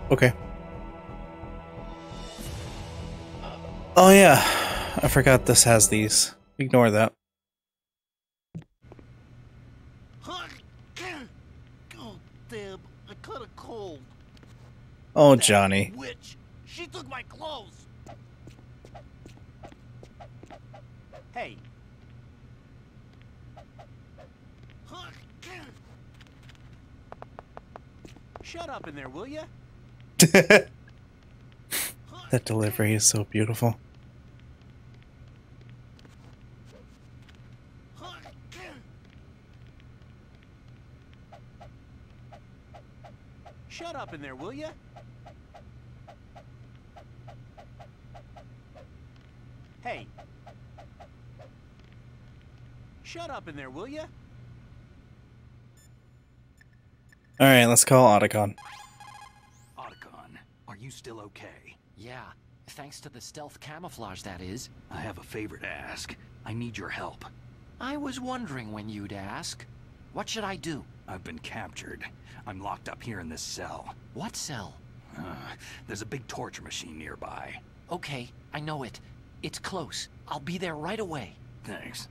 Okay. Oh yeah, I forgot this has these. Ignore that. Oh, damn, I caught a cold. Oh, Johnny. Witch, she took my clothes. Hey. Shut up in there, will ya? That delivery is so beautiful. Shut up in there, will ya? Hey. Shut up in there, will ya? Alright, let's call Otacon. Otacon, are you still okay? Yeah, thanks to the stealth camouflage, that is. I have a favor to ask. I need your help. I was wondering when you'd ask. What should I do? I've been captured. I'm locked up here in this cell. What cell? There's a big torture machine nearby. Okay, I know it. It's close. I'll be there right away. Thanks.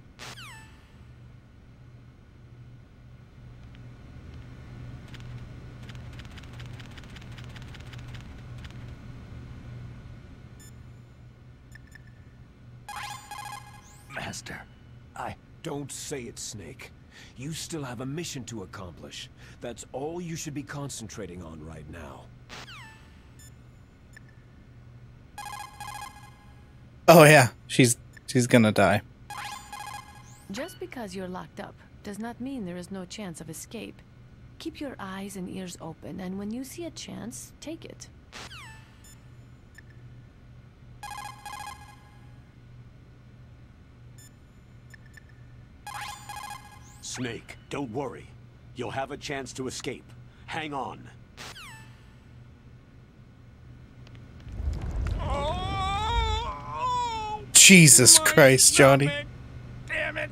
Master, Don't say it, Snake. You still have a mission to accomplish. That's all you should be concentrating on right now. Oh yeah, she's gonna die. Just because you're locked up does not mean there is no chance of escape. Keep your eyes and ears open, and when you see a chance, take it. Snake, don't worry. You'll have a chance to escape. Hang on. Jesus Christ, Johnny. damn it!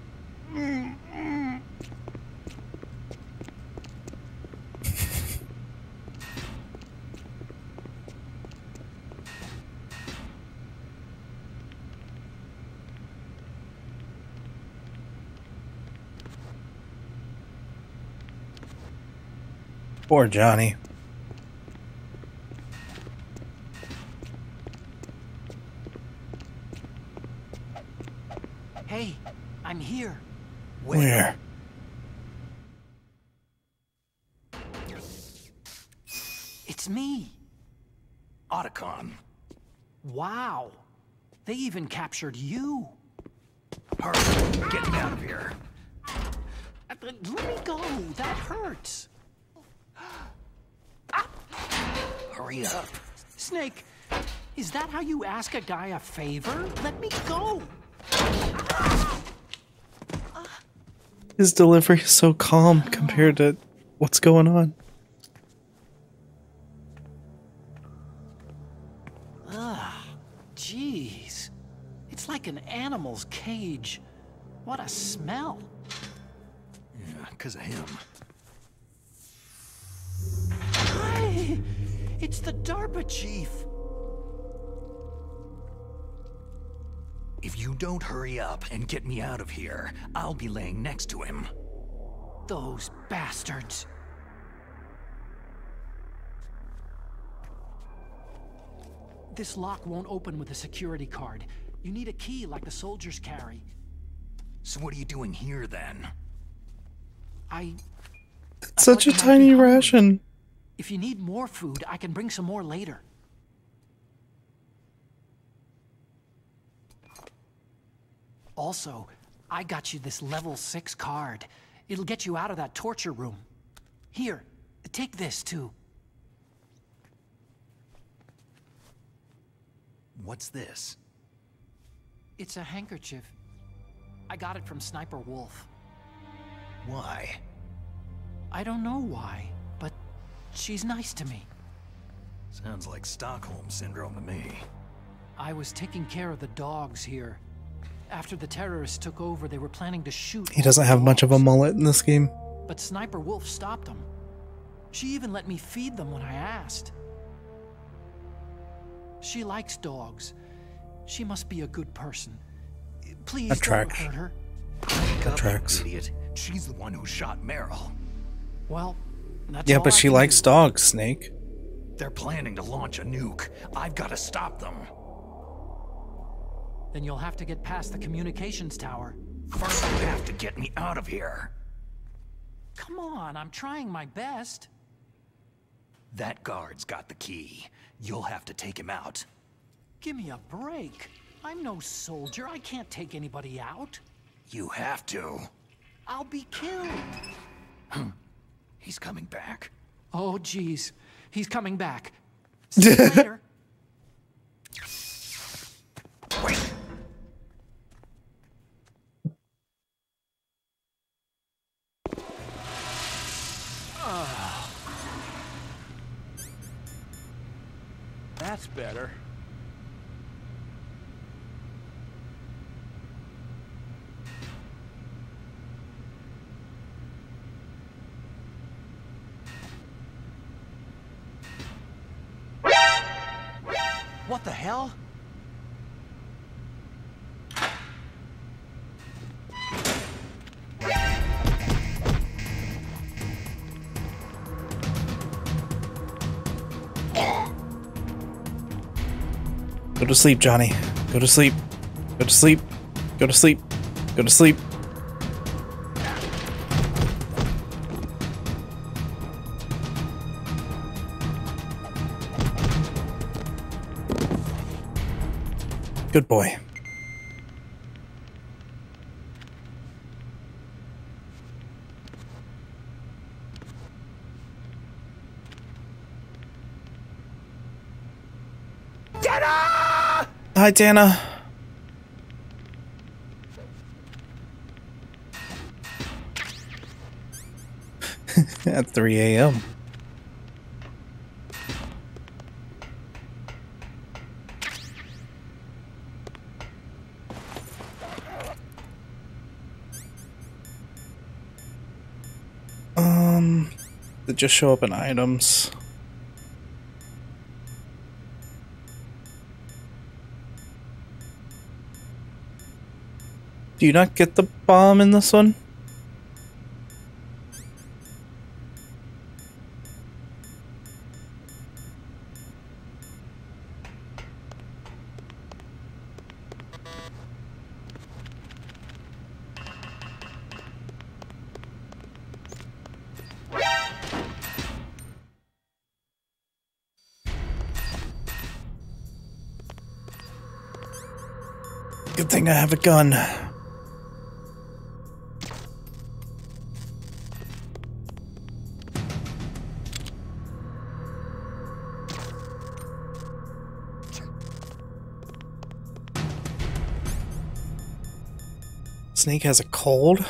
Poor Johnny. Hey, I'm here. Where? It's me. Otacon. Wow. They even captured you. Hurry, get me out of here. Let me go. That hurts. Hurry up. Snake, is that how you ask a guy a favor? Let me go. His delivery is so calm compared to what's going on. Jeez. It's like an animal's cage. What a smell. Yeah, 'cause of him. Hi! It's the DARPA chief. If you don't hurry up and get me out of here, I'll be laying next to him. Those bastards. This lock won't open with a security card. You need a key like the soldiers carry. So what are you doing here then? Such a tiny ration. If you need more food, I can bring some more later. Also, I got you this level 6 card. It'll get you out of that torture room. Here, take this too. What's this? It's a handkerchief. I got it from Sniper Wolf. Why? I don't know why, but she's nice to me. Sounds like Stockholm Syndrome to me. I was taking care of the dogs here. After the terrorists took over, they were planning to shoot. He doesn't have much of a mullet in this game. But Sniper Wolf stopped them. She even let me feed them when I asked. She likes dogs. She must be a good person. Please That don't tracks. hurt her. That tracks. Idiot. She's the one who shot Meryl. Well, that's Yeah, all but I she can likes do. dogs, Snake. They're planning to launch a nuke. I've got to stop them. Then you'll have to get past the communications tower. First, you have to get me out of here. Come on, I'm trying my best. That guard's got the key. You'll have to take him out. Give me a break. I'm no soldier. I can't take anybody out. You have to. I'll be killed. He's coming back. Oh, jeez. He's coming back. See you later. Wait. That's better. What the hell? Go to sleep, Johnny. Go to sleep. Go to sleep. Go to sleep. Go to sleep. Good boy. Hi, Dana. At 3 a.m. They just show up in items. Do you not get the bomb in this one? Good thing I have a gun. Snake has a cold?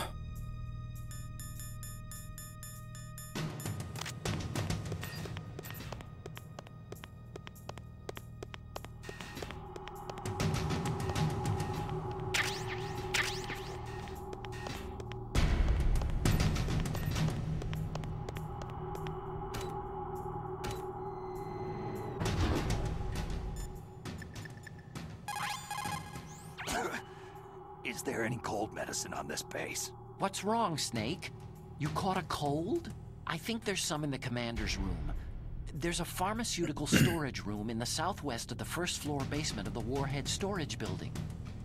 Is there any cold medicine on this base? What's wrong, Snake? You caught a cold? I think there's some in the commander's room. There's a pharmaceutical storage room in the southwest of the first floor basement of the Warhead storage building.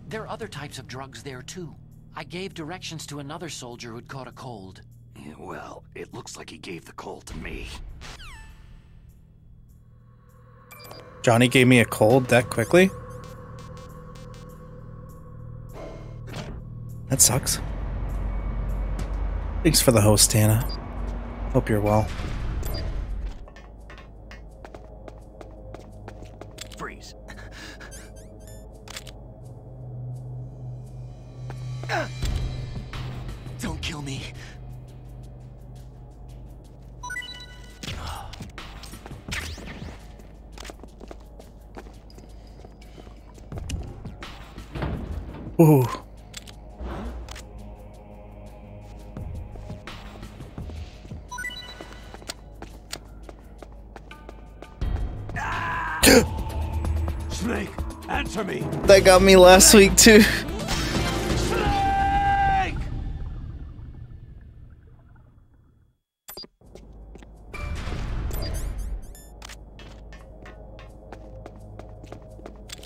There are other types of drugs there, too. I gave directions to another soldier who'd caught a cold. Yeah, well, it looks like he gave the cold to me. Johnny gave me a cold that quickly? That sucks. Thanks for the host, Tana. Hope you're well. Freeze. Don't kill me. Ooh. Answer me! That got me last week too. Snake!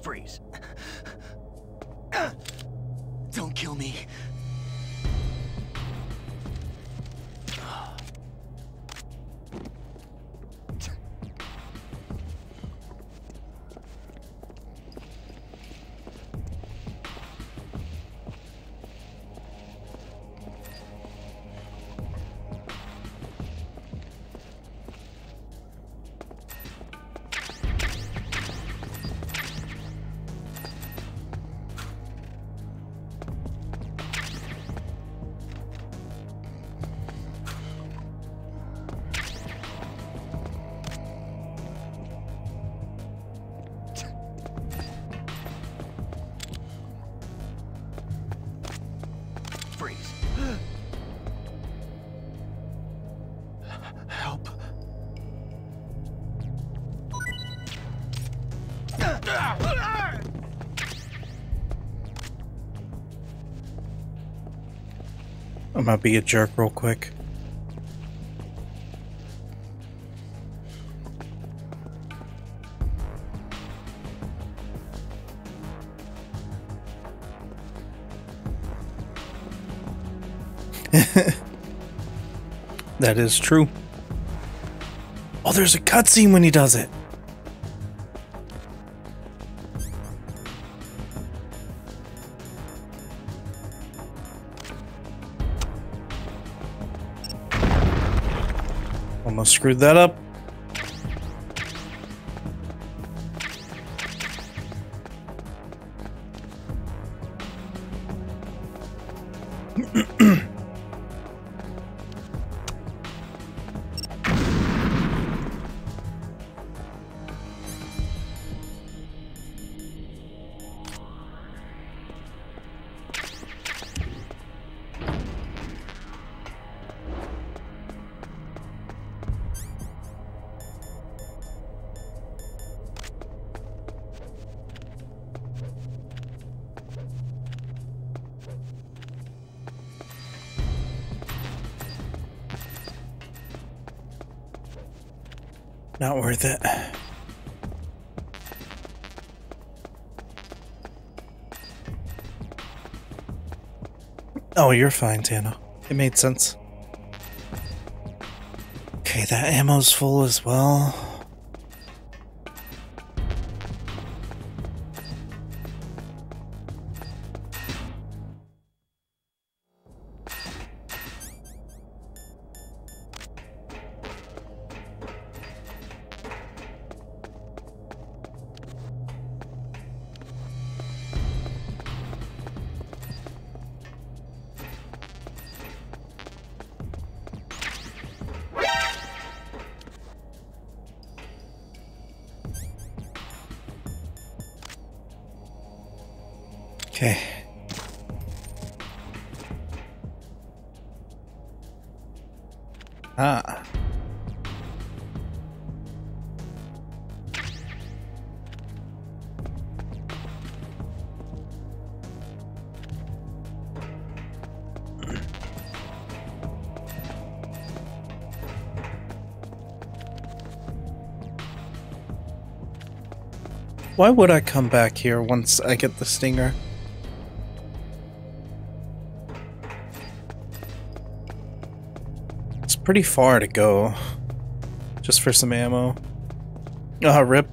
Freeze. Don't kill me. Freeze. Help. I'm gonna be a jerk real quick. That is true. Oh, there's a cutscene when he does it. Almost screwed that up. Not worth it. Oh, you're fine, Tana. It made sense. Okay, that ammo's full as well. Okay. Ah. Why would I come back here once I get the stinger? It's pretty far to go, just for some ammo. Ah, rip.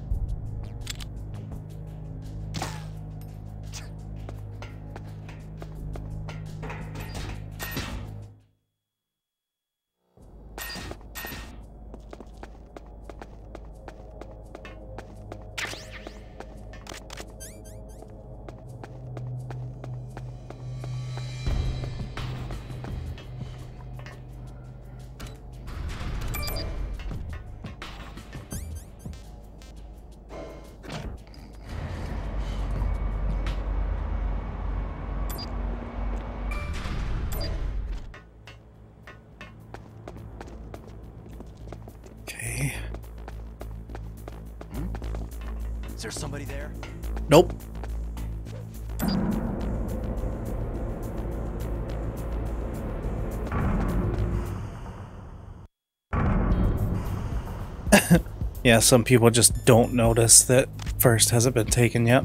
Is there somebody there? Nope. Yeah, some people just don't notice that first hasn't been taken yet.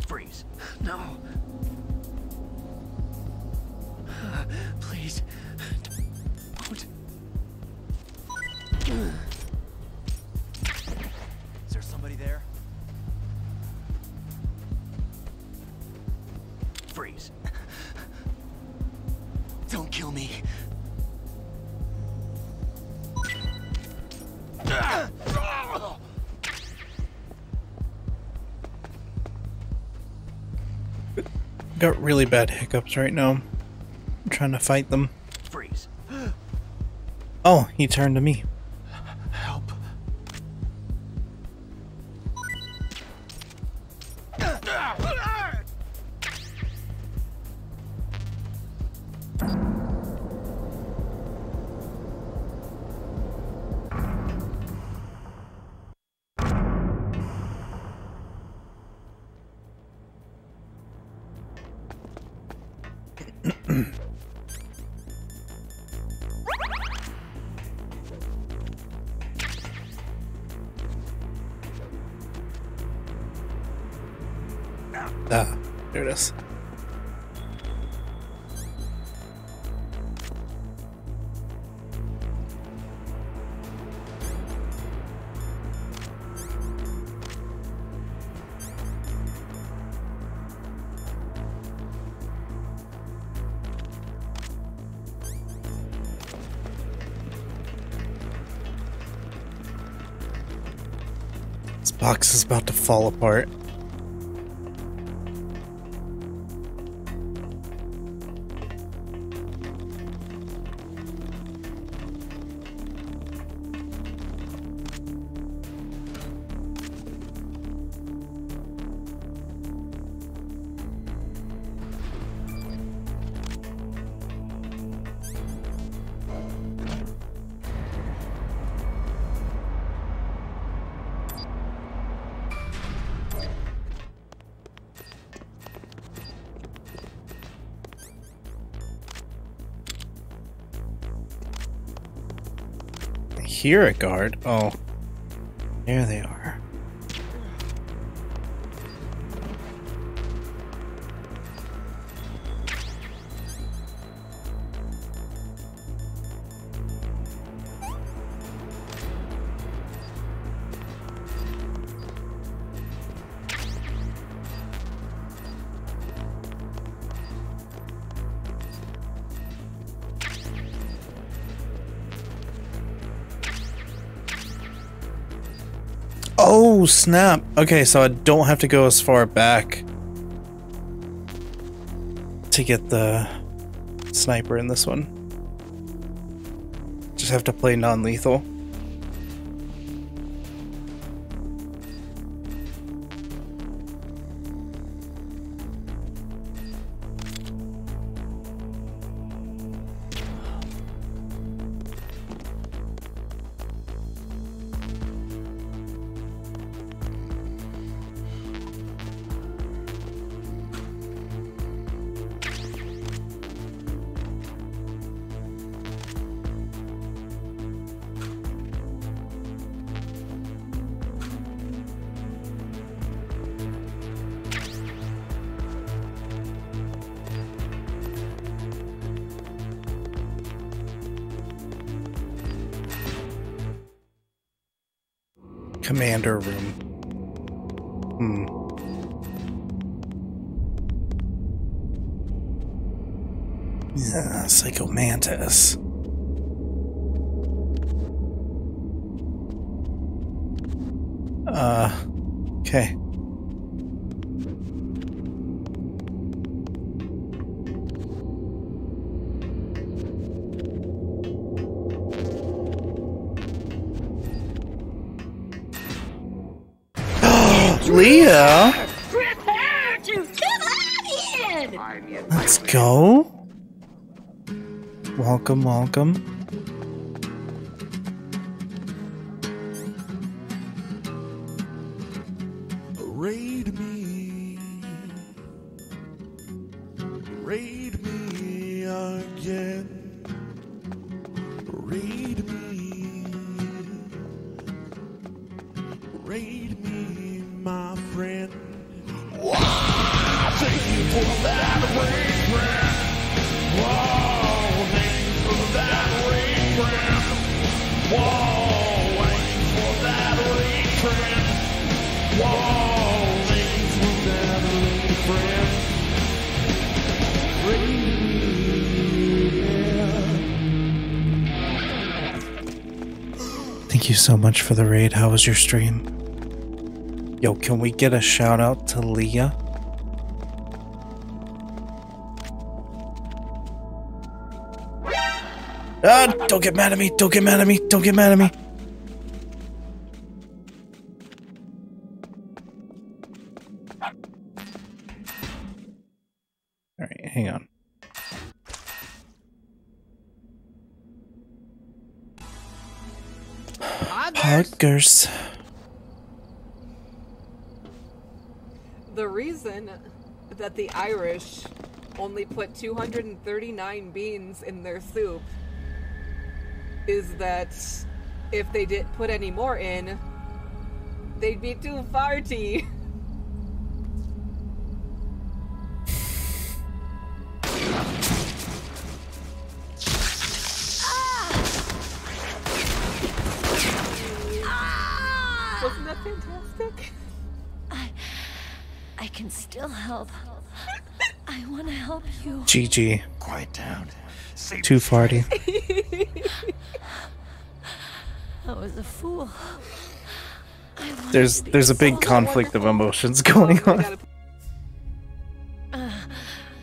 Freeze. No. Please. Don't. Is there somebody there? Freeze. Don't kill me. Got really bad hiccups right now. I'm trying to fight them. Freeze. Oh, he turned to me. Help. Ah, there it is. This box is about to fall apart. I hear a guard. Oh, there they are. Oh, snap. Okay, so I don't have to go as far back to get the sniper in this one. Just have to play non-lethal. Commander room. Yeah, Psycho Mantis. Okay. Leah! Prepare to come on in! Let's go. Welcome, welcome. Raid me. Raid me again. Raid me. Raid me, my friend. Wow! Thank you for that raid, friend. Wow! Thank you for that raid, friend. Wow! Thank you for that raid, friend. Wow! Thank you for that raid, friend. Thank you so much for the raid. How was your stream? Yo, can we get a shout out to Leah? Ah, don't get mad at me. Don't get mad at me. Don't get mad at me. All right, hang on. Huggers. The reason that the Irish only put 239 beans in their soup is that if they didn't put any more in, they'd be too farty. Wasn't that fantastic? I can still help. I want to help you. GG. Quiet down. Too farty. I was a fool. There's a big conflict of emotions going on.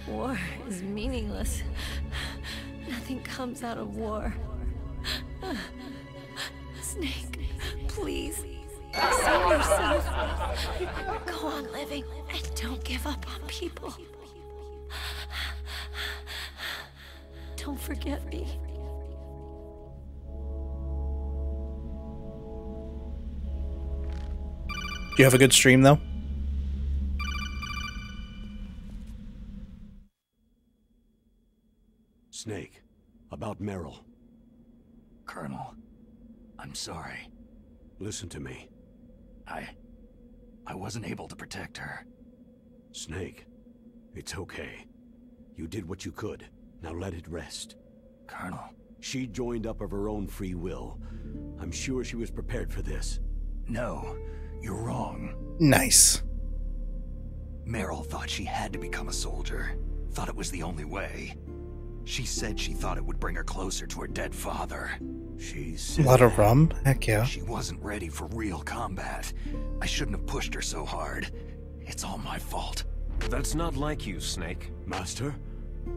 War is meaningless. Nothing comes out of war. Snake, please. Save yourself. Go on living and don't give up on people. Don't forget me. You have a good stream though? Snake, about Meryl. Colonel, I'm sorry. Listen to me. I wasn't able to protect her. Snake, it's okay. You did what you could. Now let it rest. Colonel. She joined up of her own free will. I'm sure she was prepared for this. No, you're wrong. Nice. Meryl thought she had to become a soldier. Thought it was the only way. She said she thought it would bring her closer to her dead father. She A said lot of rum? Heck yeah. She wasn't ready for real combat. I shouldn't have pushed her so hard. It's all my fault. That's not like you, Snake. Master?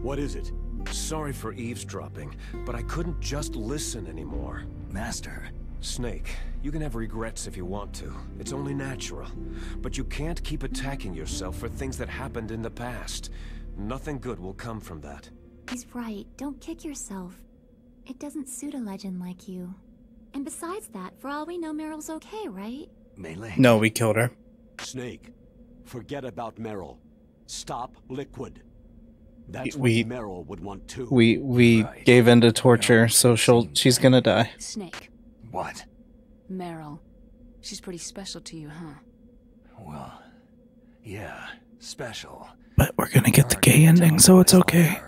What is it? Sorry for eavesdropping, but I couldn't just listen anymore. Master. Snake, you can have regrets if you want to. It's only natural. But you can't keep attacking yourself for things that happened in the past. Nothing good will come from that. He's right. Don't kick yourself. It doesn't suit a legend like you. And besides that, for all we know, Meryl's okay, right? Melee. No, we killed her. Snake, forget about Meryl. Stop Liquid. That's We- what Meryl would want too. We Right. gave in to torture, so she's gonna die. Snake. What? Meryl. She's pretty special to you, huh? Well, yeah, special. But we're gonna get the gay ending, so it's okay.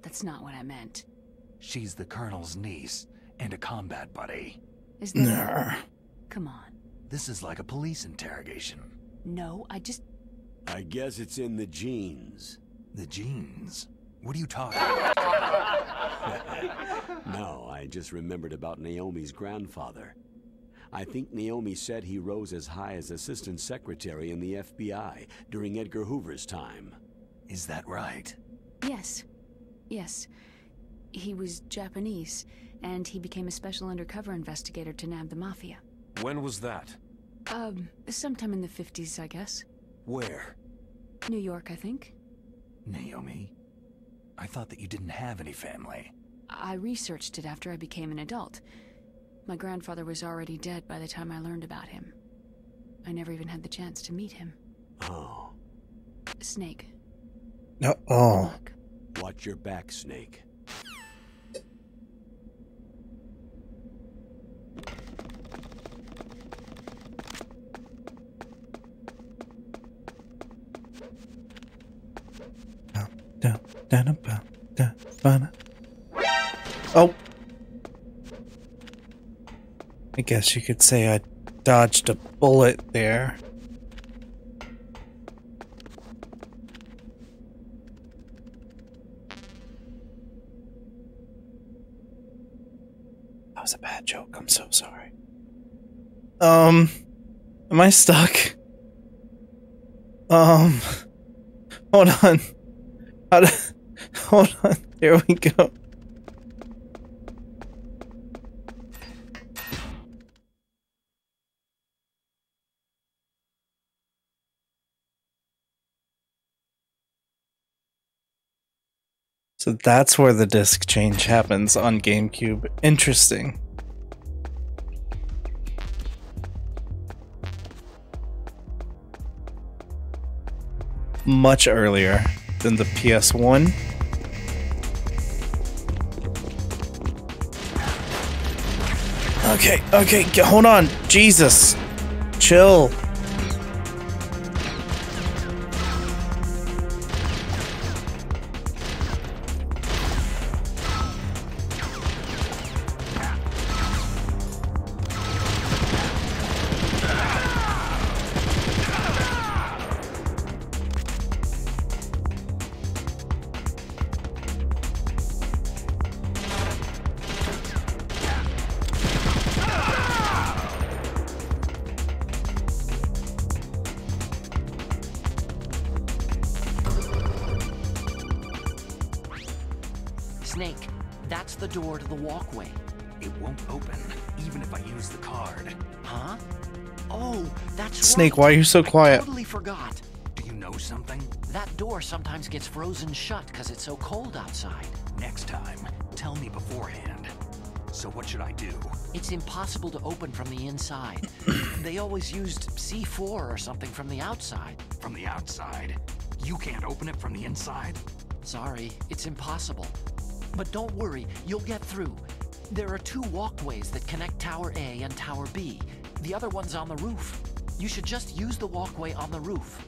That's not what I meant. She's the Colonel's niece and a combat buddy. Is that... Come on. This is like a police interrogation. No, I just... I guess it's in the genes. The genes? What are you talking No, I just remembered about Naomi's grandfather. I think Naomi said he rose as high as assistant secretary in the FBI during Edgar Hoover's time. Is that right? Yes. Yes. He was Japanese, and he became a special undercover investigator to nab the Mafia. When was that? Sometime in the 50s, I guess. Where? New York, I think. Naomi? I thought that you didn't have any family. I researched it after I became an adult. My grandfather was already dead by the time I learned about him. I never even had the chance to meet him. Oh. Snake. No. Oh. Look. Watch your back, Snake. Oh. I guess you could say I dodged a bullet there. That was a bad joke. I'm so sorry. Am I stuck? Hold on. Hold on. There we go. So that's where the disc change happens on GameCube. Interesting. Much earlier than the PS1. Okay, hold on. Jesus. Chill. Snake, that's the door to the walkway. It won't open, even if I use the card. Huh? Oh, that's Snake, right. why are you so quiet? I totally forgot. Do you know something? That door sometimes gets frozen shut because it's so cold outside. Next time, tell me beforehand. So what should I do? It's impossible to open from the inside. They always used C4 or something from the outside. From the outside? You can't open it from the inside? Sorry, it's impossible. But don't worry, you'll get through. There are 2 walkways that connect Tower A and Tower B. The other one's on the roof. You should just use the walkway on the roof.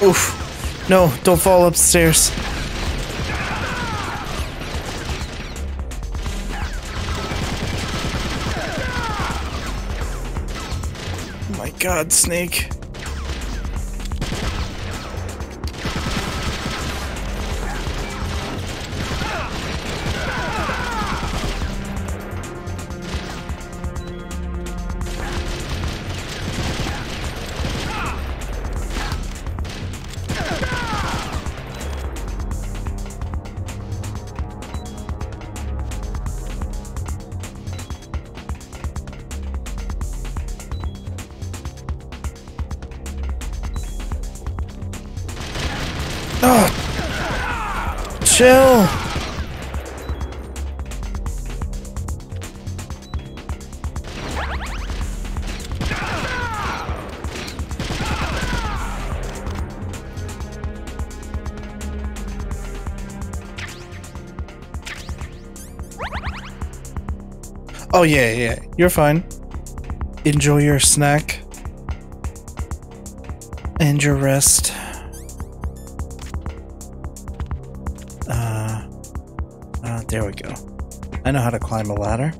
Oof. No, don't fall upstairs. Oh my god, Snake. Oh, chill. Oh yeah, you're fine. Enjoy your snack and your rest. There we go. I know how to climb a ladder.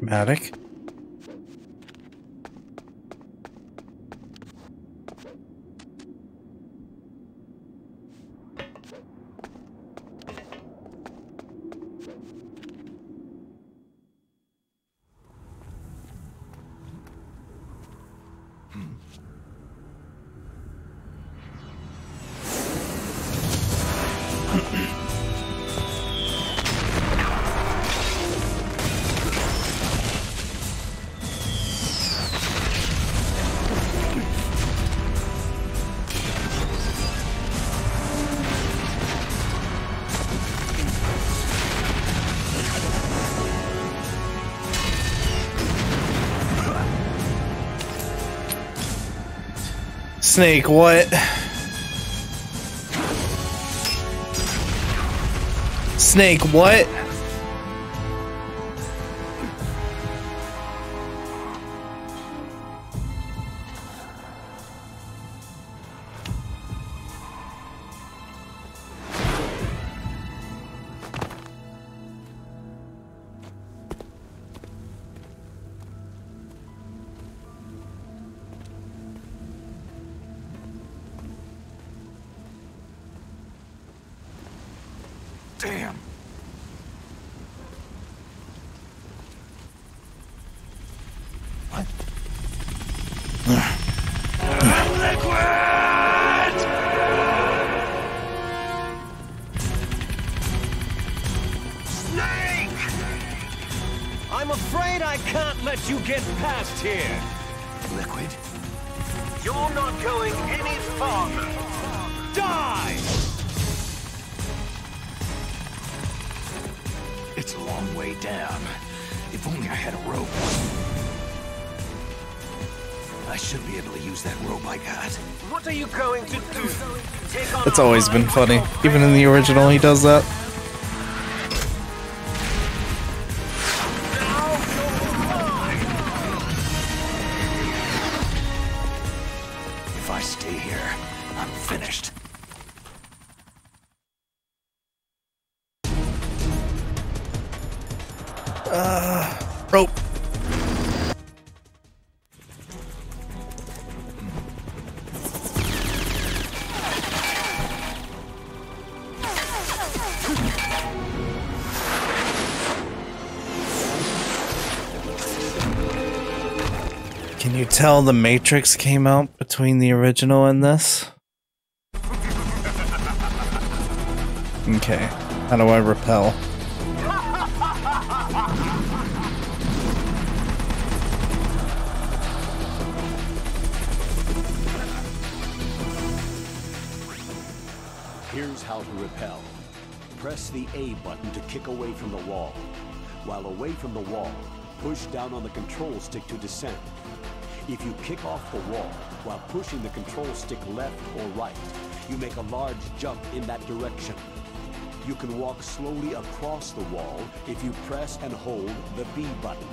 dramatic. Snake, what? Snake, what? Damn. What? Liquid! Snake! I'm afraid I can't let you get past here. Liquid? You're not going any farther. Die! It's a long way down. If only I had a rope. I should be able to use that rope I got. What are you going to do? Take on It's always been funny. Even in the original, he does that. If I stay here, I'm finished. Rope. Can you tell the Matrix came out between the original and this? Okay. How do I repel? Here's how to repel. Press the A button to kick away from the wall. While away from the wall, push down on the control stick to descend. If you kick off the wall while pushing the control stick left or right, you make a large jump in that direction. You can walk slowly across the wall if you press and hold the B button.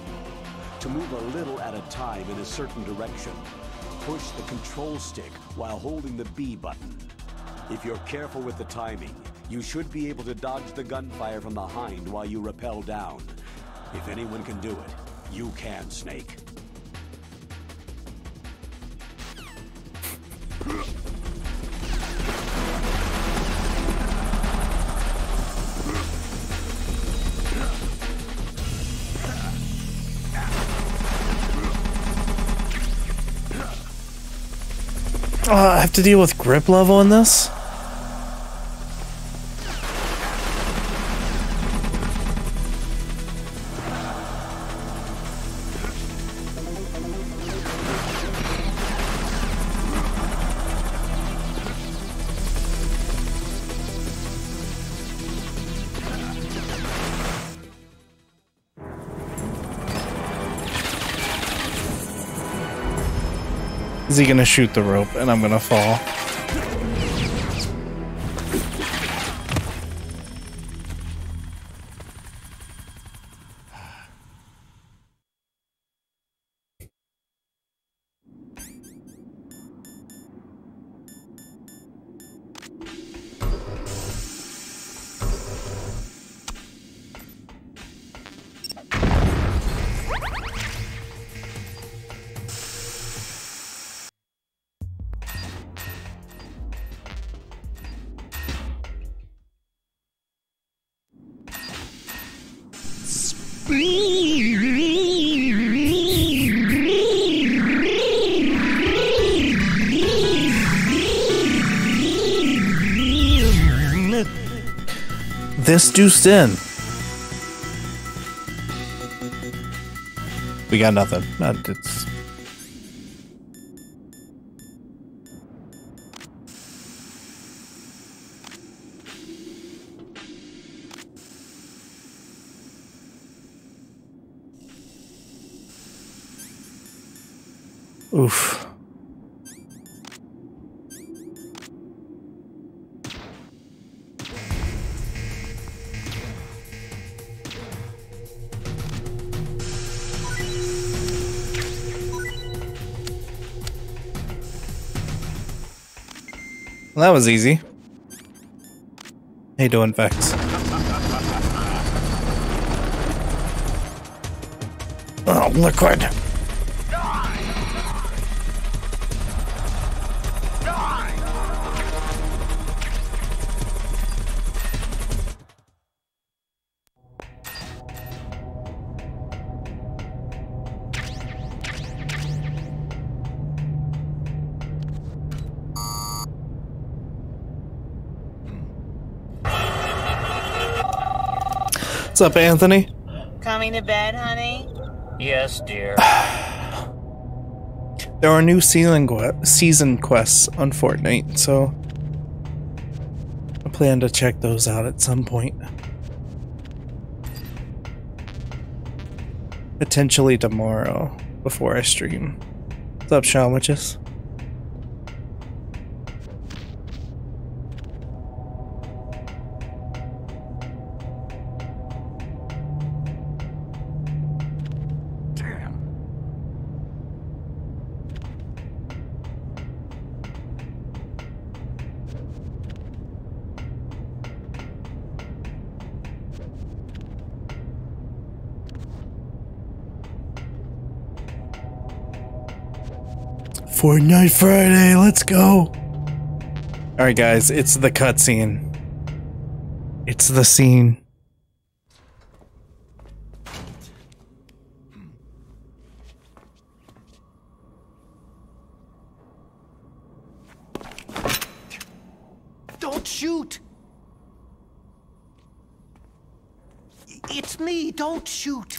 To move a little at a time in a certain direction, push the control stick while holding the B button. If you're careful with the timing, you should be able to dodge the gunfire from behind while you rappel down. If anyone can do it, you can, Snake. I have to deal with grip level in this? Is he gonna shoot the rope and I'm gonna fall? This deuced in. We got nothing. It's... Oof. Well, that was easy. How you doing, Vex? Oh, liquid. What's up, Anthony? Coming to bed, honey? Yes, dear. There are new season quests on Fortnite, so I plan to check those out at some point. Potentially tomorrow, before I stream. What's up, Shawwitches? Fortnite Friday, let's go! Alright guys, it's the cutscene. It's the scene. Don't shoot! It's me, don't shoot!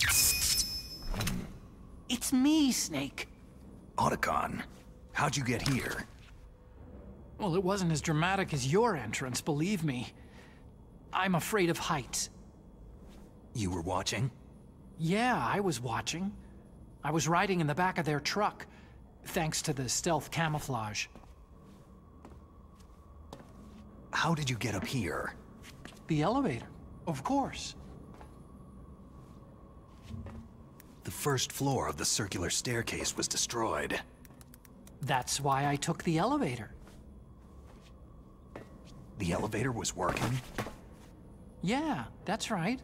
It's me, Snake. Otacon, how'd you get here? Well, it wasn't as dramatic as your entrance, believe me. I'm afraid of heights. You were watching? Yeah, I was watching. I was riding in the back of their truck, thanks to the stealth camouflage. How did you get up here? The elevator, of course. The first floor of the circular staircase was destroyed. That's why I took the elevator. The elevator was working? Yeah, that's right.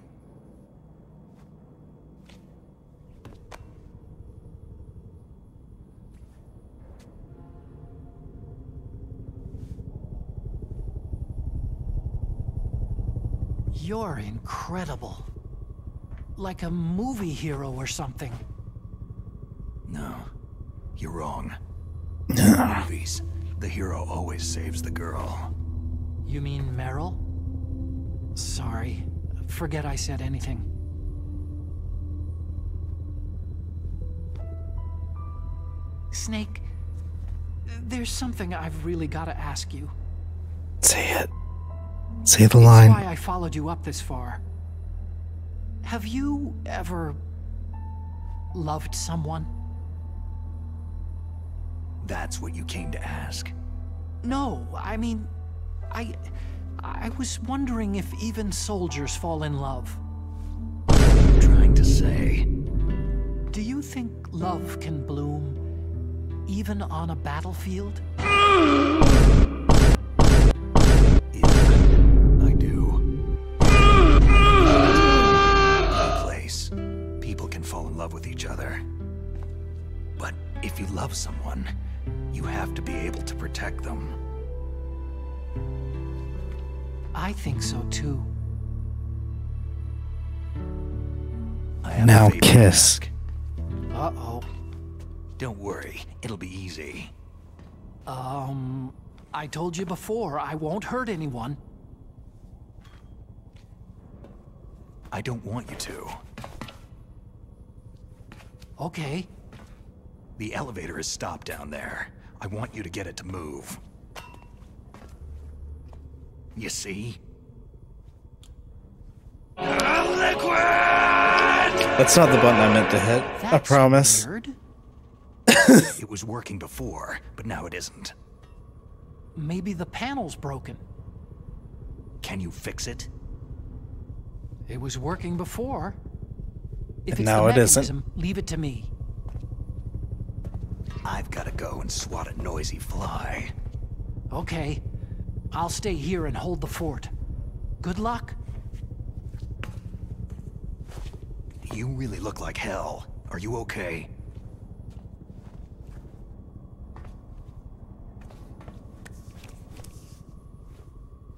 You're incredible. Like a movie hero or something. No, you're wrong. In movies, the hero always saves the girl. You mean Meryl? Sorry. Forget I said anything. Snake, there's something I've really got to ask you. Say it. Say the line. That's why I followed you up this far. Have you ever loved someone? That's what you came to ask? No, I mean, I was wondering if even soldiers fall in love. What are you trying to say? Do you think love can bloom even on a battlefield? Fall in love with each other. But if you love someone, you have to be able to protect them. I think so too. I Now favor kiss. ask. Uh-oh. Don't worry, it'll be easy. I told you before, I won't hurt anyone. I don't want you to. Okay. The elevator is stopped down there. I want you to get it to move. You see? That's not the button I meant to hit. I promise. Weird. It was working before, but now it isn't. Maybe the panel's broken. Can you fix it? It was working before. If And it's now the it isn't. mechanism, leave it to me. I've got to go and swat a noisy fly. Okay. I'll stay here and hold the fort. Good luck. You really look like hell. Are you okay?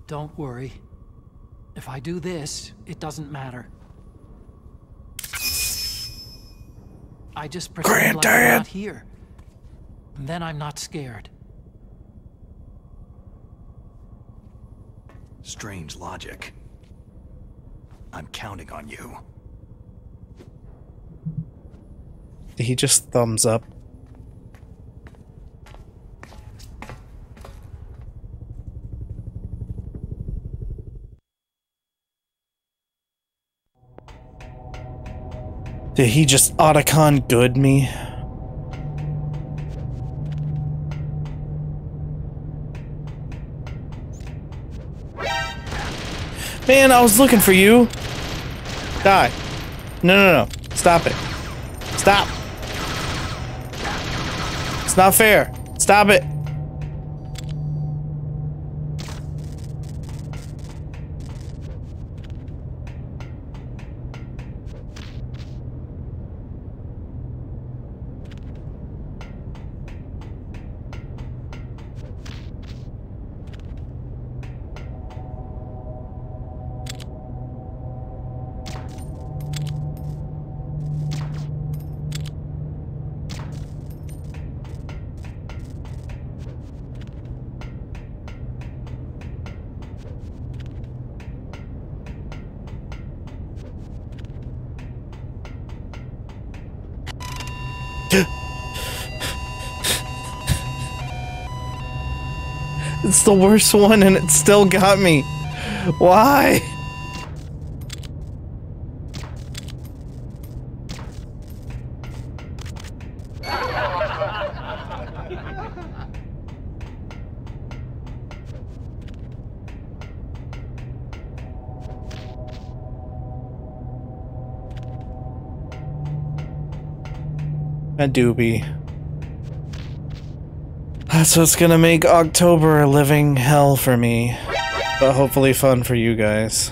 Don't worry. If I do this, it doesn't matter. I just pretend like I'm not here. And then I'm not scared. Strange logic. I'm counting on you. Did he just thumbs up? Did he just Otacon good me? Man, I was looking for you. Die. No. Stop it. Stop. It's not fair. Stop it. It's the worst one and it still got me. Why? A doobie. That's what's gonna make October a living hell for me. But hopefully fun for you guys.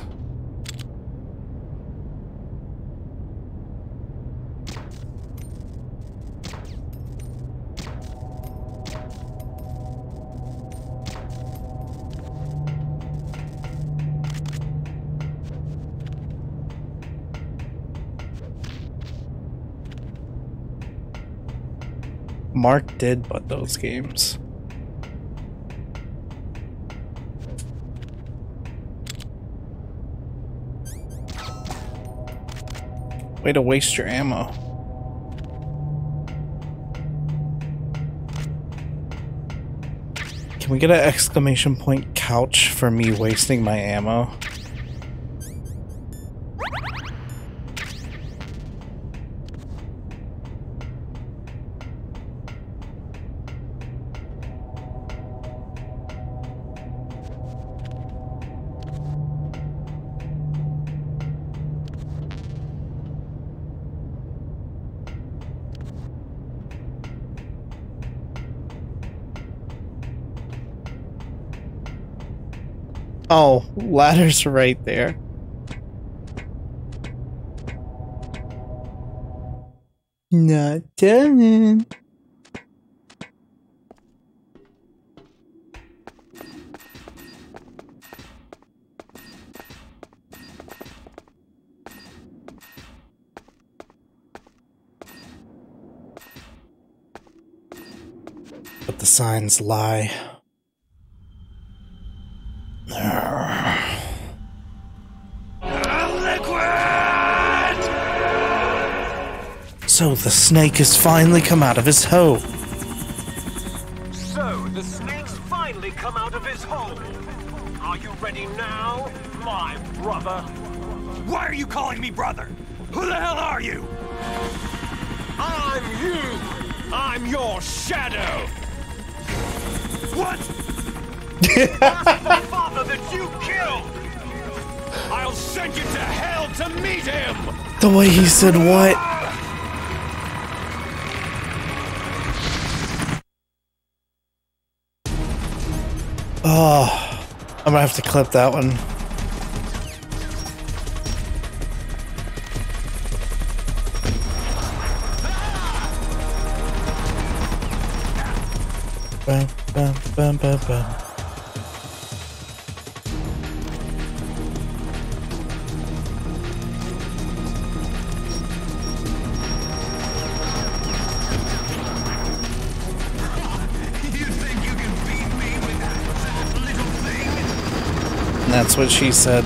Mark did but those games. Way to waste your ammo. Can we get an exclamation point couch for me wasting my ammo? Oh, ladder's right there. Not done. the signs lie. So the snake has finally come out of his hole. So, the snake's finally come out of his hole. Are you ready now, my brother? Why are you calling me brother? Who the hell are you? I'm you! I'm your shadow! What? That's the father that you killed! I'll send you to hell to meet him! The way he said what? Oh, I'm gonna have to clip that one. Bum, bum, bum, bum, bum. That's what she said.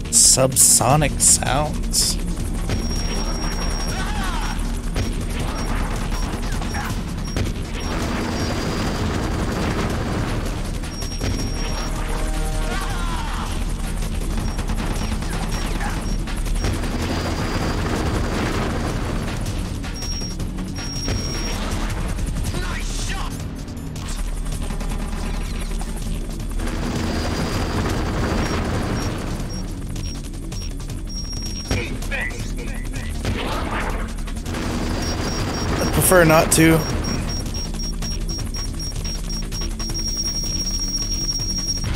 Subsonic sounds. Prefer not to.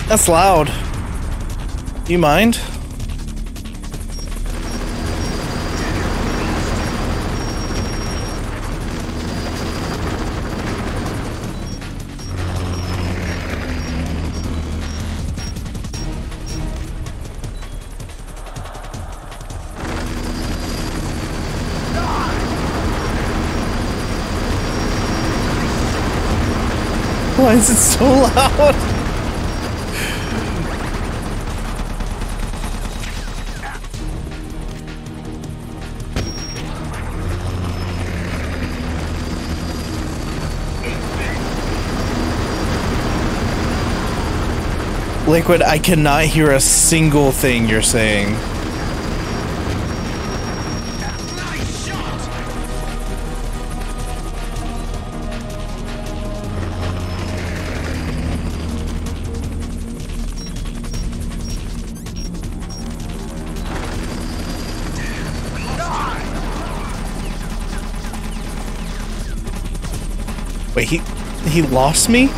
That's loud. Do you mind? Why is it so loud? Liquid, I cannot hear a single thing you're saying. Wait, he lost me?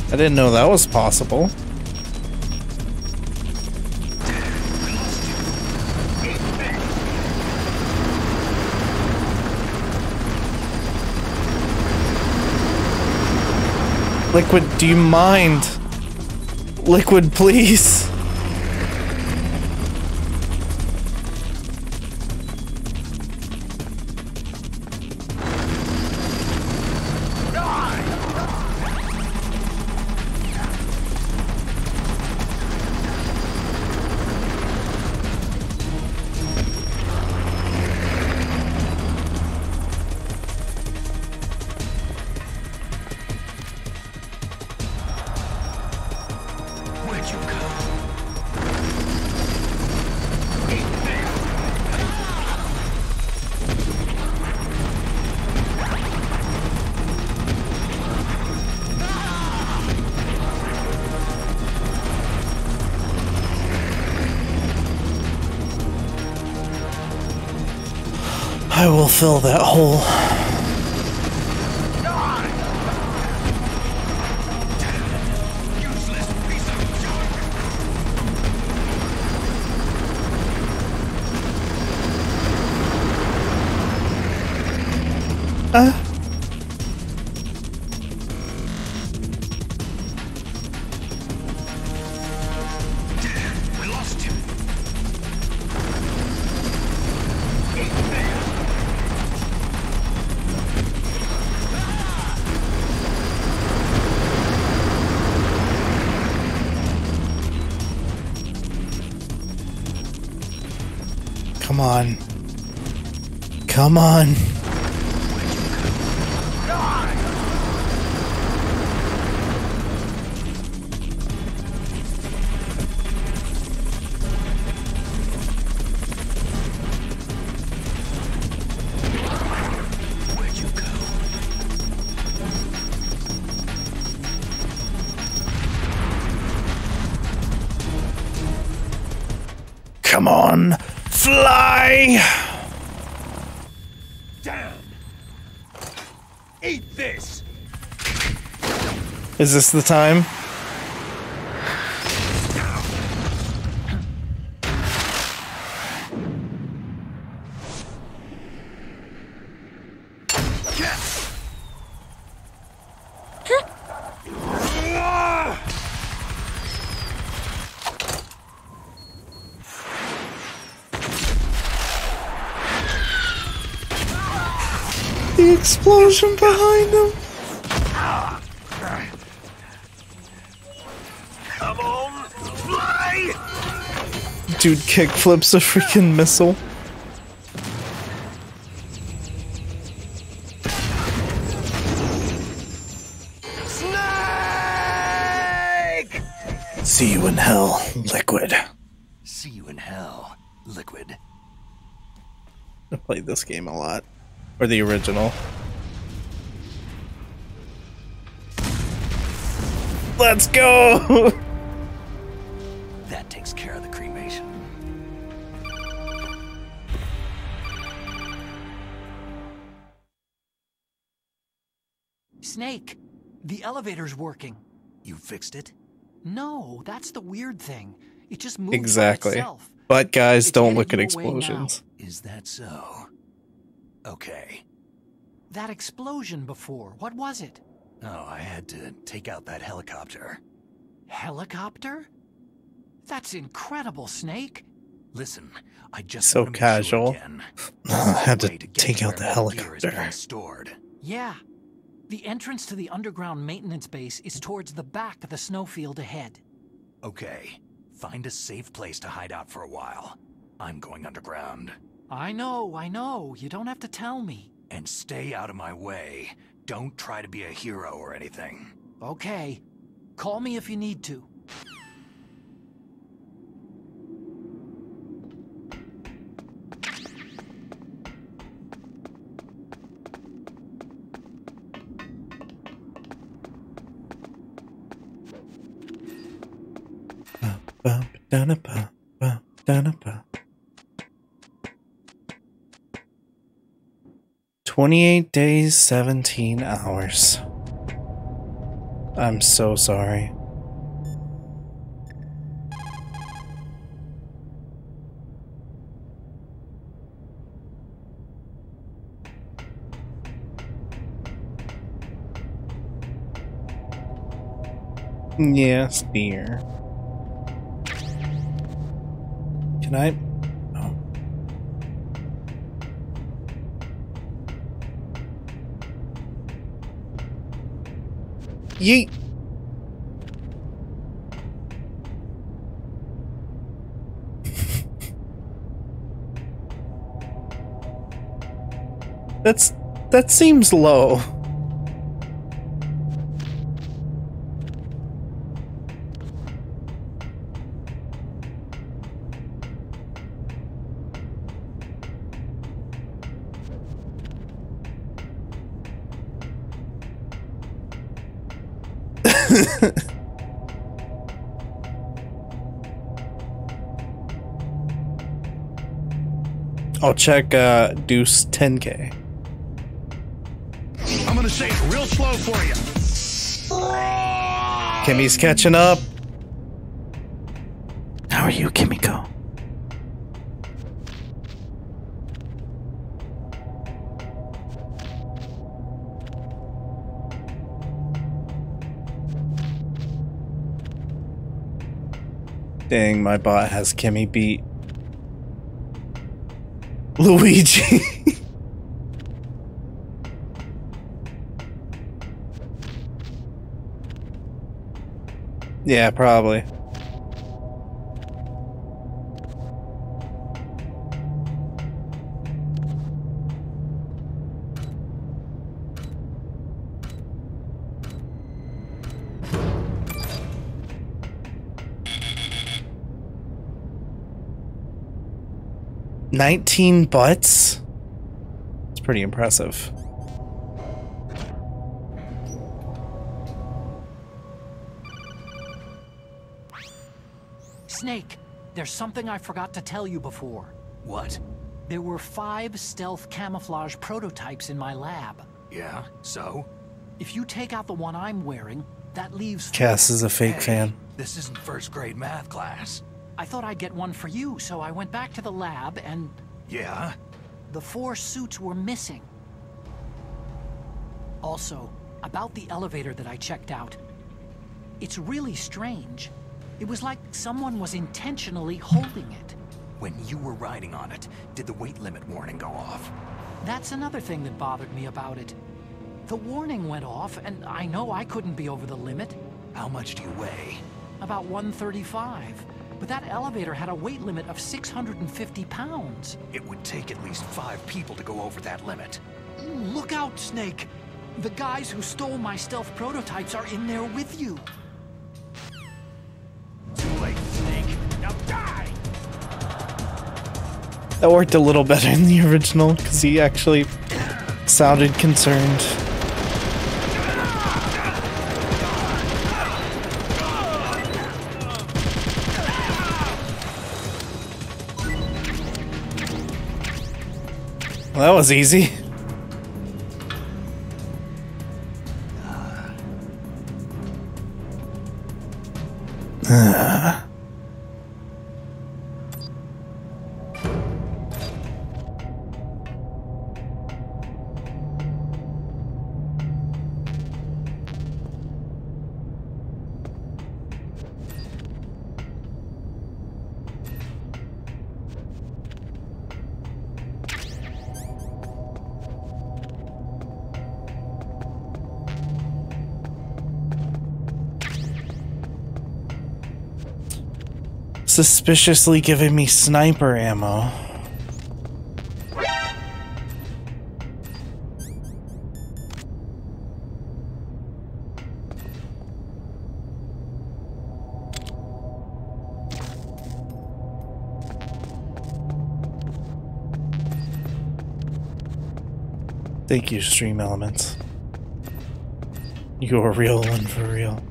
I didn't know that was possible. Liquid, do you mind? Liquid, please. I will fill that hole. We lost him. Come on. Come on. Come on, fly! Damn! Eat this! Is this the time? The explosion behind him. Come on, fly! Dude kick flips a freaking missile. Snake! See you in hell, Liquid. See you in hell, Liquid. I played this game a lot. Or the original. Let's go! That takes care of the cremation. Snake, the elevator's working. You fixed it? No, that's the weird thing. It just moved Exactly. by itself. But guys, It's don't headed look at your way explosions. Is that so? Okay. That explosion before, what was it? Oh, I had to take out that helicopter. Helicopter? That's incredible, Snake. Listen, I just So want to make sure casual. again. I had to Way get take out the where my gear is being helicopter. stored. Yeah. The entrance to the underground maintenance base is towards the back of the snowfield ahead. Okay, find a safe place to hide out for a while. I'm going underground. I know. You don't have to tell me. And stay out of my way. Don't try to be a hero or anything. Okay. Call me if you need to. Ba-da-ba, 28 days, 17 hours. I'm so sorry. Yes, dear. Can I? Oh. Yeet. That seems low. I'll check Deuce 10K. I'm gonna say it real slow for you. Kimmy's catching up. How are you, Kimiko? Dang, my bot has Kimmy beat. Luigi. Yeah, probably. $19 butts? It's pretty impressive. Snake, there's something I forgot to tell you before. What? There were 5 stealth camouflage prototypes in my lab. Yeah, so? If you take out the one I'm wearing, that leaves... Cass is a fake fan. This isn't first grade math class. I thought I'd get one for you, so I went back to the lab and... Yeah? The 4 suits were missing. Also, about the elevator that I checked out. It's really strange. It was like someone was intentionally holding it. When you were riding on it, did the weight limit warning go off? That's another thing that bothered me about it. The warning went off, and I know I couldn't be over the limit. How much do you weigh? About 135. But that elevator had a weight limit of 650 pounds. It would take at least 5 people to go over that limit. Look out, Snake! The guys who stole my stealth prototypes are in there with you. Too late, Snake. Now die! That worked a little better in the original, because he actually sounded concerned. Well, that was easy. Suspiciously giving me sniper ammo. Thank you, Stream Elements. You're a real one for real.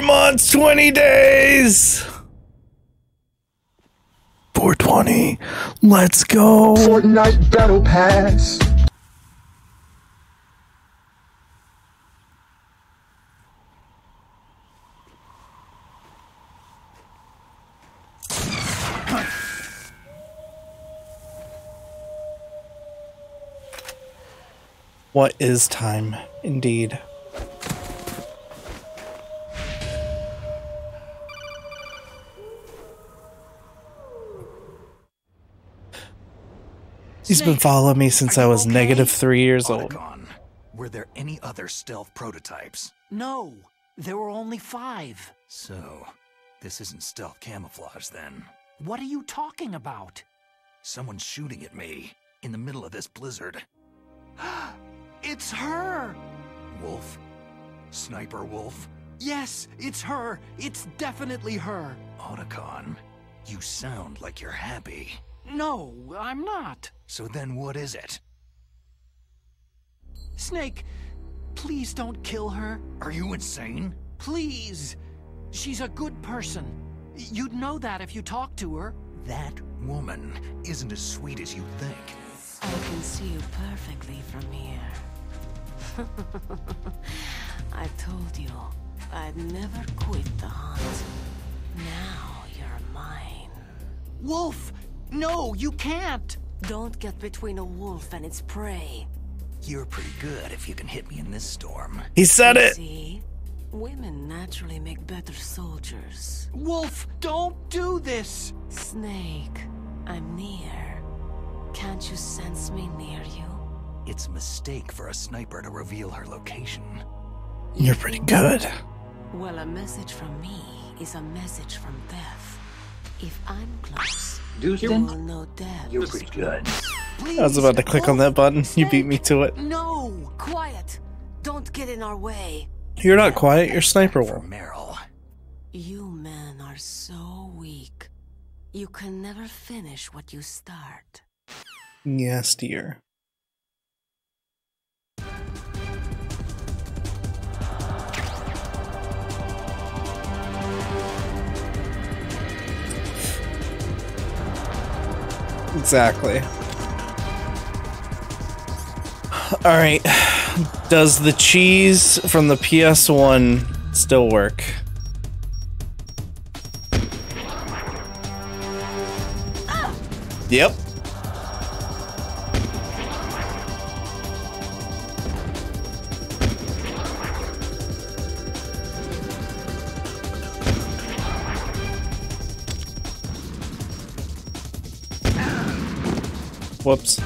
Months, 20 days. 420. Let's go. Fortnite Battle Pass. What is time, indeed? He's been following me since I was negative 3 years old. Otacon, were there any other stealth prototypes? No, there were only 5. So, this isn't stealth camouflage then. What are you talking about? Someone's shooting at me in the middle of this blizzard. It's her! Wolf? Sniper Wolf? Yes, it's her. It's definitely her. Otacon, you sound like you're happy. No, I'm not. So then what is it? Snake, please don't kill her. Are you insane? Please. She's a good person. You'd know that if you talked to her. That woman isn't as sweet as you think. I can see you perfectly from here. I told you I'd never quit the hunt. Now you're mine. Wolf! No, you can't! Don't get between a wolf and its prey. You're pretty good if you can hit me in this storm. He said it! See? Women naturally make better soldiers. Wolf, don't do this! Snake, I'm near. Can't you sense me near you? It's a mistake for a sniper to reveal her location. You're pretty good. Well, a message from me is a message from death. If I'm close, you will know death. You're pretty good. Please, I was about to click on that button. You beat me to it. No! Quiet! Don't get in our way. You're not quiet, you're Sniper Wolf. Meryl. You men are so weak. You can never finish what you start. Yes, dear. Exactly. Alright. Does the cheese from the PS1 still work? Yep. Whoops.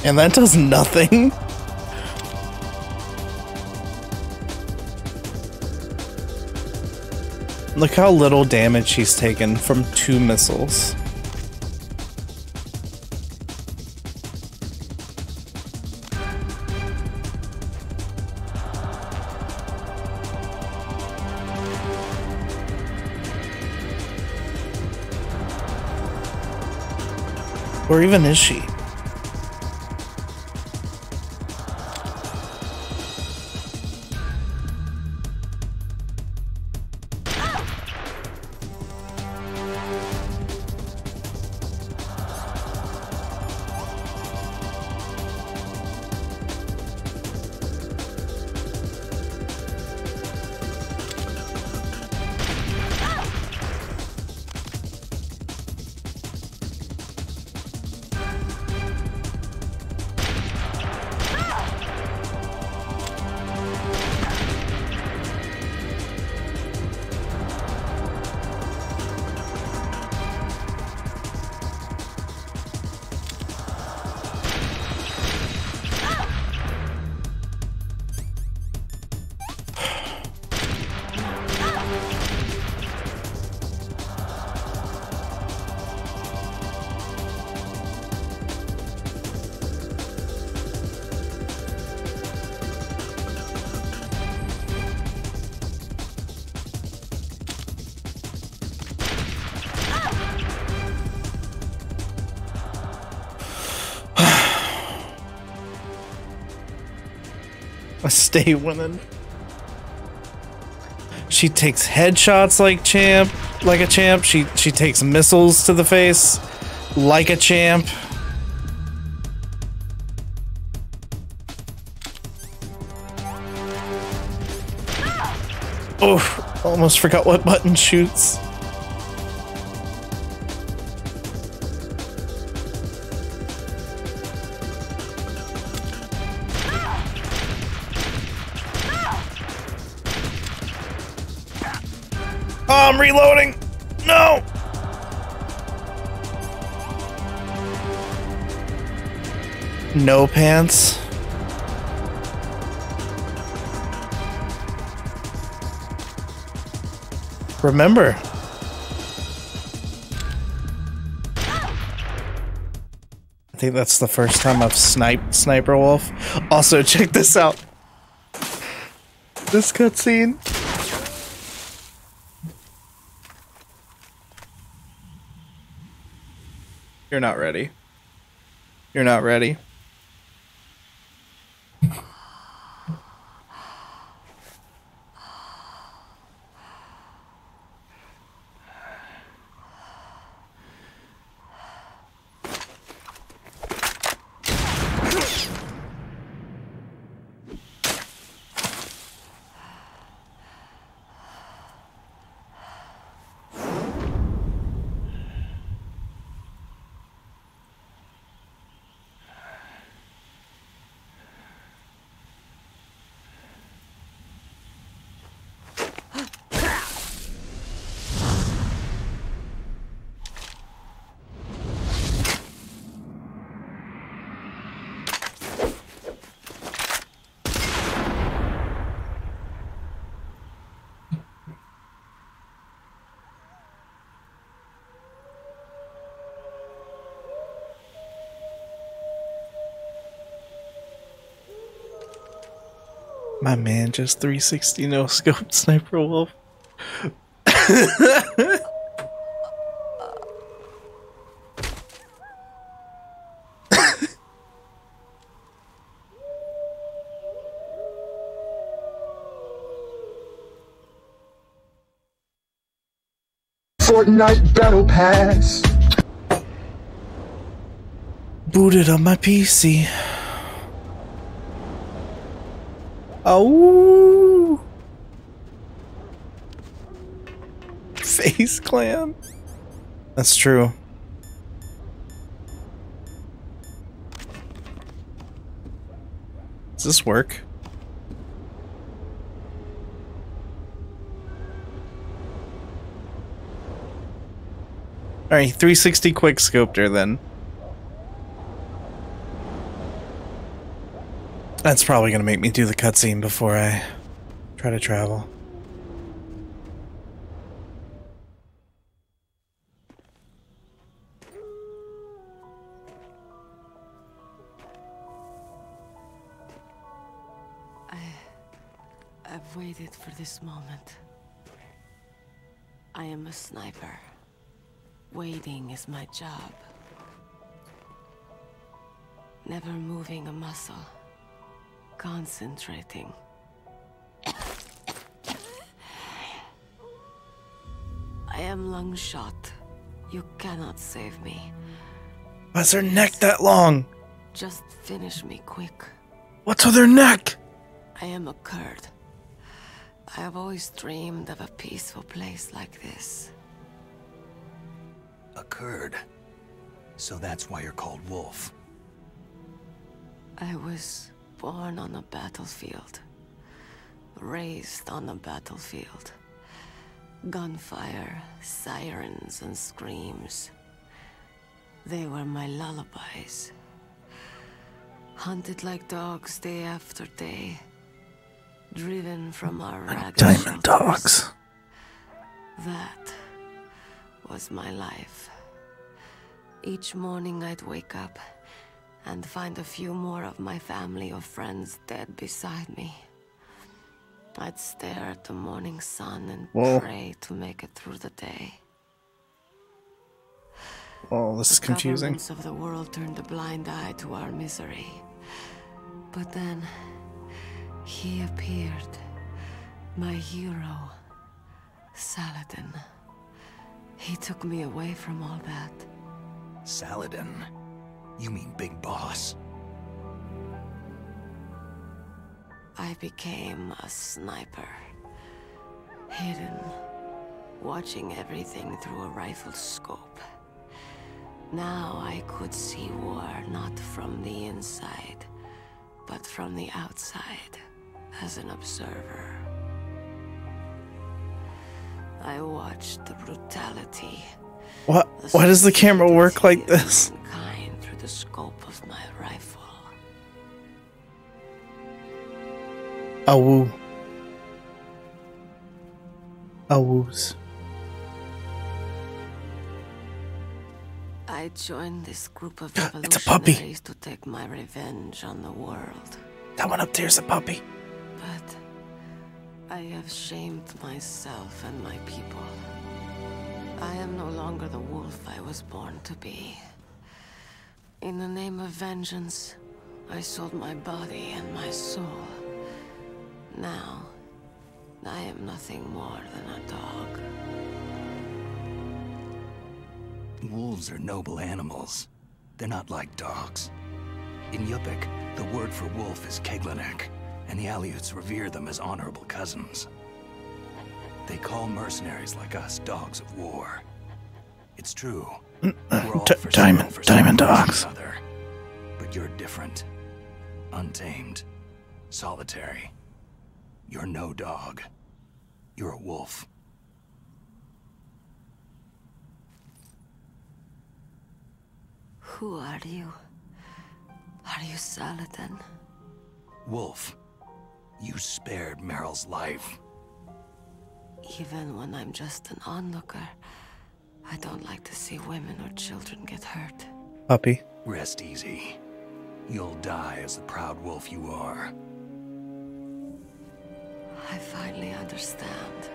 And that does nothing. Look how little damage she's taken from 2 missiles. Where even is she? Stay winning. She takes headshots like a champ. She takes missiles to the face like a champ. Oh, almost forgot what button shoots. Oh, I'm reloading! No! No pants. Remember. I think that's the first time I've sniped Sniper Wolf. Also, check this out. This cutscene. You're not ready. You're not ready. My man just 360 no scope Sniper Wolf. Fortnite Battle Pass. Booted on my PC. Oh, Face Clan. That's true. Does this work? Alright, 360 quick scoped her then. That's probably gonna make me do the cutscene before I try to travel. I've waited for this moment. I am a sniper. Waiting is my job. Never moving a muscle. Concentrating. I am lung shot. You cannot save me. Why's her neck that long? Just finish me quick. What's with her neck? I am a Kurd. I have always dreamed of a peaceful place like this. A Kurd. So that's why you're called Wolf. I was born on a battlefield. Raised on a battlefield. Gunfire, sirens, and screams. They were my lullabies. Hunted like dogs day after day. Driven from our ragged Diamond shelters. dogs. That was my life. Each morning I'd wake up and find a few more of my family or friends dead beside me. I'd stare at the morning sun and pray to make it through the day. Oh, this is confusing. The governments of the world turned a blind eye to our misery. But then, he appeared. My hero, Saladin. He took me away from all that. Saladin? You mean Big Boss? I became a sniper. Hidden, watching everything through a rifle scope. Now I could see war not from the inside, but from the outside, as an observer. I watched the brutality. What? Why does the camera work like this? Kind through the scope of my rifle. Awoo. Awoos. I I joined this group of It's a puppy. revolutionaries to take my revenge on the world. That one up there is a puppy. But I have shamed myself and my people. I am no longer the wolf I was born to be. In the name of vengeance, I sold my body and my soul. Now, I am nothing more than a dog. Wolves are noble animals. They're not like dogs. In Yupik, the word for wolf is Keglanek, and the Aleuts revere them as honorable cousins. They call mercenaries like us dogs of war. It's true. We're all for diamond dogs. Other, but you're different. Untamed. Solitary. You're no dog. You're a wolf. Who are you? Are you Saladin? Wolf. You spared Meryl's life. Even when I'm just an onlooker, I don't like to see women or children get hurt. Puppy. Rest easy. You'll die as the proud wolf you are. I finally understand.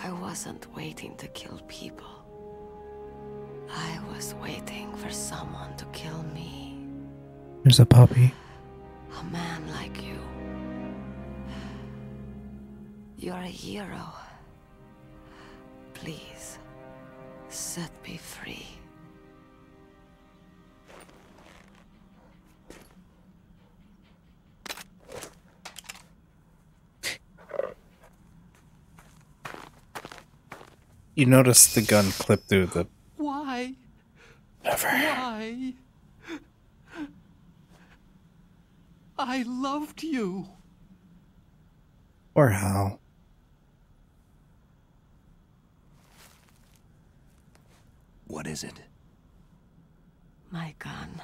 I wasn't waiting to kill people. I was waiting for someone to kill me. There's a puppy. A man like you. You're a hero. Please, set me free. You notice the gun clip through the... Why? Never. Why? I loved you. Or how? What is it? My gun.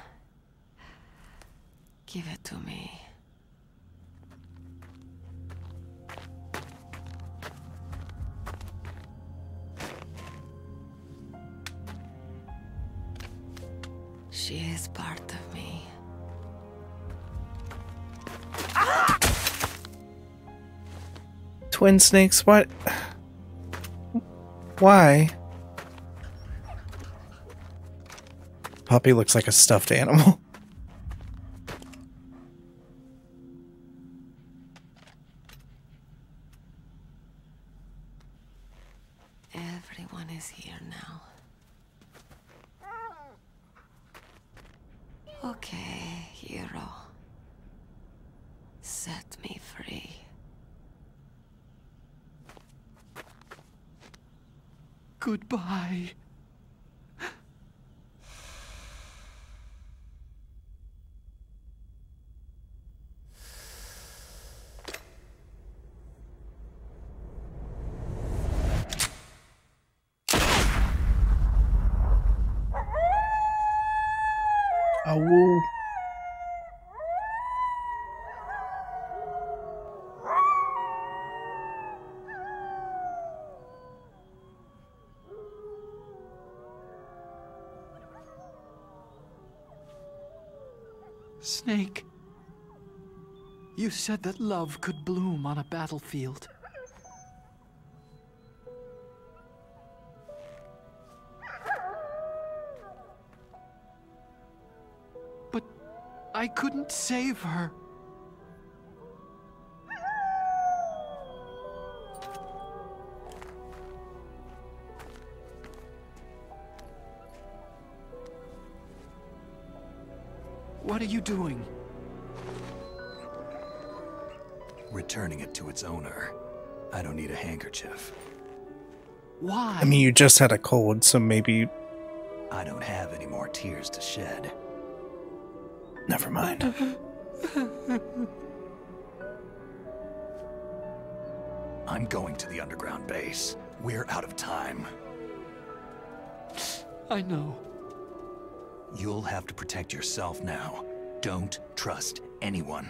Give it to me. She is part of me. Twin snakes, what? Why? Puppy looks like a stuffed animal. Everyone is here now. Okay, hero. Set me free. Goodbye. Oh. Snake, you said that love could bloom on a battlefield. But I couldn't save her. What are you doing? Returning it to its owner. I don't need a handkerchief. Why? I mean, you just had a cold, so maybe... I don't have any more tears to shed. Never mind. I'm going to the underground base. We're out of time. I know. You'll have to protect yourself now. Don't trust anyone.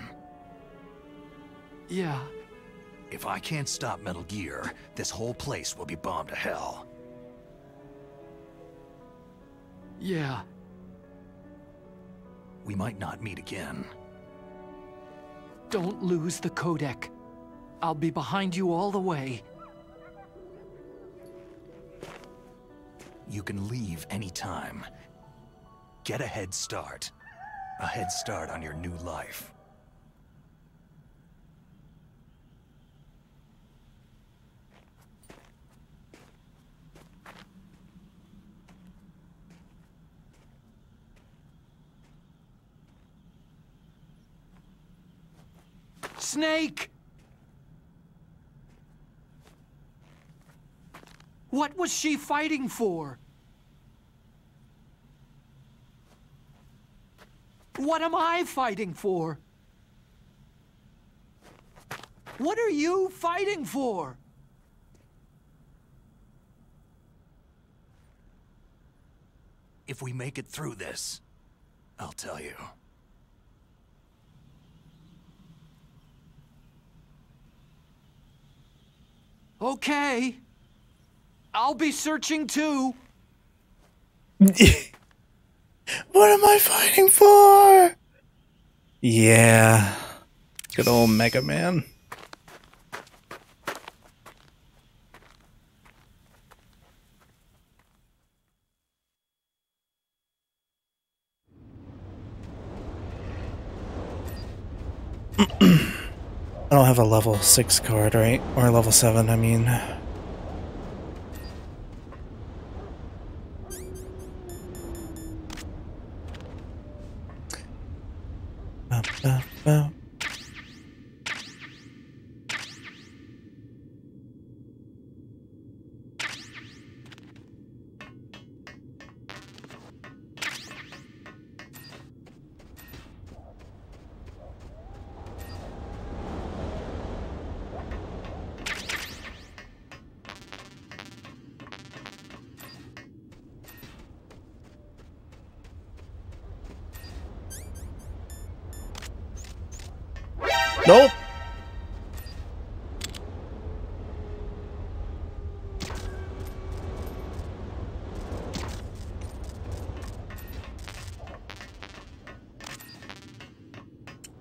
Yeah. If I can't stop Metal Gear, this whole place will be bombed to hell. Yeah. We might not meet again. Don't lose the codec. I'll be behind you all the way. You can leave anytime. Get a head start. A head start on your new life. Snake! What was she fighting for? What am I fighting for? What are you fighting for? If we make it through this, I'll tell you. Okay. I'll be searching too. What am I fighting for? Yeah. Good old Mega Man. I don't have a level 6 card, right? Or a level 7, I mean. Nope.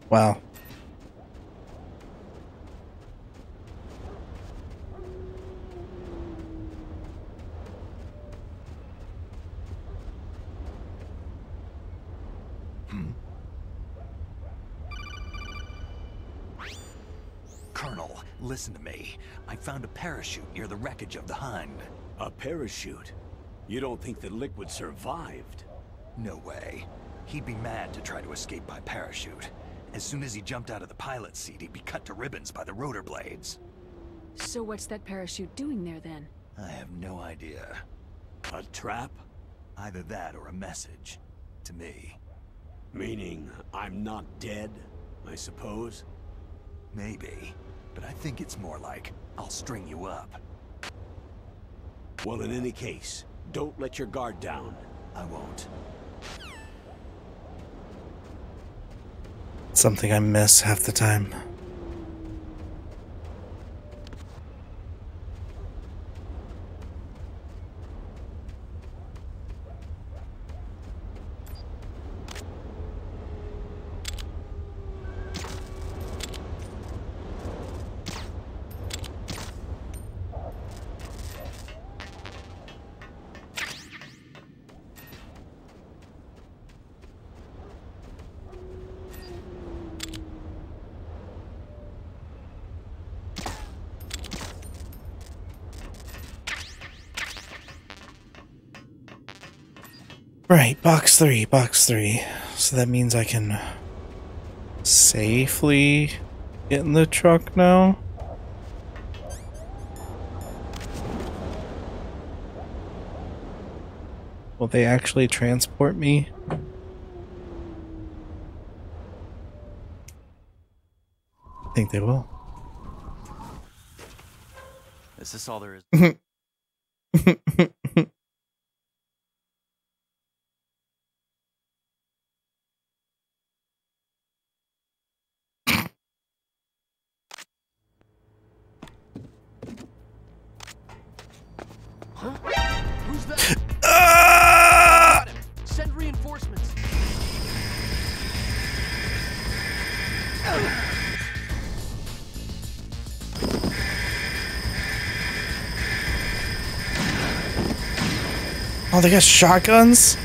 Wow. Colonel, listen to me. I found a parachute near the wreckage of the Hind. A parachute? You don't think that Liquid survived? No way. He'd be mad to try to escape by parachute. As soon as he jumped out of the pilot's seat, he'd be cut to ribbons by the rotor blades. So what's that parachute doing there then? I have no idea. A trap? Either that or a message. To me. Meaning, I'm not dead, I suppose? Maybe. But I think it's more like, I'll string you up. Well, in any case, don't let your guard down. I won't. Something I miss half the time. Right, box 3, box 3. So that means I can safely get in the truck now. Will they actually transport me? I think they will. Is this all there is? Huh? Who's that? Ah! Oh, they got shotguns?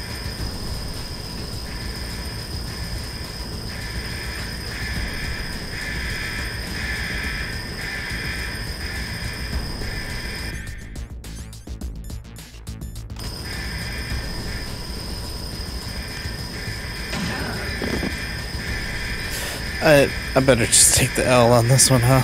I better just take the L on this one, huh?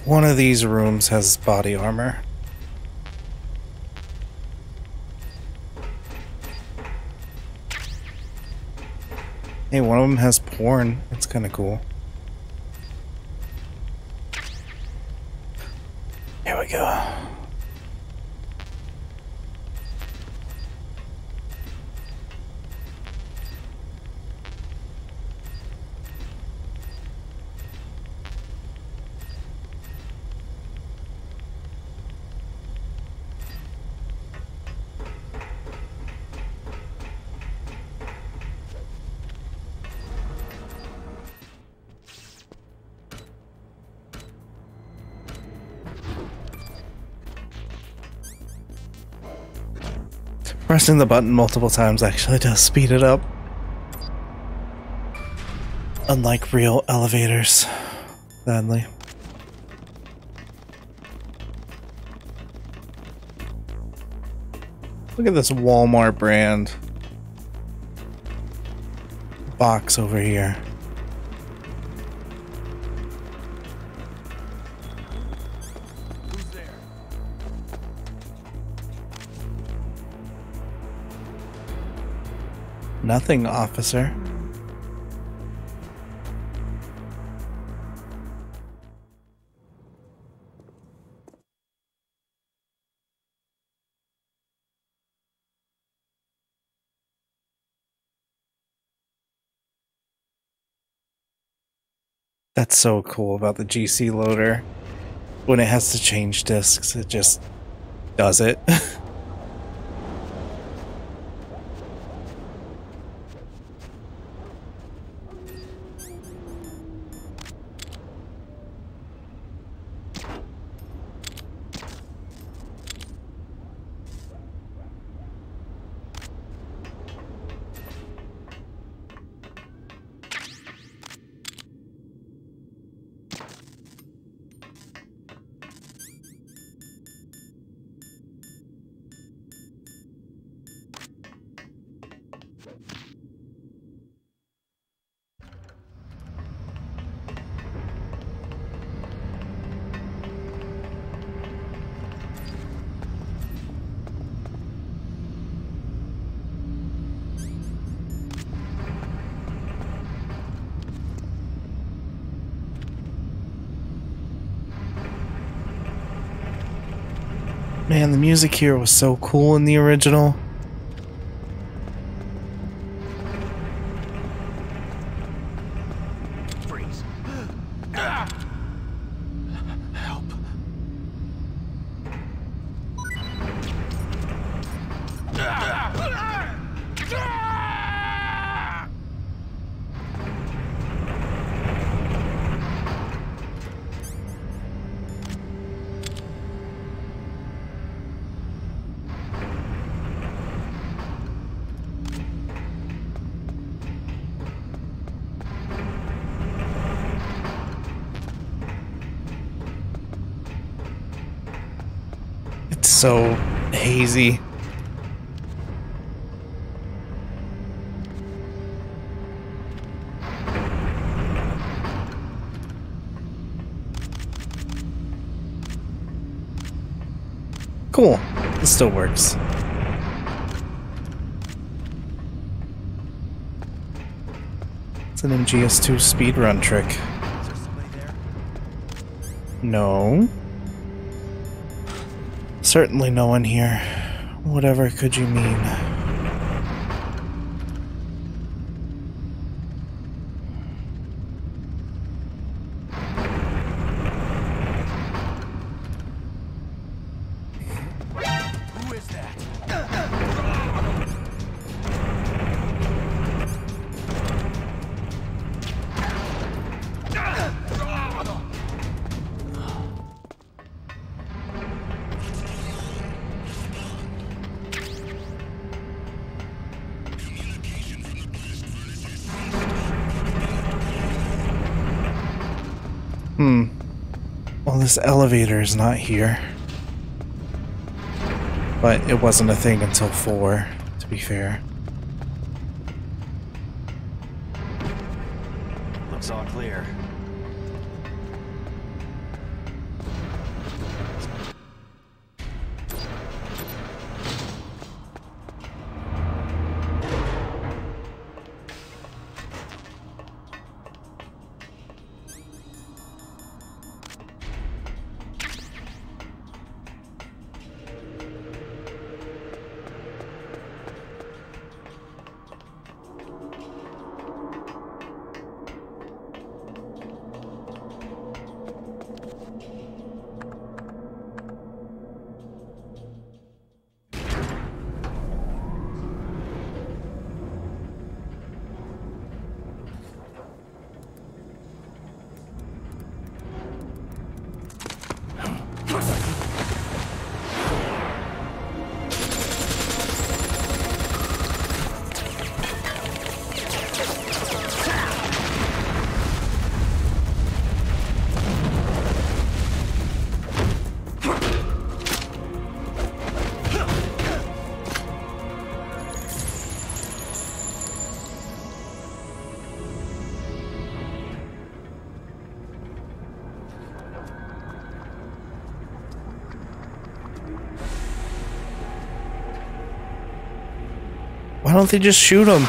One of these rooms has body armor. Hey, one of them has porn. That's kind of cool. Here we go. Pressing the button multiple times actually does speed it up. Unlike real elevators, sadly. Look at this Walmart brand box over here. Nothing, officer. That's so cool about the GC loader. When it has to change discs, it just does it. Man, the music here was so cool in the original. Freeze. Help. so hazy. Cool. It still works. It's an MGS2 speedrun trick. Is there somebody there? No. Certainly no one here. Whatever could you mean? Who is that? Well, this elevator is not here. But it wasn't a thing until 4, to be fair. Looks all clear. Why don't they just shoot him?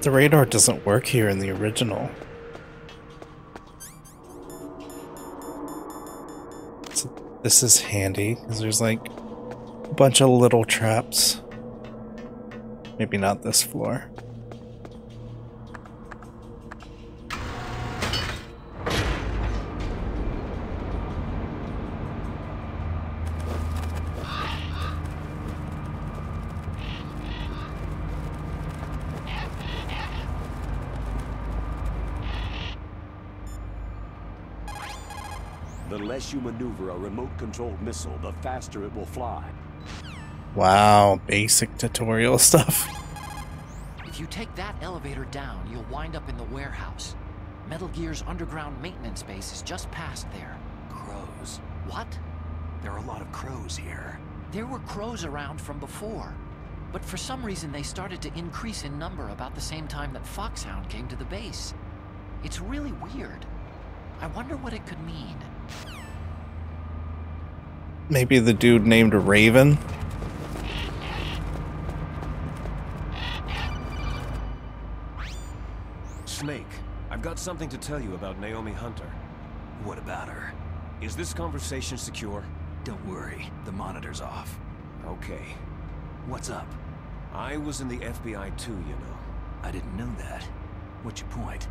The radar doesn't work here in the original. So this is handy, because there's like a bunch of little traps. Maybe not this floor. The less you maneuver a remote-controlled missile, the faster it will fly. Wow, basic tutorial stuff. If you take that elevator down, you'll wind up in the warehouse. Metal Gear's underground maintenance base is just past there. Crows. What? There are a lot of crows here. There were crows around from before, but for some reason they started to increase in number about the same time that Foxhound came to the base. It's really weird. I wonder what it could mean. Maybe the dude named Raven? Snake, I've got something to tell you about Naomi Hunter. What about her? Is this conversation secure? Don't worry, the monitor's off. Okay. What's up? I was in the FBI too, you know. I didn't know that. What's your point?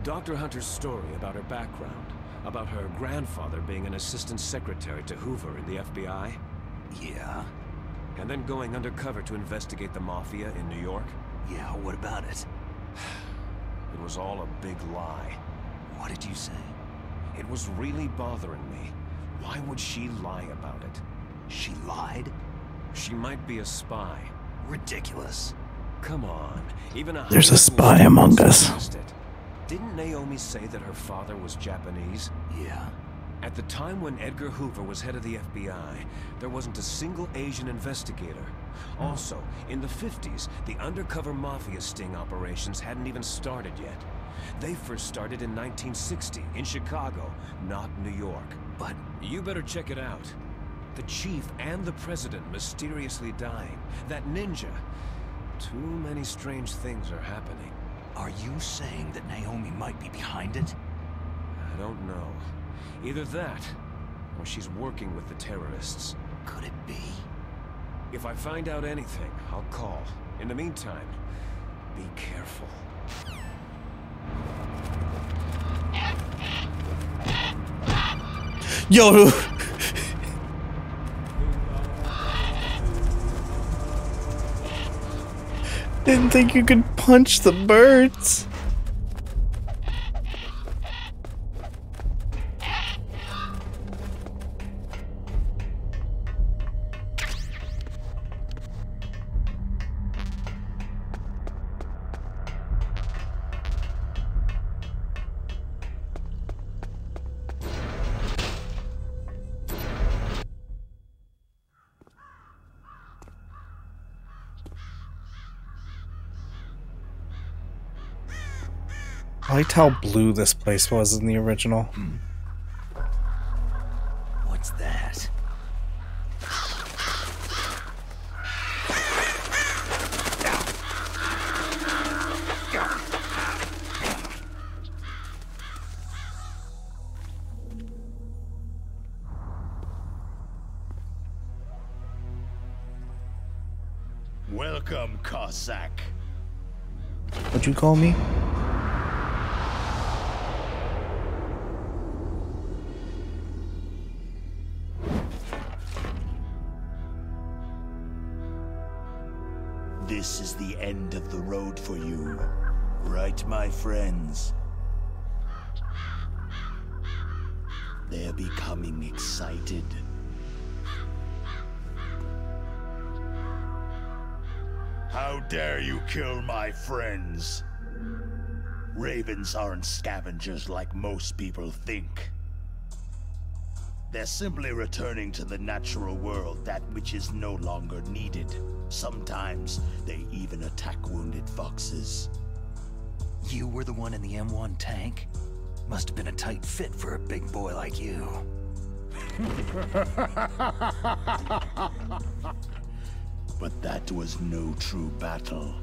Dr. Hunter's story about her background, about her grandfather being an assistant secretary to Hoover in the FBI. Yeah? And then going undercover to investigate the Mafia in New York. Yeah, what about it? It was all a big lie. What did you say? It was really bothering me. Why would she lie about it? She lied? She might be a spy. Ridiculous. Come on, even a There's a spy among us. Didn't Naomi say that her father was Japanese? Yeah. At the time when Edgar Hoover was head of the FBI, there wasn't a single Asian investigator. Also, in the 50s, the undercover mafia sting operations hadn't even started yet. They first started in 1960, in Chicago, not New York. But you better check it out. The chief and the president mysteriously dying. That ninja. Too many strange things are happening. Are you saying that Naomi might be behind it? I don't know. Either that, or she's working with the terrorists. Could it be? If I find out anything, I'll call. In the meantime, be careful. Yo! Didn't think you could punch the birds. I liked how blue this place was in the original. What's that? Welcome, Cossack. What'd you call me? This is the end of the road for you, right, my friends? They're becoming excited. How dare you kill my friends? Ravens aren't scavengers like most people think. They're simply returning to the natural world, that which is no longer needed. Sometimes they even attack wounded foxes. You were the one in the M1 tank? Must have been a tight fit for a big boy like you. But that was no true battle.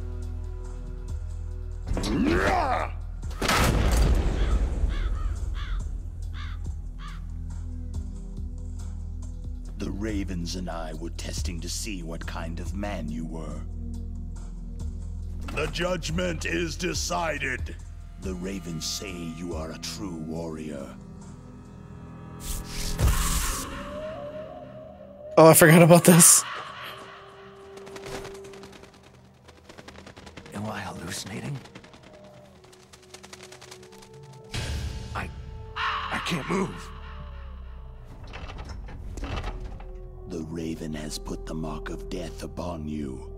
The Ravens and I were testing to see what kind of man you were. The judgment is decided. The Ravens say you are a true warrior. Oh, I forgot about this. Am I hallucinating? I can't move. The Raven has put the mark of death upon you.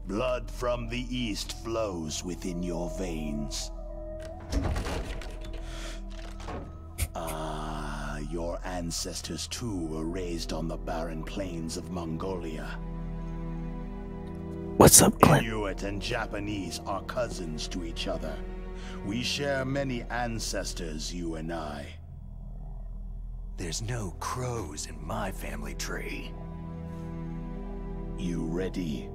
Blood from the east flows within your veins. Ah, your ancestors too were raised on the barren plains of Mongolia. What's up, Clint? Inuit and Japanese are cousins to each other. We share many ancestors, you and I. There's no crows in my family tree. You ready?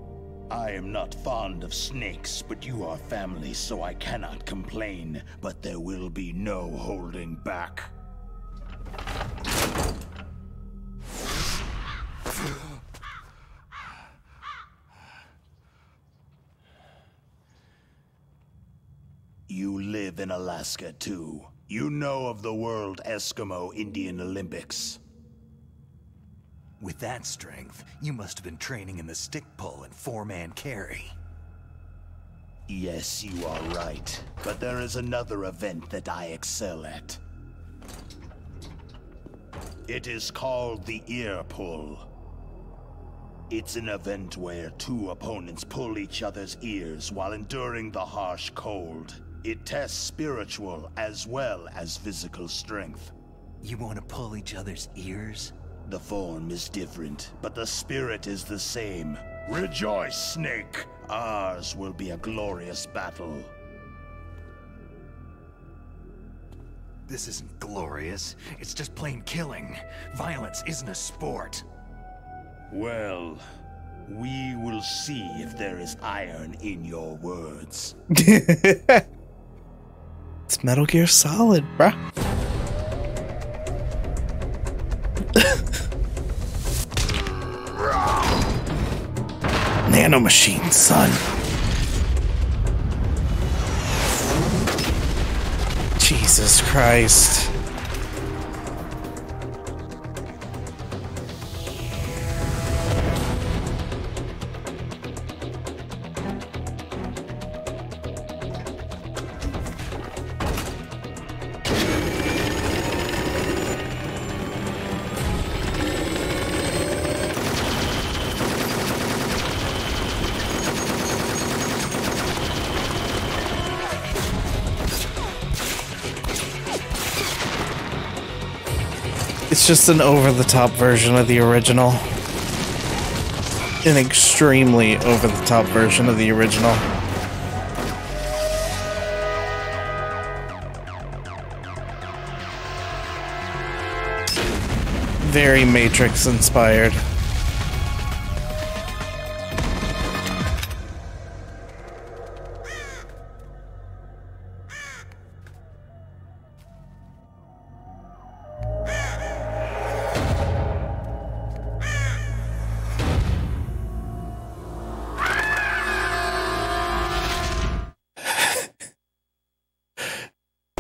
I am not fond of snakes, but you are family, so I cannot complain. But there will be no holding back. You live in Alaska, too. You know of the World Eskimo Indian Olympics. With that strength, you must have been training in the stick pull and four-man carry. Yes, you are right. But there is another event that I excel at. It is called the ear pull. It's an event where two opponents pull each other's ears while enduring the harsh cold. It tests spiritual as well as physical strength. You want to pull each other's ears? The form is different, but the spirit is the same. Rejoice, Snake! Ours will be a glorious battle. This isn't glorious. It's just plain killing. Violence isn't a sport. Well, we will see if there is iron in your words. It's Metal Gear Solid, bruh. Nanomachine, son. Jesus Christ. It's just an over-the-top version of the original. An extremely over-the-top version of the original. Very Matrix inspired.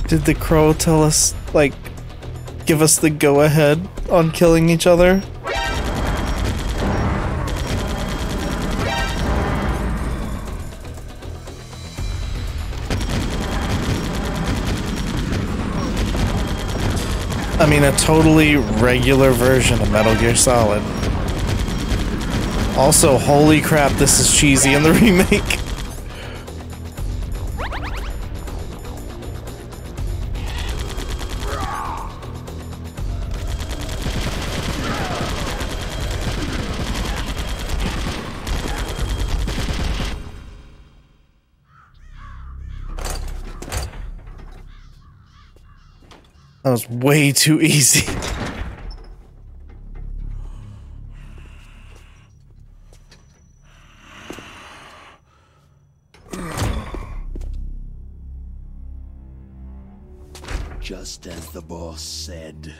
Did the crow tell us, like, give us the go-ahead on killing each other? I mean, a totally regular version of Metal Gear Solid. Also, holy crap, this is cheesy in the remake. That was way too easy. Just as the boss said,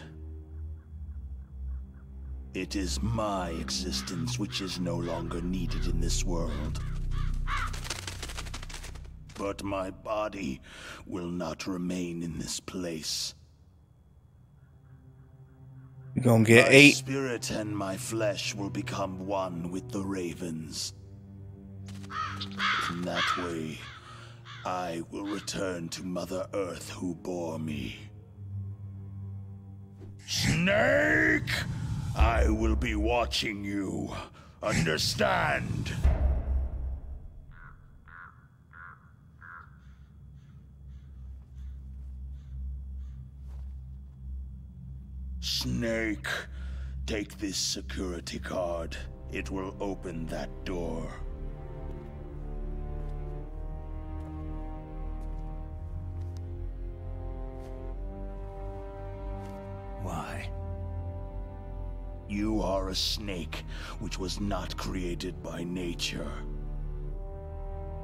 it is my existence which is no longer needed in this world. But my body will not remain in this place. You're gonna get My 8. spirit and my flesh will become one with the ravens. In that way, I will return to Mother Earth who bore me. Snake! I will be watching you. Understand? Snake, take this security card. It will open that door. Why? You are a snake, which was not created by nature.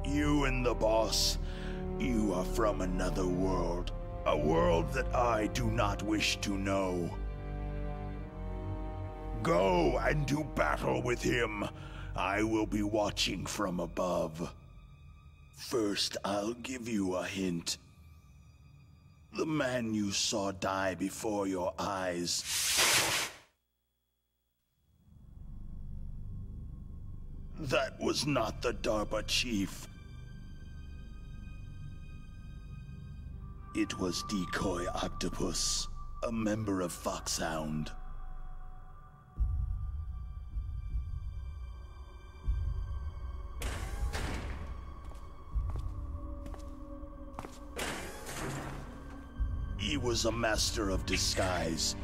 You and the boss, you are from another world. A world that I do not wish to know. Go and do battle with him. I will be watching from above. First, I'll give you a hint. The man you saw die before your eyes. That was not the DARPA chief. It was Decoy Octopus, a member of Foxhound. He was a master of disguise.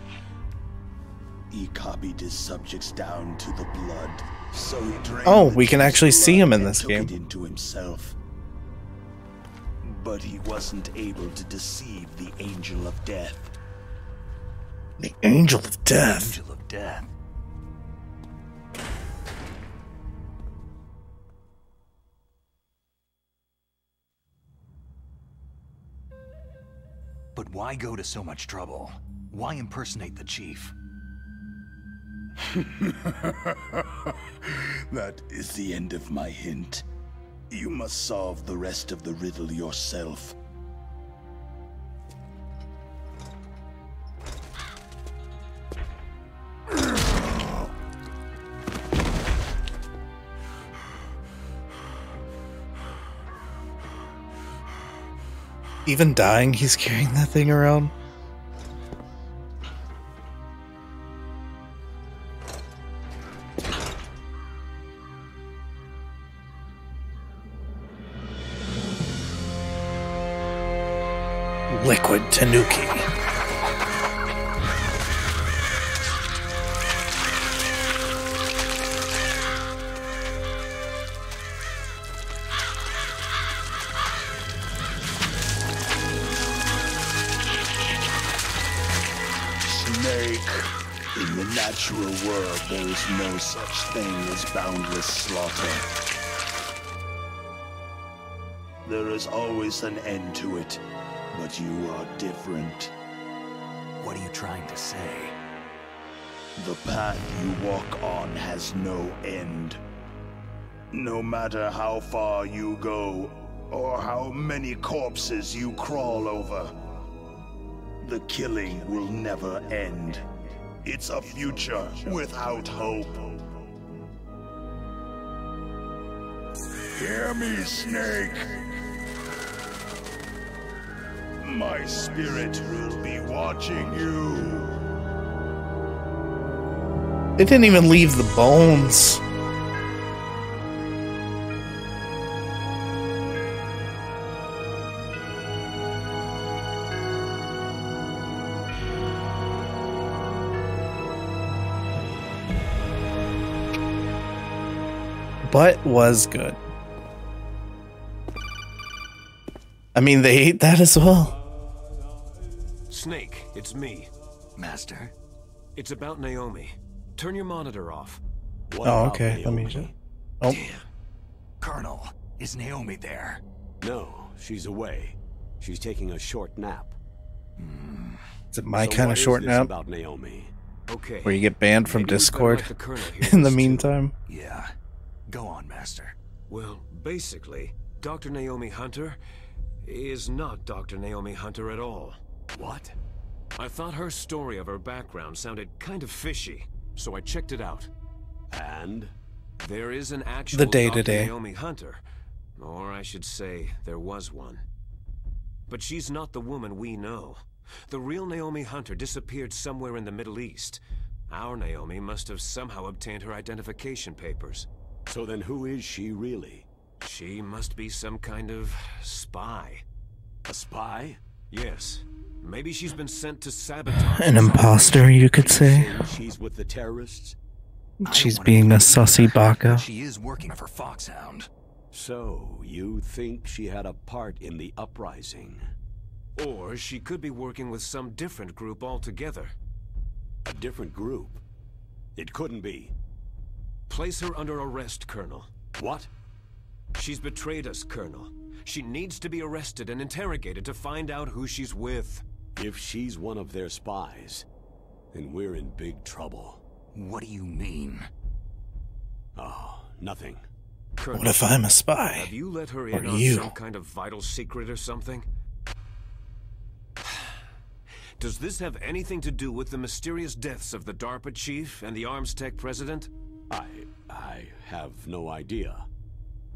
He copied his subjects down to the blood, so he drained Oh, the we can chief's actually see him in blood this and game. took it into himself. But he wasn't able to deceive the Angel of Death. The Angel of Death. Angel of Death. But why go to so much trouble? Why impersonate the chief? That is the end of my hint. You must solve the rest of the riddle yourself. Even dying, he's carrying that thing around. Liquid Tanuki. Snake. In the natural world, there is no such thing as boundless slaughter. There is always an end to it, but you are different. What are you trying to say? The path you walk on has no end. No matter how far you go, or how many corpses you crawl over, the killing will never end. It's a future without hope. Hear me, Snake. My spirit will be watching you. It didn't even leave the bones. But was good. I mean, they ate that as well. Snake, it's me. Master? It's about Naomi. Turn your monitor off. What Oh, about okay. Let me Naomi? just. Oh, Damn. Colonel, is Naomi there? No, she's away. She's taking a short nap. is it my So kind what of is short this nap? about Naomi? Okay. Where you get banned from Maybe we better Discord let the Colonel hear in the this too. meantime? Yeah. Go on, Master. Well, basically, Dr. Naomi Hunter is not Dr. Naomi Hunter at all. What? I thought her story of her background sounded kind of fishy, so I checked it out. And? There is an actual The day-to-day. Dr. Naomi Hunter, or I should say, there was one. But she's not the woman we know. The real Naomi Hunter disappeared somewhere in the Middle East. Our Naomi must have somehow obtained her identification papers. So then who is she really? She must be some kind of spy. A spy? Yes. Maybe she's been sent to sabotage. An imposter, you could say. Saying she's with the terrorists? She's being a sussy baka. She is working for Foxhound. So, you think she had a part in the uprising? Or she could be working with some different group altogether. A different group? It couldn't be. Place her under arrest, Colonel. What? She's betrayed us, Colonel. She needs to be arrested and interrogated to find out who she's with. If she's one of their spies, then we're in big trouble. What do you mean? Oh, nothing. Colonel, What if I'm a spy? have you let her Or in on you? some kind of vital secret or something? Does this have anything to do with the mysterious deaths of the DARPA chief and the Arms Tech president? I have no idea.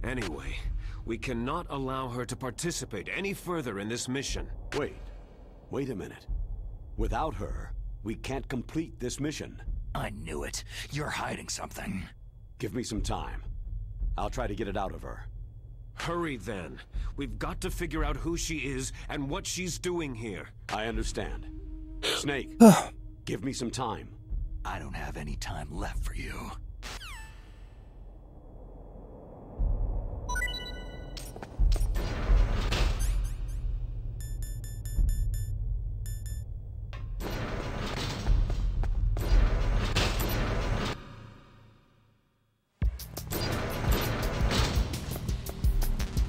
Anyway, we cannot allow her to participate any further in this mission. Wait a minute. Without her, we can't complete this mission. I knew it. You're hiding something. Give me some time. I'll try to get it out of her. Hurry then. We've got to figure out who she is and what she's doing here. I understand. Snake, give me some time. I don't have any time left for you.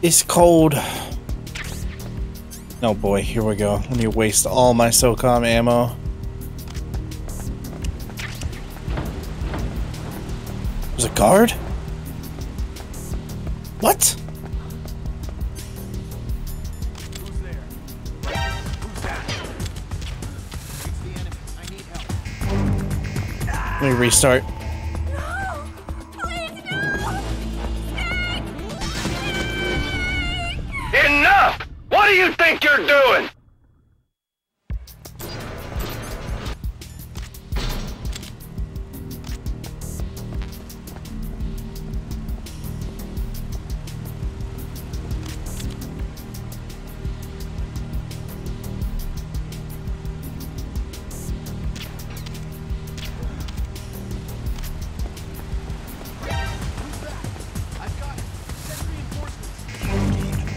It's cold. Oh boy, here we go. Let me waste all my SOCOM ammo. There's a guard? What? Who's there? Who's that? It's the enemy. I need help. Let me restart. Enough! What do you think you're doing?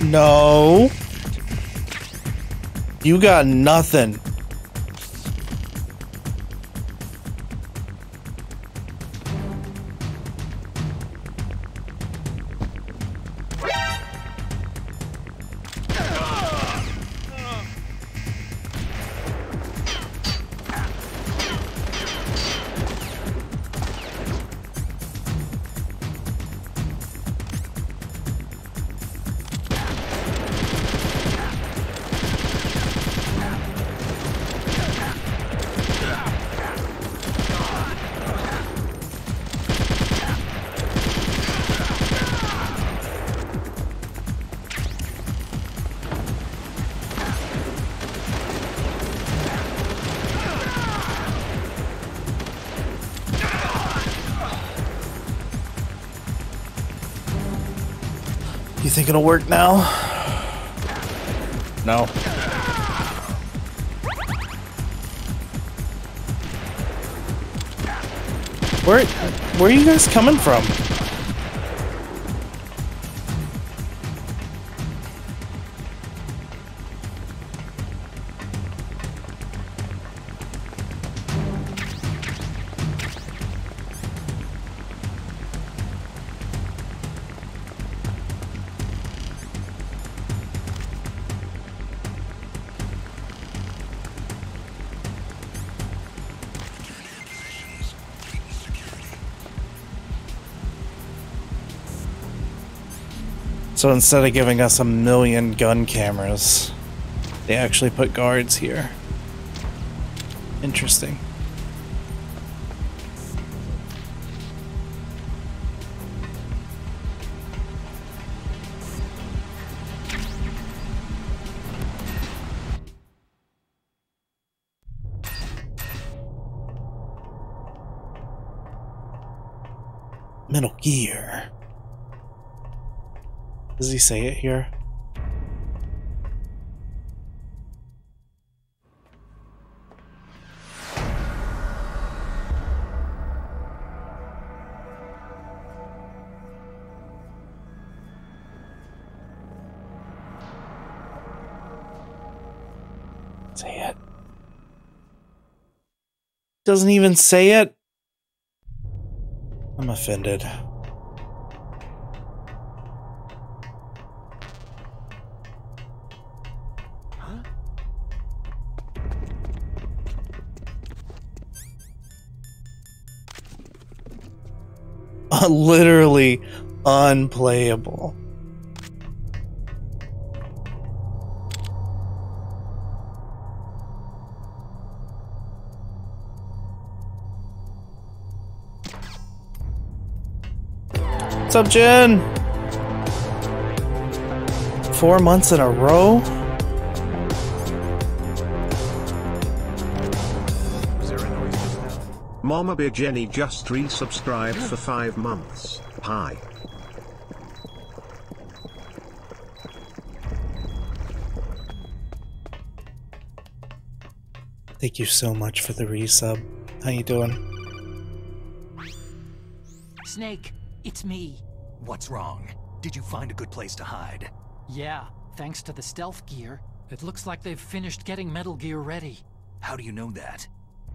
No. You got nothing. You think it'll work now? No. Where are you guys coming from? So instead of giving us 1,000,000 gun cameras, they actually put guards here. Interesting. Metal Gear. Does he say it here? Say it. Doesn't even say it. I'm offended. Literally unplayable. What's up, Jen? 4 months in a row? Mama Big Jenny just resubscribed for 5 months. Hi. Thank you so much for the resub. How you doing? Snake, it's me. What's wrong? Did you find a good place to hide? Yeah, thanks to the stealth gear. It looks like they've finished getting Metal Gear ready. How do you know that?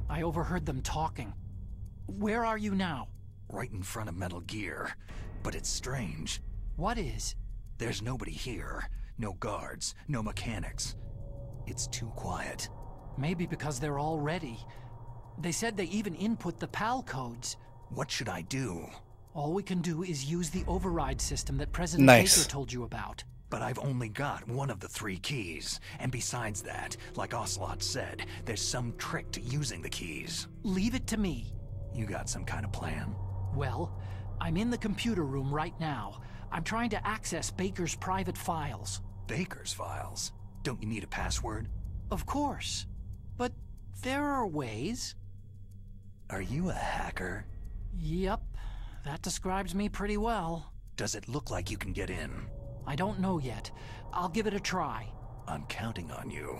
I overheard them talking. Where are you now? Right in front of Metal Gear. But it's strange. What is? There's nobody here. No guards, no mechanics. It's too quiet. Maybe because they're all ready. They said they even input the PAL codes. What should I do? All we can do is use the override system that President Nice. Baker told you about. But I've only got one of the 3 keys. And besides that, like Ocelot said, there's some trick to using the keys. Leave it to me. You got some kind of plan? Well, I'm in the computer room right now. I'm trying to access Baker's private files. Baker's files? Don't you need a password? Of course. But there are ways. Are you a hacker? Yep. That describes me pretty well. Does it look like you can get in? I don't know yet. I'll give it a try. I'm counting on you.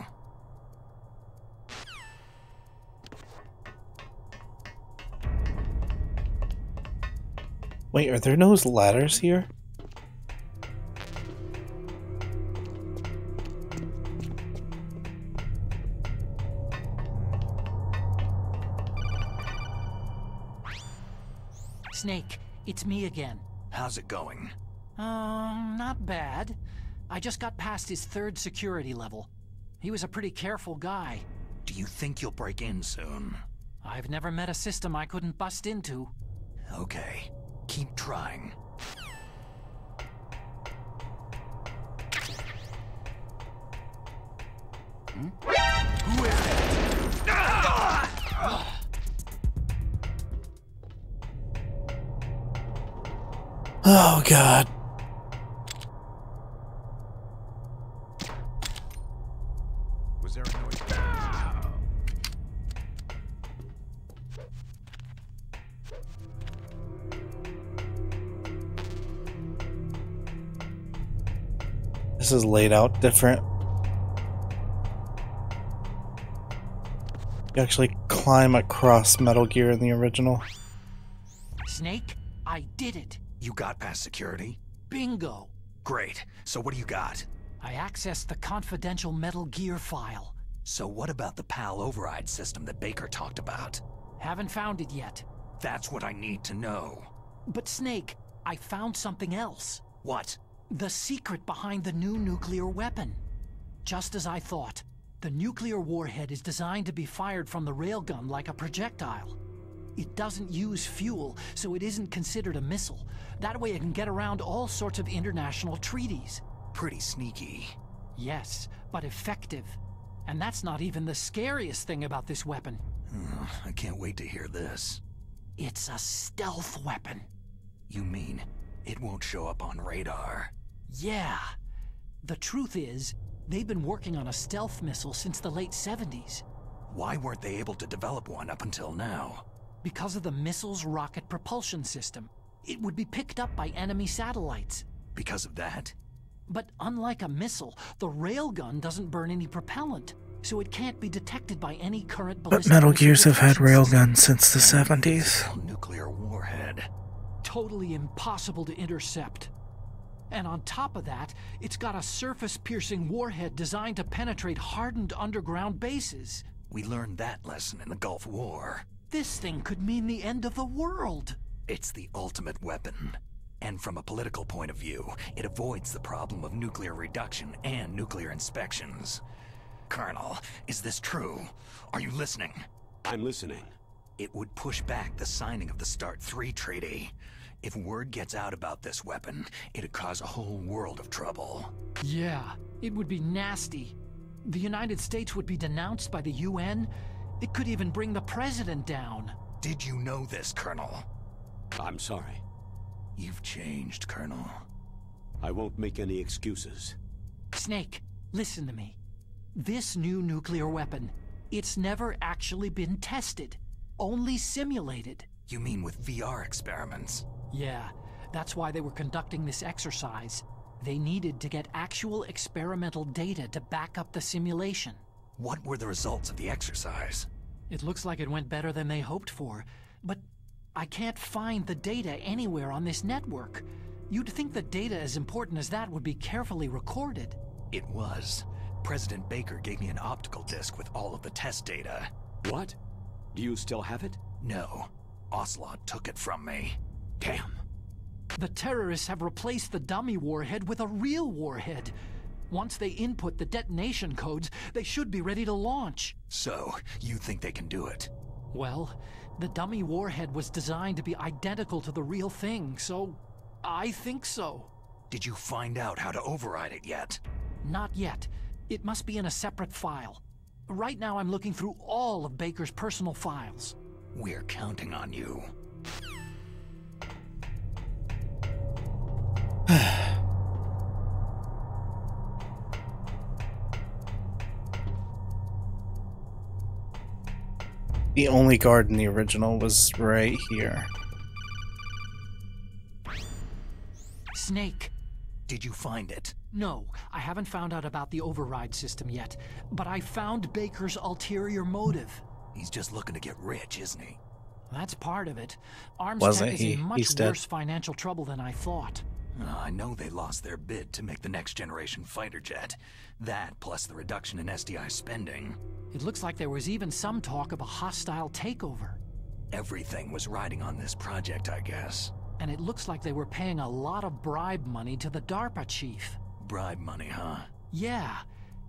Wait, are there no ladders here? Snake, it's me again. How's it going? Not bad. I just got past his 3rd security level. He was a pretty careful guy. Do you think you'll break in soon? I've never met a system I couldn't bust into. Okay, keep trying. Who is it? Oh, God. Was there a noise? This is laid out different. You actually climb across Metal Gear in the original. Snake, I did it. You got past security? Bingo. Great. So what do you got? I accessed the confidential Metal Gear file. So what about the PAL override system that Baker talked about? Haven't found it yet. That's what I need to know. But Snake, I found something else. What? The secret behind the new nuclear weapon. Just as I thought, the nuclear warhead is designed to be fired from the railgun like a projectile. It doesn't use fuel, so it isn't considered a missile. That way it can get around all sorts of international treaties. Pretty sneaky. Yes, but effective. And that's not even the scariest thing about this weapon. I can't wait to hear this. It's a stealth weapon. You mean it won't show up on radar? Yeah. The truth is, they've been working on a stealth missile since the late 70s. Why weren't they able to develop one up until now? Because of the missile's rocket propulsion system. It would be picked up by enemy satellites. Because of that? But unlike a missile, the railgun doesn't burn any propellant, so it can't be detected by any current ballistic. But Metal Gears have had propulsion railguns since the 70s. system. Nuclear warhead. Totally impossible to intercept. And on top of that, it's got a surface-piercing warhead designed to penetrate hardened underground bases. We learned that lesson in the Gulf War. This thing could mean the end of the world. It's the ultimate weapon. And from a political point of view, it avoids the problem of nuclear reduction and nuclear inspections. Colonel, is this true? Are you listening? I'm listening. It would push back the signing of the START 3 treaty. If word gets out about this weapon, it'd cause a whole world of trouble. Yeah, it would be nasty. The United States would be denounced by the UN. It could even bring the president down. Did you know this, Colonel? I'm sorry. You've changed, Colonel. I won't make any excuses. Snake, listen to me. This new nuclear weapon, it's never actually been tested. Only simulated. You mean with VR experiments? Yeah, that's why they were conducting this exercise. They needed to get actual experimental data to back up the simulation. What were the results of the exercise? It looks like it went better than they hoped for, but I can't find the data anywhere on this network. You'd think the data as important as that would be carefully recorded. It was. President Baker gave me an optical disc with all of the test data. What? Do you still have it? No. Ocelot took it from me. Damn. The terrorists have replaced the dummy warhead with a real warhead. Once they input the detonation codes, they should be ready to launch. So, you think they can do it? Well, the dummy warhead was designed to be identical to the real thing, so I think so. Did you find out how to override it yet? Not yet. It must be in a separate file. Right now I'm looking through all of Baker's personal files. We're counting on you. The only guard in the original was right here. Snake. Did you find it? No, I haven't found out about the override system yet, but I found Baker's ulterior motive. He's just looking to get rich, isn't he? That's part of it. Armstead is in much He's dead. worse financial trouble than I thought. I know they lost their bid to make the next generation fighter jet. That, plus the reduction in SDI spending. It looks like there was even some talk of a hostile takeover. Everything was riding on this project, I guess. And it looks like they were paying a lot of bribe money to the DARPA chief. Bribe money, huh? Yeah.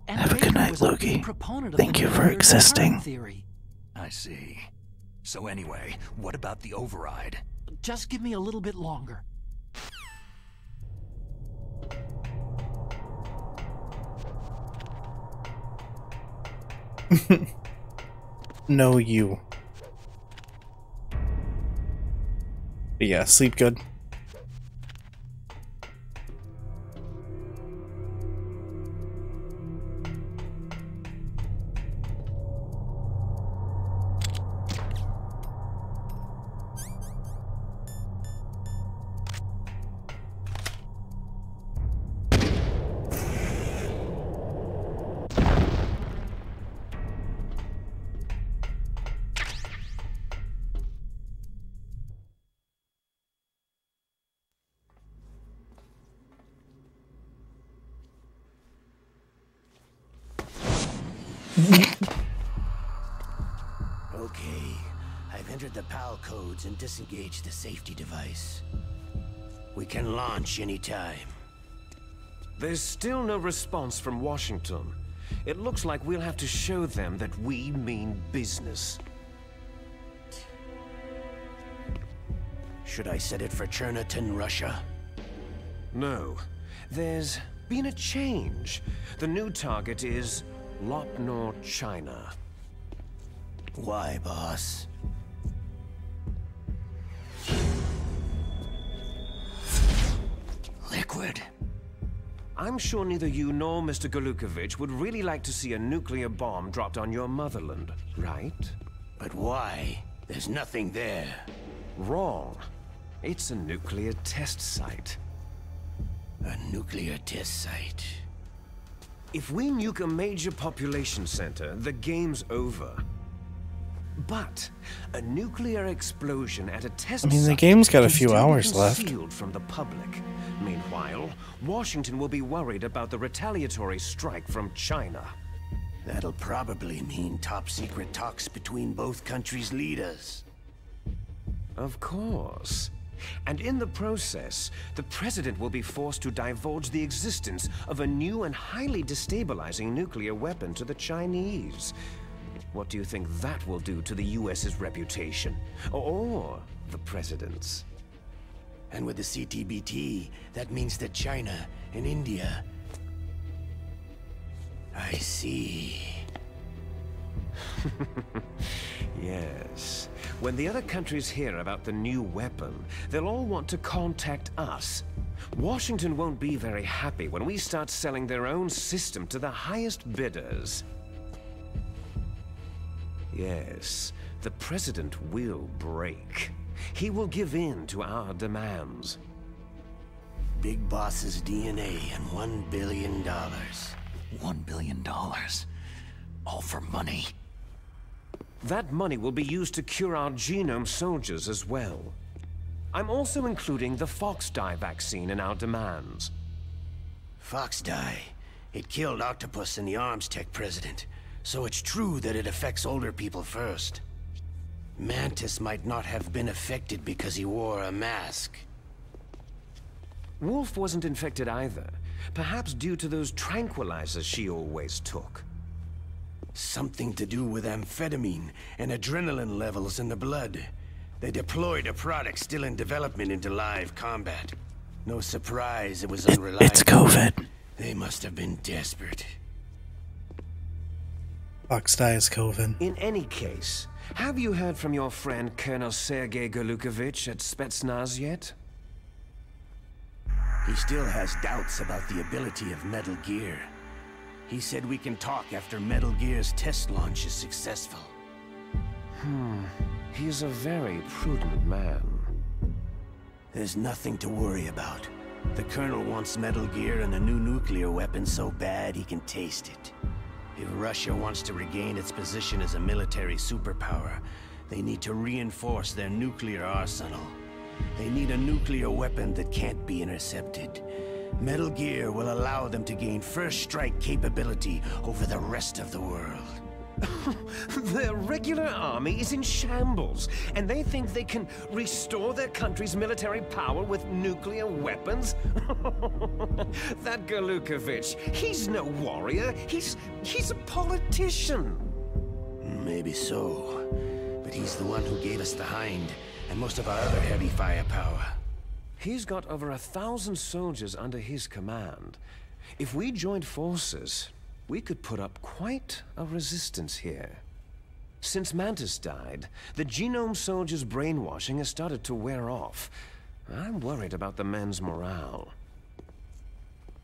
And Have a good night, was a Loki. big proponent of Thank the you for nuclear existing. deterrent theory. I see. So anyway, what about the override? Just give me a little bit longer. No, you. But yeah, sleep good. Okay, I've entered the PAL codes and disengaged the safety device. We can launch anytime. There's still no response from Washington. It looks like we'll have to show them that we mean business. Should I set it for Cherniton, Russia? No. There's been a change. The new target is Lopnor, China. Why, boss? Liquid. I'm sure neither you nor Mr. Golukovich would really like to see a nuclear bomb dropped on your motherland, right? But why? There's nothing there. Wrong. It's a nuclear test site. A nuclear test site. If we nuke a major population center, the game's over. But a nuclear explosion at a test site, the game's got a can few still be hours left. concealed from the public. Meanwhile, Washington will be worried about the retaliatory strike from China. That'll probably mean top-secret talks between both countries' leaders. Of course. And in the process, the President will be forced to divulge the existence of a new and highly destabilizing nuclear weapon to the Chinese. What do you think that will do to the US's reputation? Or the President's? And with the CTBT, that means that China and India... I see. Yes. When the other countries hear about the new weapon, they'll all want to contact us. Washington won't be very happy when we start selling their own system to the highest bidders. Yes, the President will break. He will give in to our demands. Big Boss's DNA and $1 billion. $1 billion? All for money? That money will be used to cure our genome soldiers as well. I'm also including the Foxdie vaccine in our demands. Foxdie? It killed Octopus and the Arms Tech president, so it's true that it affects older people first. Mantis might not have been affected because he wore a mask. Wolf wasn't infected either, perhaps due to those tranquilizers she always took. Something to do with amphetamine and adrenaline levels in the blood. They deployed a product still in development into live combat. No surprise it was unreliable. It's COVID. They must have been desperate. Foxdie is COVID. In any case, have you heard from your friend Colonel Sergei Golukovich at Spetsnaz yet? He still has doubts about the ability of Metal Gear. He said we can talk after Metal Gear's test launch is successful. He's a very prudent man. There's nothing to worry about. The Colonel wants Metal Gear and the new nuclear weapon so bad he can taste it. If Russia wants to regain its position as a military superpower, they need to reinforce their nuclear arsenal. They need a nuclear weapon that can't be intercepted. Metal Gear will allow them to gain first strike capability over the rest of the world. Their regular army is in shambles, and they think they can restore their country's military power with nuclear weapons? That Golukovich, he's no warrior, he's a politician. Maybe so, but he's the one who gave us the Hind and most of our other heavy firepower. He's got over 1,000 soldiers under his command. If we joined forces, we could put up quite a resistance here. Since Mantis died, the genome soldiers' brainwashing has started to wear off. I'm worried about the men's morale.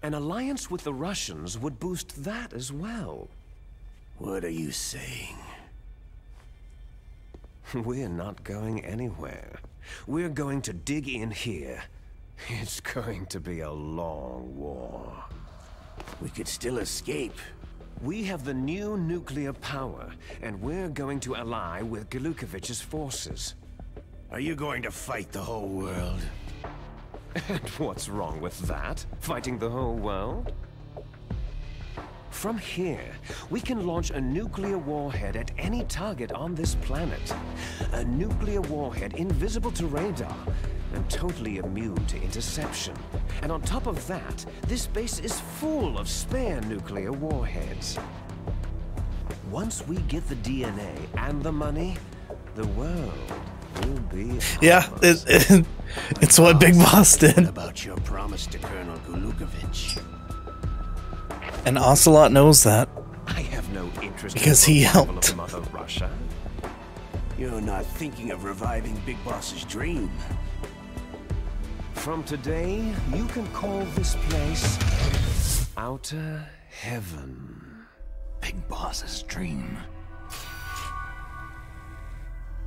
An alliance with the Russians would boost that as well. What are you saying? We're not going anywhere. We're going to dig in here. It's going to be a long war. We could still escape. We have the new nuclear power, and we're going to ally with Golukovich's forces. Are you going to fight the whole world? And what's wrong with that? Fighting the whole world? From here, we can launch a nuclear warhead at any target on this planet. A nuclear warhead invisible to radar and totally immune to interception. And on top of that, this base is full of spare nuclear warheads. Once we get the DNA and the money, the world will be Yeah, it's what Big Boss did. About your promise to Colonel Golukovich. And Ocelot knows that. I have no interest because in he the survival helped. of Mother Russia. You're not thinking of reviving Big Boss's dream. From today, you can call this place Outer Heaven. Big Boss's dream.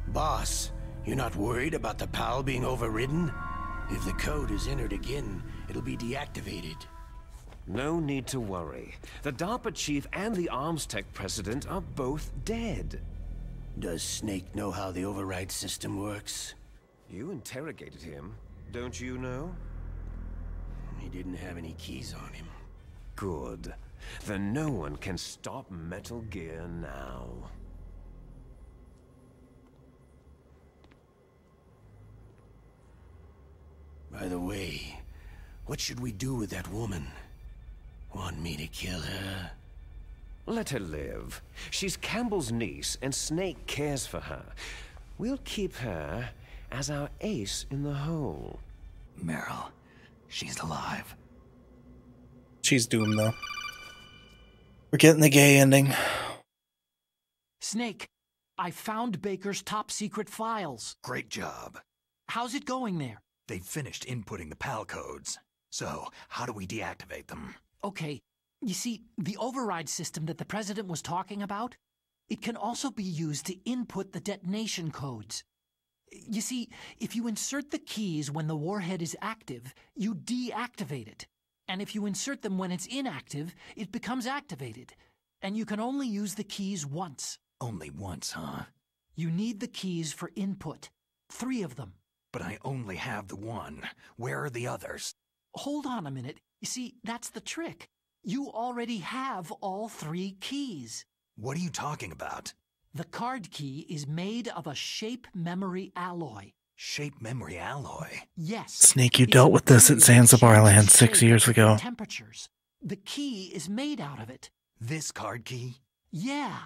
Boss, you're not worried about the PAL being overridden? If the code is entered again, it'll be deactivated. No need to worry. The DARPA chief and the Arms Tech president are both dead. Does Snake know how the override system works? You interrogated him, don't you know? He didn't have any keys on him. Good. Then no one can stop Metal Gear now. By the way, what should we do with that woman? Want me to kill her? Let her live. She's Campbell's niece, and Snake cares for her. We'll keep her as our ace in the hole. Meryl, she's alive. She's doomed, though. We're getting the gay ending. Snake, I found Baker's top-secret files. Great job. How's it going there? They've finished inputting the PAL codes. So, how do we deactivate them? Okay, you see, the override system that the President was talking about, it can also be used to input the detonation codes. You see, if you insert the keys when the warhead is active, you deactivate it. And if you insert them when it's inactive, it becomes activated. And you can only use the keys once. Only once, huh? You need the keys for input. 3 of them. But I only have the one. Where are the others? Hold on a minute. You see, that's the trick. You already have all 3 keys. What are you talking about? The card key is made of a shape memory alloy. Shape memory alloy? Yes. Snake, you dealt with this at Zanzibar Land 6 years ago. Temperatures. The key is made out of it. This card key? Yeah.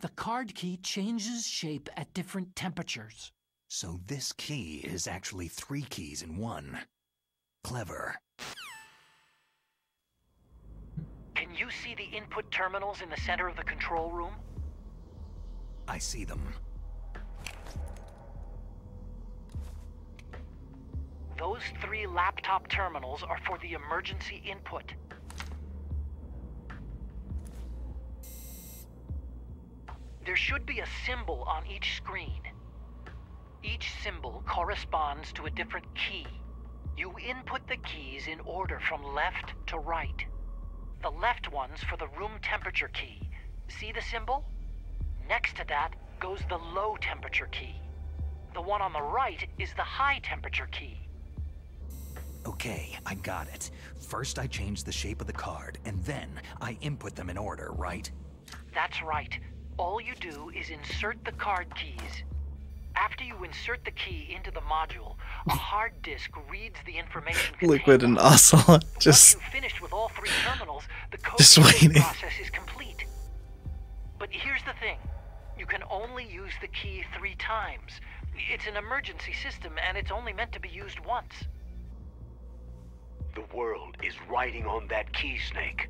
The card key changes shape at different temperatures. So this key is actually 3 keys in one. Clever. Can you see the input terminals in the center of the control room? I see them. Those 3 laptop terminals are for the emergency input. There should be a symbol on each screen. Each symbol corresponds to a different key. You input the keys in order from left to right. The left one's for the room temperature key. See the symbol? Next to that goes the low temperature key. The one on the right is the high temperature key. Okay, I got it. First I change the shape of the card, and then I input them in order, right? That's right. All you do is insert the card keys. After you insert the key into the module, a hard disk reads the information contained. Liquid and Ocelot just... Once you've finished with all 3 terminals, the code process is complete. But here's the thing. You can only use the key 3 times. It's an emergency system, and it's only meant to be used once. The world is riding on that key, Snake.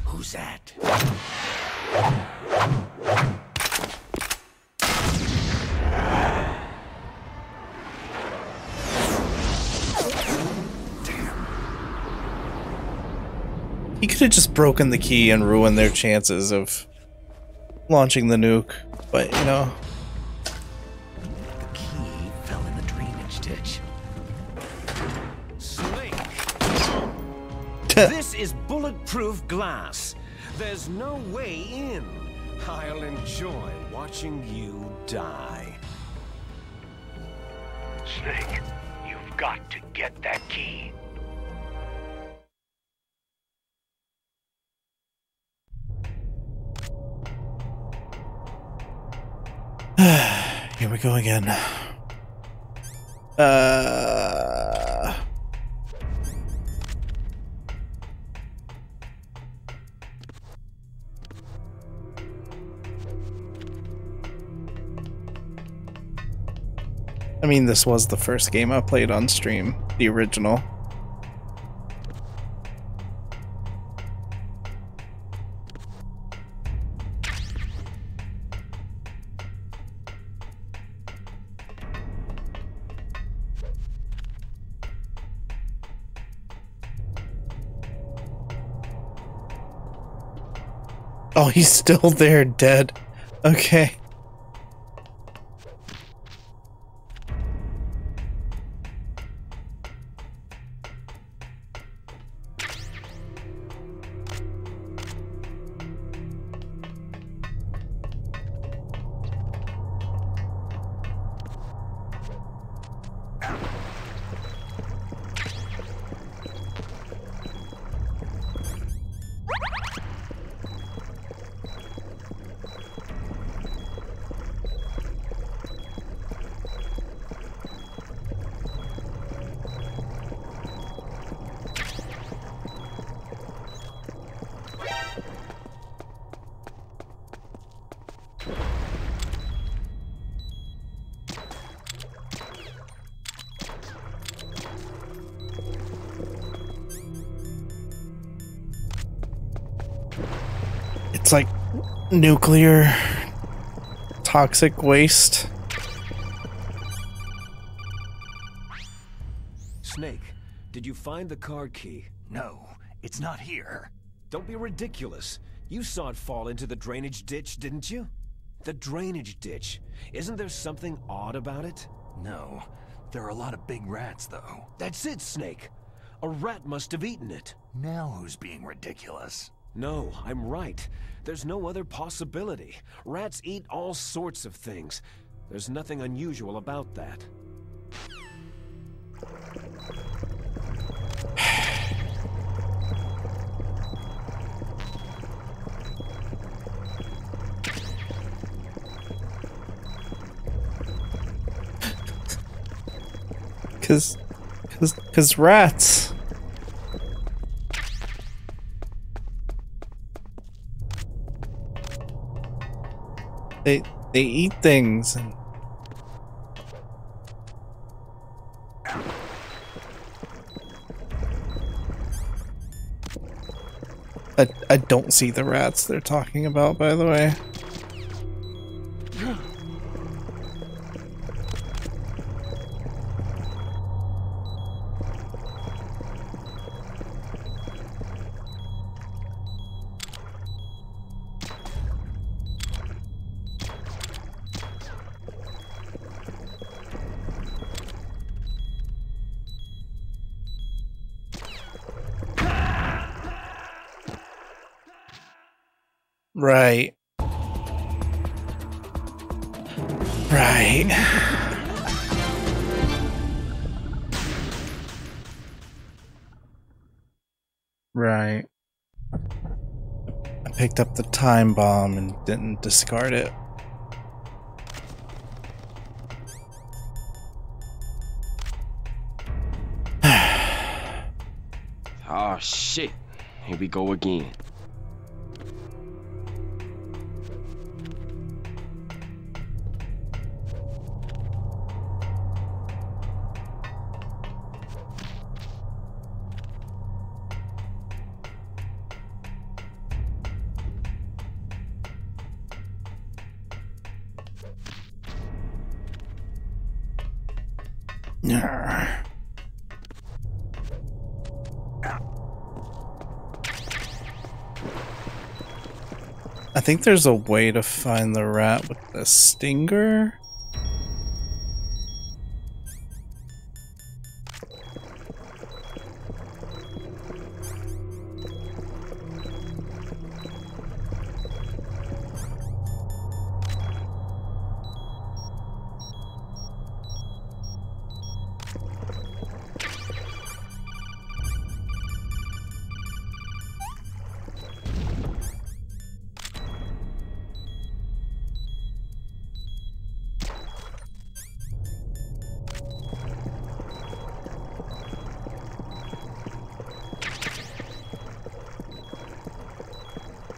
Who's that? He could have just broken the key and ruined their chances of launching the nuke, but you know. The key fell in the drainage ditch. Snake! This is bulletproof glass. There's no way in. I'll enjoy watching you die. Snake, you've got to get that key. Here we go again. I mean, this was the first game I played on stream, the original. Oh, he's still there, dead. Okay. It's like nuclear toxic waste. Snake, did you find the card key? No, it's not here. Don't be ridiculous. You saw it fall into the drainage ditch, didn't you? The drainage ditch. Isn't there something odd about it? No. There are a lot of big rats, though. That's it, Snake. A rat must have eaten it. Now who's being ridiculous? No, I'm right. There's no other possibility. Rats eat all sorts of things. There's nothing unusual about that. Cause rats. They eat things. And I don't see the rats they're talking about, by the way. Right. Right. Right. I picked up the time bomb and didn't discard it. Oh shit. Here we go again. I think there's a way to find the rat with the stinger.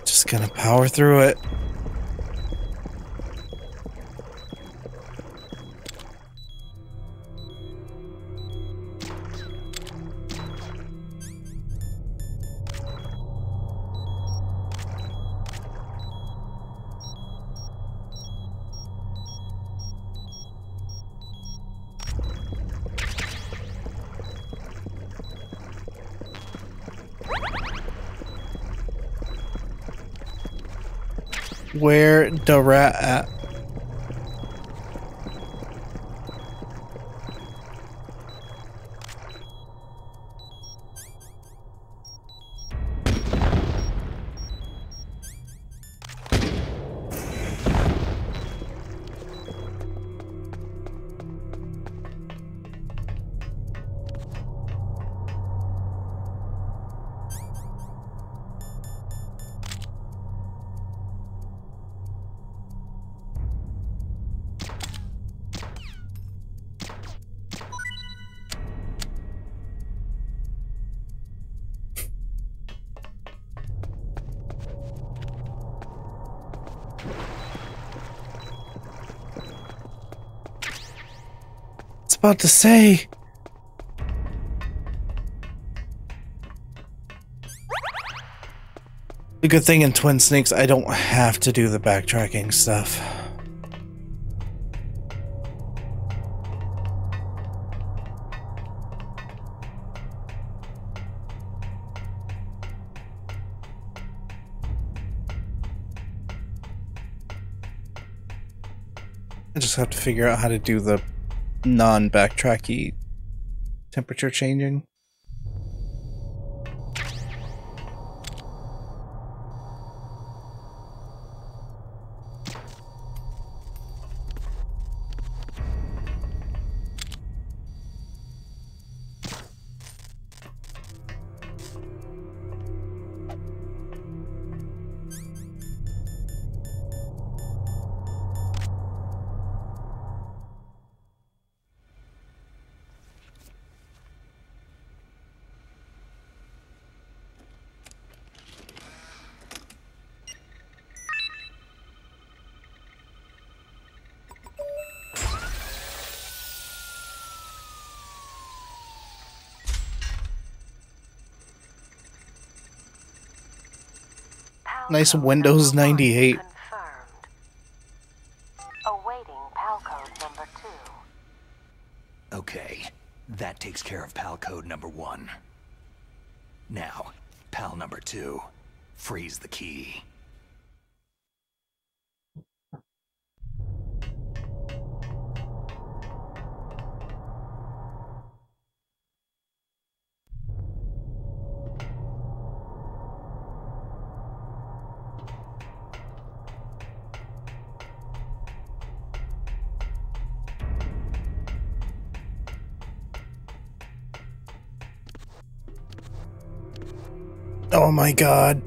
Just gonna power through it. Where the rat at? About to say. The good thing in Twin Snakes, I don't have to do the backtracking stuff. I just have to figure out how to do the non-backtracky temperature changing. Nice Windows 98. Awaiting PAL code number 2. Okay, that takes care of PAL code number 1. Now, PAL number 2. Freeze the key. Oh my god.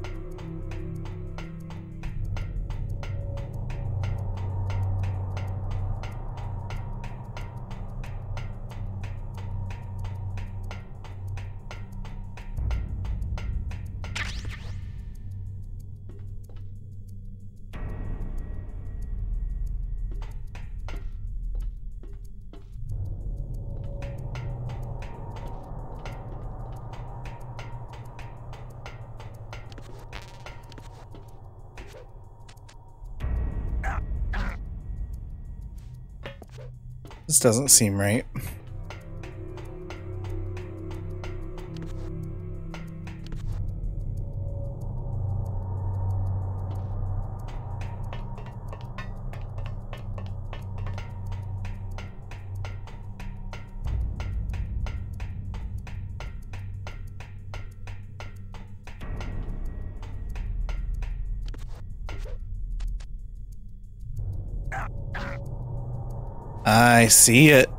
This doesn't seem right. I see it.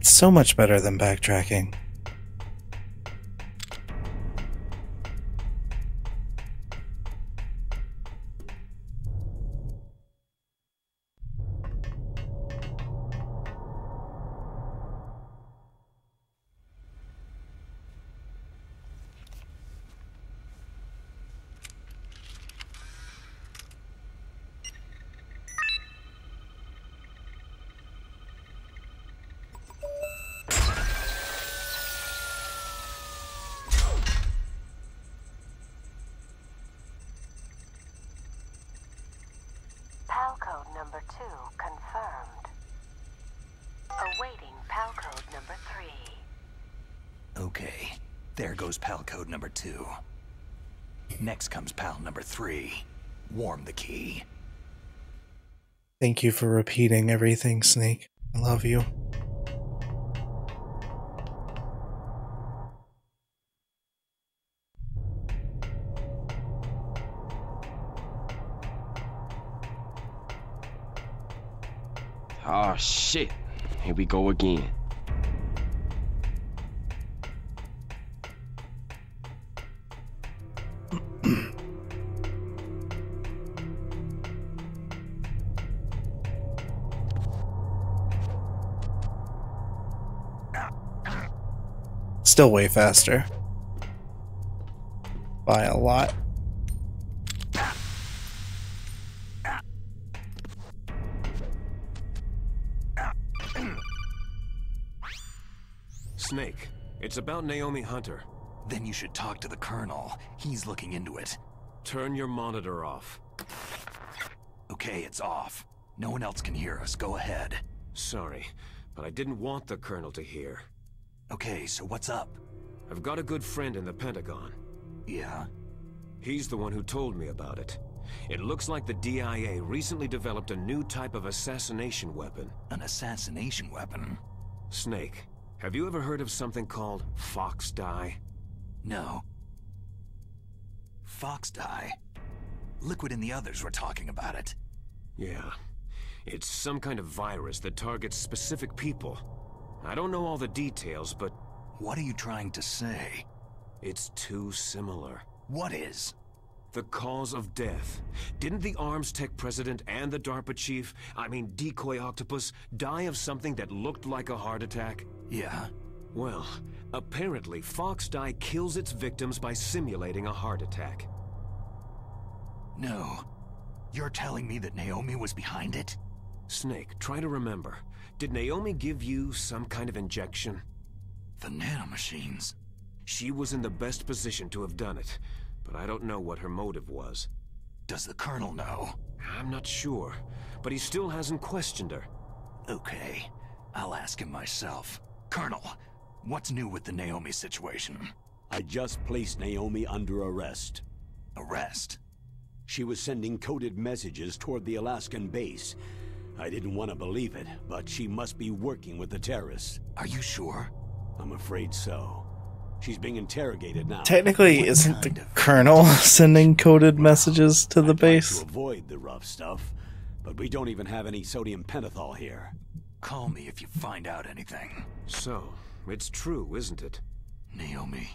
So much better than backtracking. PAL code number 2 confirmed. Awaiting PAL code number 3. Okay, there goes PAL code number 2. Next comes PAL number 3. Warm the key. Thank you for repeating everything, Snake. I love you. Oh shit, here we go again. Still way faster. By a lot. Snake, it's about Naomi Hunter. Then you should talk to the Colonel. He's looking into it. Turn your monitor off. Okay, it's off. No one else can hear us. Go ahead. Sorry, but I didn't want the Colonel to hear. Okay, so what's up? I've got a good friend in the Pentagon. Yeah? He's the one who told me about it. It looks like the DIA recently developed a new type of assassination weapon. An assassination weapon? Snake, have you ever heard of something called Fox dye? No. Fox dye? Liquid and the others were talking about it. Yeah. It's some kind of virus that targets specific people. I don't know all the details, but... What are you trying to say? It's too similar. What is? The cause of death. Didn't the Arms Tech president and the DARPA chief, Decoy Octopus, die of something that looked like a heart attack? Yeah. Well, apparently Fox dye kills its victims by simulating a heart attack. No. You're telling me that Naomi was behind it? Snake, try to remember. Did Naomi give you some kind of injection? The nanomachines. She was in the best position to have done it, but I don't know what her motive was. Does the Colonel know? I'm not sure, but he still hasn't questioned her. Okay, I'll ask him myself. Colonel, what's new with the Naomi situation? I just placed Naomi under arrest. Arrest? She was sending coded messages toward the Alaskan base. I didn't want to believe it, but she must be working with the terrorists. Are you sure? I'm afraid so. She's being interrogated now. Technically, isn't the Colonel sending coded messages to the base? To avoid the rough stuff, but we don't even have any sodium pentothal here. Call me if you find out anything. So, it's true, isn't it? Naomi,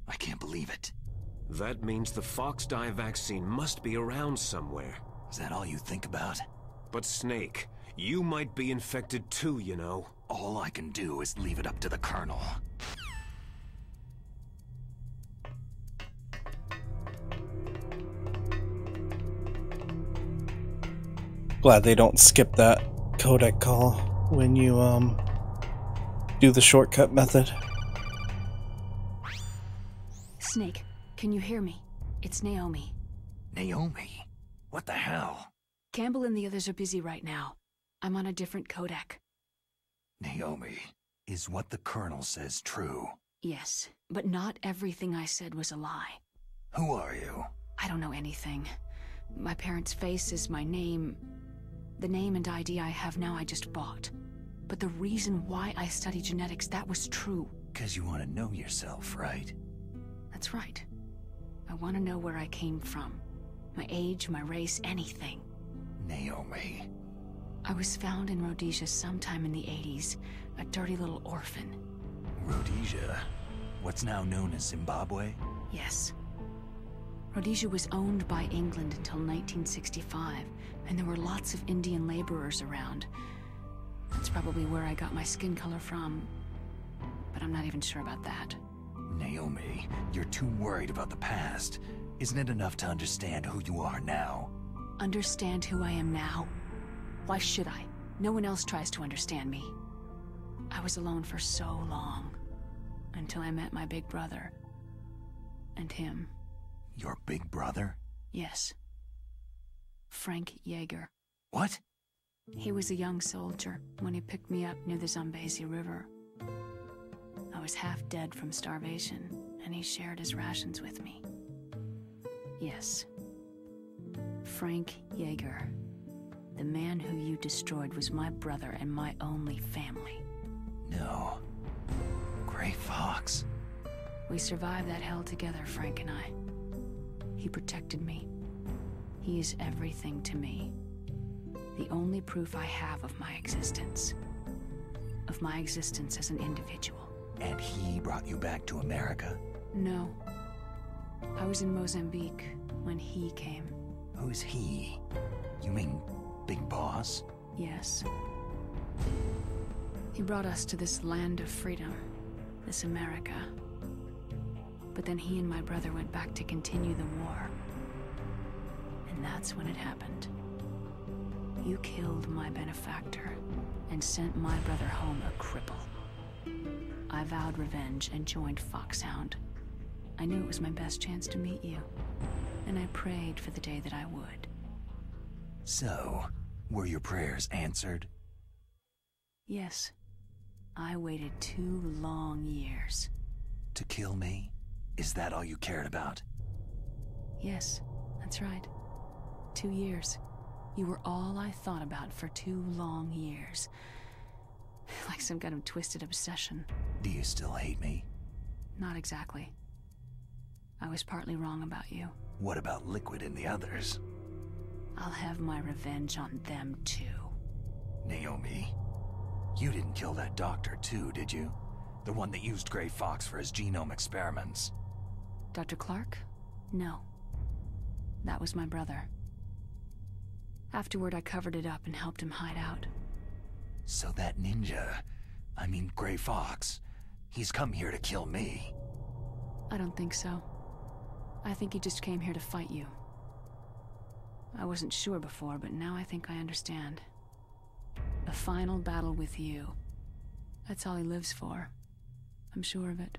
I can't believe it. That means the Fox dye vaccine must be around somewhere. Is that all you think about? But Snake, you might be infected too, you know. All I can do is leave it up to the Colonel. Glad they don't skip that codec call when you do the shortcut method. Snake, can you hear me? It's Naomi. Naomi? What the hell? Campbell and the others are busy right now. I'm on a different codec. Naomi, is what the Colonel says true? Yes, but not everything I said was a lie. Who are you? I don't know anything. My parents' face is my name. The name and ID I have now I just bought. But the reason why I study genetics, that was true. 'Cause you want to know yourself, right? That's right. I want to know where I came from. My age, my race, anything. Naomi. I was found in Rhodesia sometime in the 80s, a dirty little orphan. Rhodesia? What's now known as Zimbabwe? Yes. Rhodesia was owned by England until 1965, and there were lots of Indian laborers around. That's probably where I got my skin color from, but I'm not even sure about that. Naomi, you're too worried about the past. Isn't it enough to understand who you are now? Understand who I am now? Why should I? No one else tries to understand me. I was alone for so long, until I met my big brother. And him. Your big brother? Yes. Frank Yeager. What? He was a young soldier when he picked me up near the Zambezi River. I was half dead from starvation, and he shared his rations with me. Yes. Frank Yeager. The man who you destroyed was my brother and my only family. No. Gray Fox. We survived that hell together, Frank and I. He protected me. He is everything to me. The only proof I have of my existence. Of my existence as an individual. And he brought you back to America? No. I was in Mozambique when he came. Who's he? You mean Big Boss? Yes. He brought us to this land of freedom. this America. But then he and my brother went back to continue the war. And that's when it happened. You killed my benefactor and sent my brother home a cripple. I vowed revenge and joined Foxhound. I knew it was my best chance to meet you, and I prayed for the day that I would. So, were your prayers answered? Yes. I waited 2 long years. To kill me? Is that all you cared about? Yes, that's right. 2 years. You were all I thought about for 2 long years. Like some kind of twisted obsession. Do you still hate me? Not exactly. I was partly wrong about you. What about Liquid and the others? I'll have my revenge on them too. Naomi, you didn't kill that doctor too, did you? The one that used Gray Fox for his genome experiments. Dr. Clark? No. That was my brother. Afterward, I covered it up and helped him hide out. So that ninja, I mean Gray Fox, he's come here to kill me. I don't think so. I think he just came here to fight you. I wasn't sure before, but now I think I understand. A final battle with you. That's all he lives for. I'm sure of it.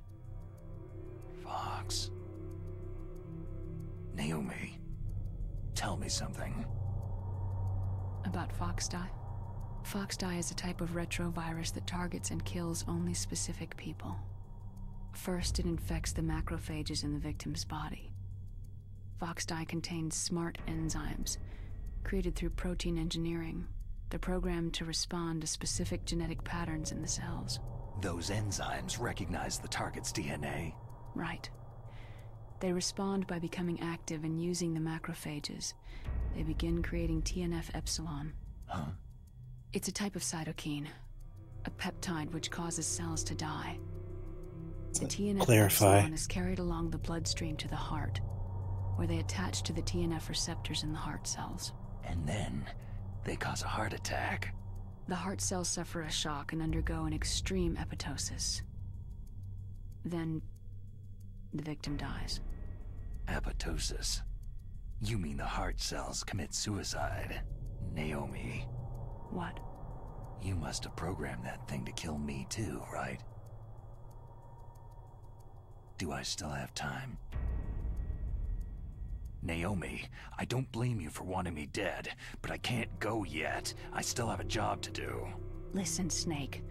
Fox. Naomi, tell me something. About Foxdie? Foxdie is a type of retrovirus that targets and kills only specific people. First, it infects the macrophages in the victim's body. Foxdie contains smart enzymes, created through protein engineering. They're programmed to respond to specific genetic patterns in the cells. Those enzymes recognize the target's DNA? Right. They respond by becoming active and using the macrophages. They begin creating TNF-epsilon. Huh? It's a type of cytokine, a peptide which causes cells to die. The TNF-epsilon is carried along the bloodstream to the heart, where they attach to the TNF receptors in the heart cells. And then, they cause a heart attack. The heart cells suffer a shock and undergo an extreme apoptosis. Then, the victim dies. Apoptosis? You mean the heart cells commit suicide? Naomi. What? You must have programmed that thing to kill me too, right? Do I still have time? Naomi, I don't blame you for wanting me dead, but I can't go yet. I still have a job to do. Listen, Snake.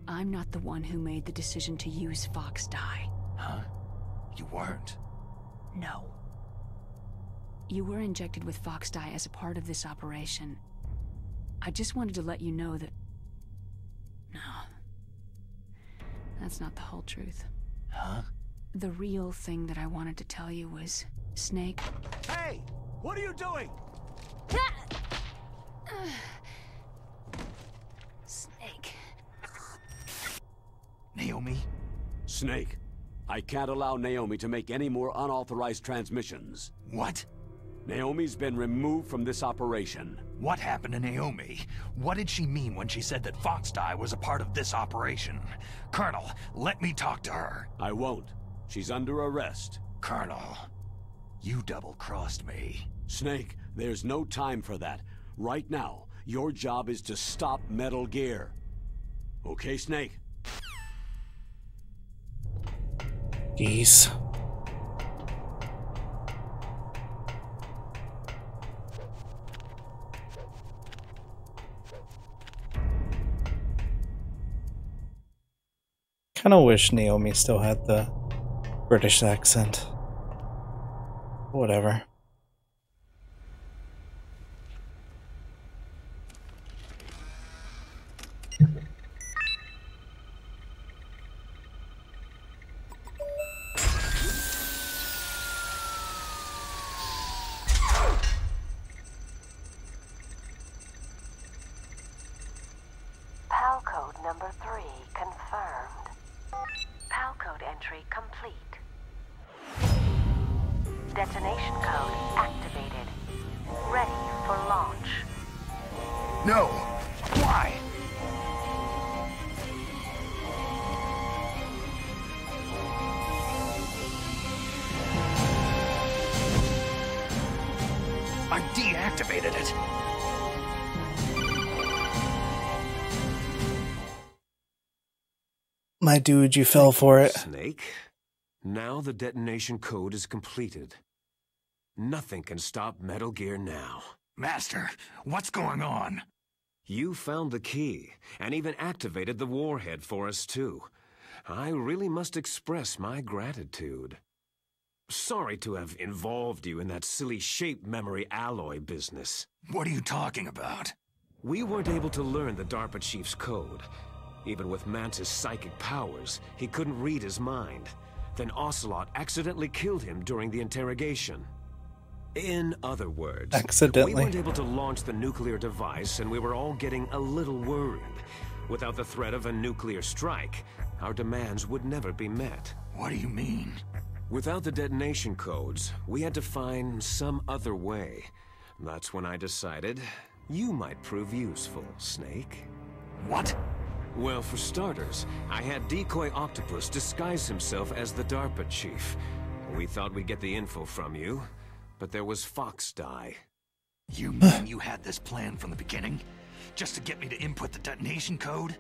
I'm not the one who made the decision to use Foxdie. Huh? You weren't? No. You were injected with Foxdie as a part of this operation. I just wanted to let you know that... No. That's not the whole truth. Huh? The real thing that I wanted to tell you was... Snake... Hey! What are you doing? Snake... Naomi? Snake, I can't allow Naomi to make any more unauthorized transmissions. What? Naomi's been removed from this operation. What happened to Naomi? What did she mean when she said that Foxdie was a part of this operation? Colonel, let me talk to her. I won't. She's under arrest. Colonel, you double-crossed me. Snake, there's no time for that. Right now, your job is to stop Metal Gear. Okay, Snake? Geese. Kinda wish Naomi still had the British accent. Whatever. PAL code number 3 confirmed. PAL code entry complete. Detonation code activated. Ready for launch. No! Why? I deactivated it. My dude, you fell for it. Snake, now the detonation code is completed. Nothing can stop Metal Gear now. Master, what's going on? You found the key, and even activated the warhead for us too. I really must express my gratitude. Sorry to have involved you in that silly shape memory alloy business. What are you talking about? We weren't able to learn the DARPA chief's code. Even with Mance's psychic powers, he couldn't read his mind. Then Ocelot accidentally killed him during the interrogation. In other words, accidentally. We weren't able to launch the nuclear device, and we were all getting a little worried. Without the threat of a nuclear strike, our demands would never be met. What do you mean? Without the detonation codes, we had to find some other way. That's when I decided you might prove useful, Snake. What? Well, for starters, I had Decoy Octopus disguise himself as the DARPA chief. We thought we'd get the info from you, but there was Fox Die. You mean you had this plan from the beginning? Just to get me to input the detonation code?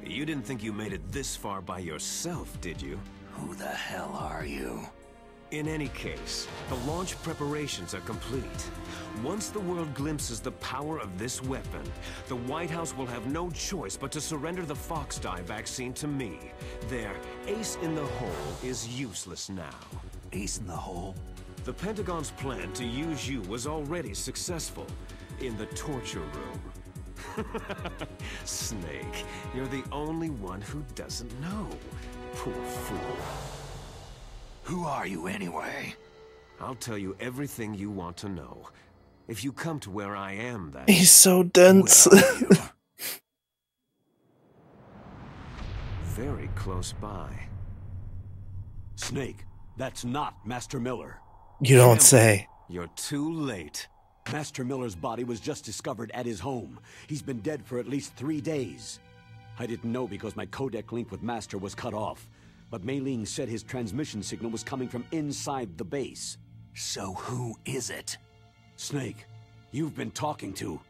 You didn't think you made it this far by yourself, did you? Who the hell are you? In any case, the launch preparations are complete. Once the world glimpses the power of this weapon, the White House will have no choice but to surrender the Fox Die vaccine to me. Their ace in the hole is useless now. Ace in the hole? The Pentagon's plan to use you was already successful in the torture room. Snake, you're the only one who doesn't know. Poor fool. Who are you anyway? I'll tell you everything you want to know. If you come to where I am, that He's so dense. Very close by. Snake, that's not Master Miller. You don't say. You're too late. Master Miller's body was just discovered at his home. He's been dead for at least 3 days. I didn't know because my codec link with Master was cut off. But Mei Ling said his transmission signal was coming from inside the base. So who is it? Snake, you've been talking to...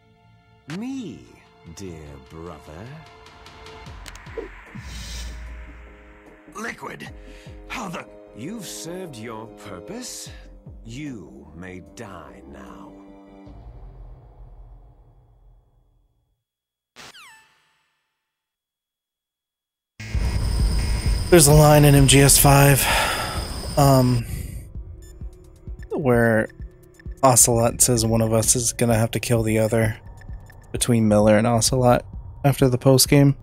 Me, dear brother. Liquid, how the... You've served your purpose. You may die now. There's a line in MGS5 where Ocelot says one of us is gonna have to kill the other between Miller and Ocelot after the post game.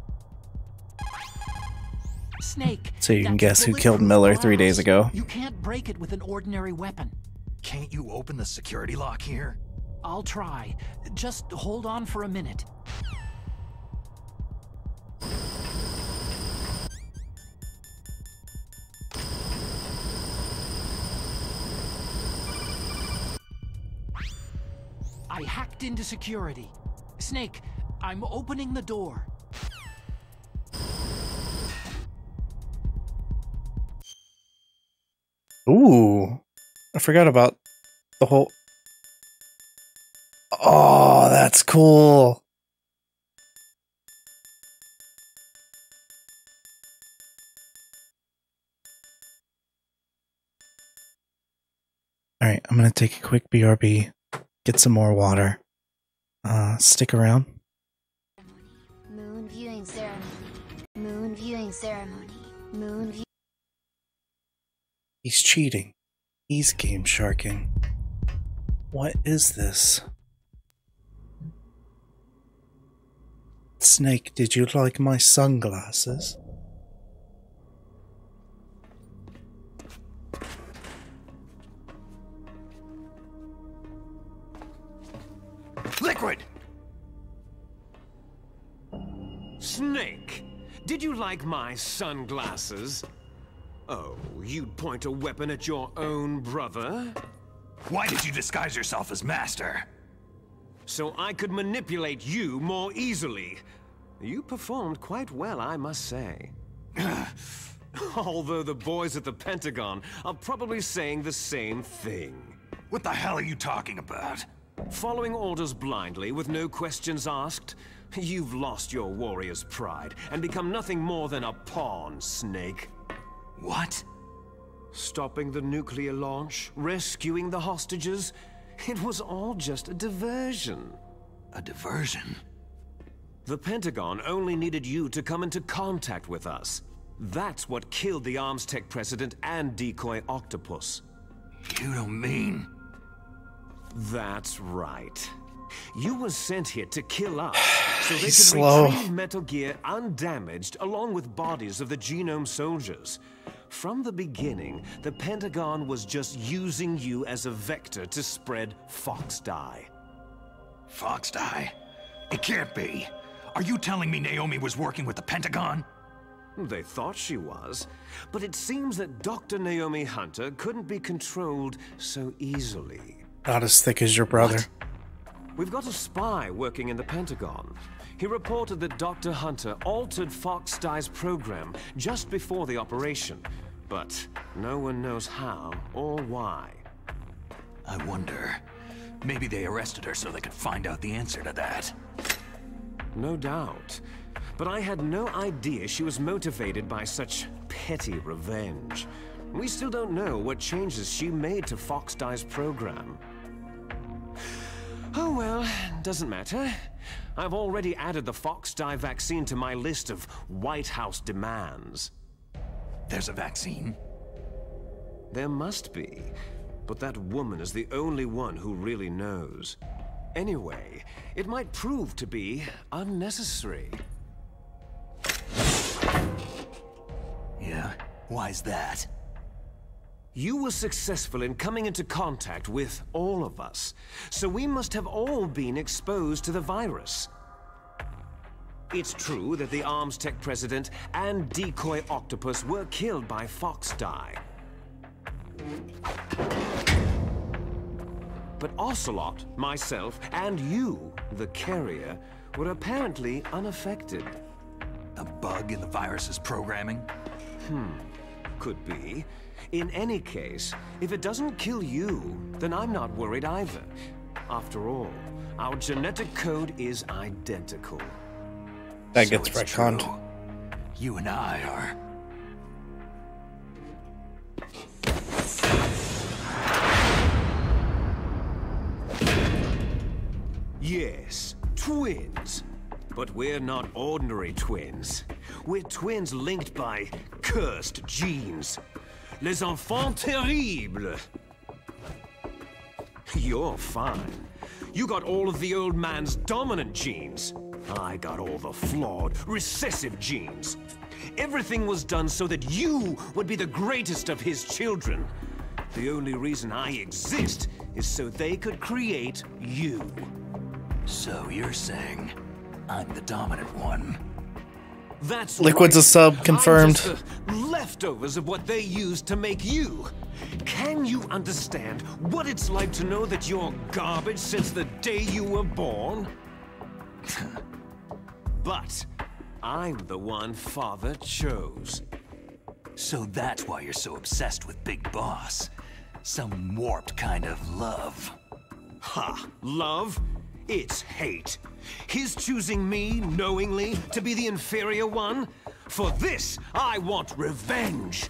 Snake. So you can guess who killed Miller 3 days ago. You can't break it with an ordinary weapon. Can't you open the security lock here? I'll try. Just hold on for a minute. I hacked into security. Snake, I'm opening the door. Ooh. I forgot about the whole... Oh, that's cool. Alright, I'm gonna take a quick BRB. Get some more water. Stick around. Moon viewing ceremony. Moon viewing ceremony. Moon view. He's cheating. He's game sharking. What is this? Snake, did you like my sunglasses? Liquid! Snake, did you like my sunglasses? Oh, you'd point a weapon at your own brother? Why did you disguise yourself as Master? So I could manipulate you more easily. You performed quite well, I must say. Although the boys at the Pentagon are probably saying the same thing. What the hell are you talking about? Following orders blindly with no questions asked? You've lost your warrior's pride and become nothing more than a pawn, Snake. What? Stopping the nuclear launch, rescuing the hostages, it was all just a diversion. A diversion? The Pentagon only needed you to come into contact with us. That's what killed the Arms Tech president and decoy octopus. You don't mean... That's right. You were sent here to kill us, so they He's could slow. retrieve Metal Gear undamaged along with bodies of the Genome soldiers. From the beginning, the Pentagon was just using you as a vector to spread Fox Dye. Fox Dye? It can't be. Are you telling me Naomi was working with the Pentagon? They thought she was, but it seems that Dr. Naomi Hunter couldn't be controlled so easily. Not as thick as your brother. What? We've got a spy working in the Pentagon. He reported that Dr. Hunter altered Fox Dye's program just before the operation, but no one knows how or why. I wonder, maybe they arrested her so they could find out the answer to that. No doubt. But I had no idea she was motivated by such petty revenge. We still don't know what changes she made to Fox Dye's program. Oh well, doesn't matter. I've already added the Fox Dye vaccine to my list of White House demands. There's a vaccine? There must be, but that woman is the only one who really knows. Anyway, it might prove to be unnecessary. Yeah, why's that? You were successful in coming into contact with all of us, so we must have all been exposed to the virus. It's true that the Arms Tech president and decoy octopus were killed by Fox Dye. But Ocelot, myself, and you, the carrier, were apparently unaffected. A bug in the virus's programming? Could be. In any case, if it doesn't kill you, then I'm not worried either. After all, our genetic code is identical. That gets retconned. You and I are... Yes, twins. But we're not ordinary twins. We're twins linked by cursed genes. Les enfants terribles. You're fine. You got all of the old man's dominant genes. I got all the flawed, recessive genes. Everything was done so that you would be the greatest of his children. The only reason I exist is so they could create you. So you're saying I'm the dominant one? That's Liquid's right. a sub, confirmed. I'm just the leftovers of what they used to make you. Can you understand what it's like to know that you're garbage since the day you were born? But I'm the one Father chose. So that's why you're so obsessed with Big Boss. Some warped kind of love. Ha! Love? It's hate. His choosing me, knowingly, to be the inferior one? For this, I want revenge.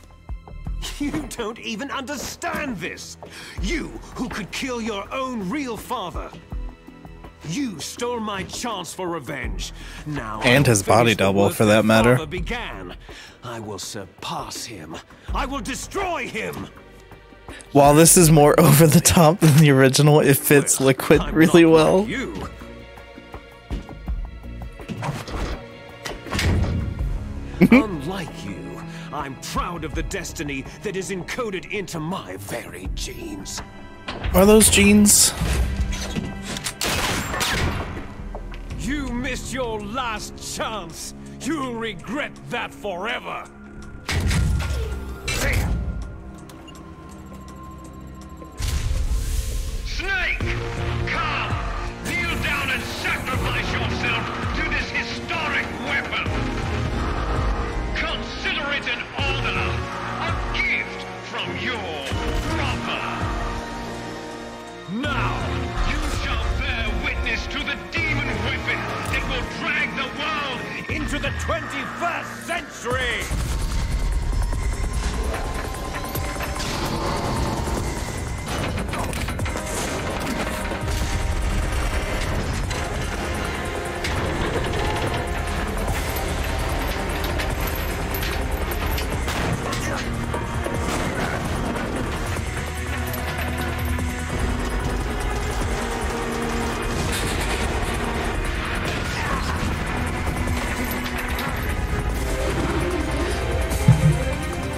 You don't even understand this. You, who could kill your own real father. You stole my chance for revenge. Now, and his body double, for that matter. Father began. I will surpass him. I will destroy him. While this is more over the top than the original, it fits Liquid really well. You. Unlike you, I'm proud of the destiny that is encoded into my very genes. Are those genes? You missed your last chance. You'll regret that forever. Snake! Come! Kneel down and sacrifice yourself to this historic weapon! Consider it an honor, a gift from your brother! 21st century!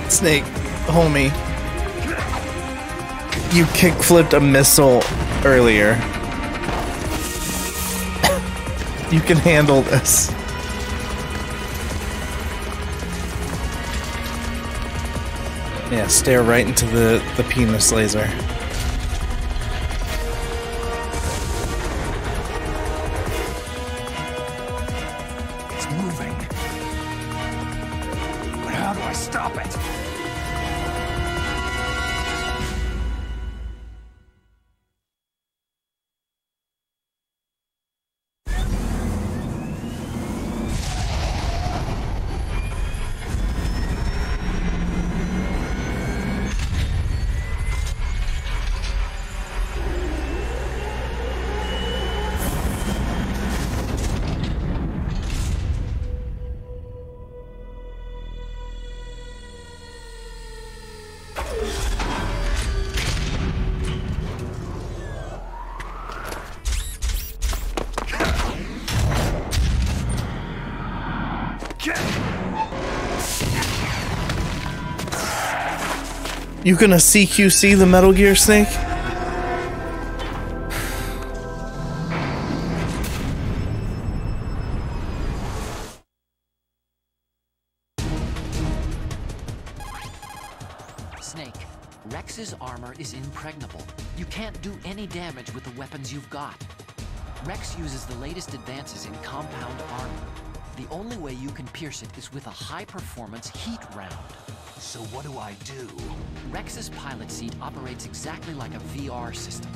Snake, homie, you kickflipped a missile earlier. You can handle this. Yeah, stare right into the penis laser. It's moving. But how do I stop it? You gonna CQC the Metal Gear, Snake? Snake, Rex's armor is impregnable. You can't do any damage with the weapons you've got. Rex uses the latest advances in compound armor. The only way you can pierce it is with a high-performance heat round. So what do I do? Rex's pilot seat operates exactly like a VR system.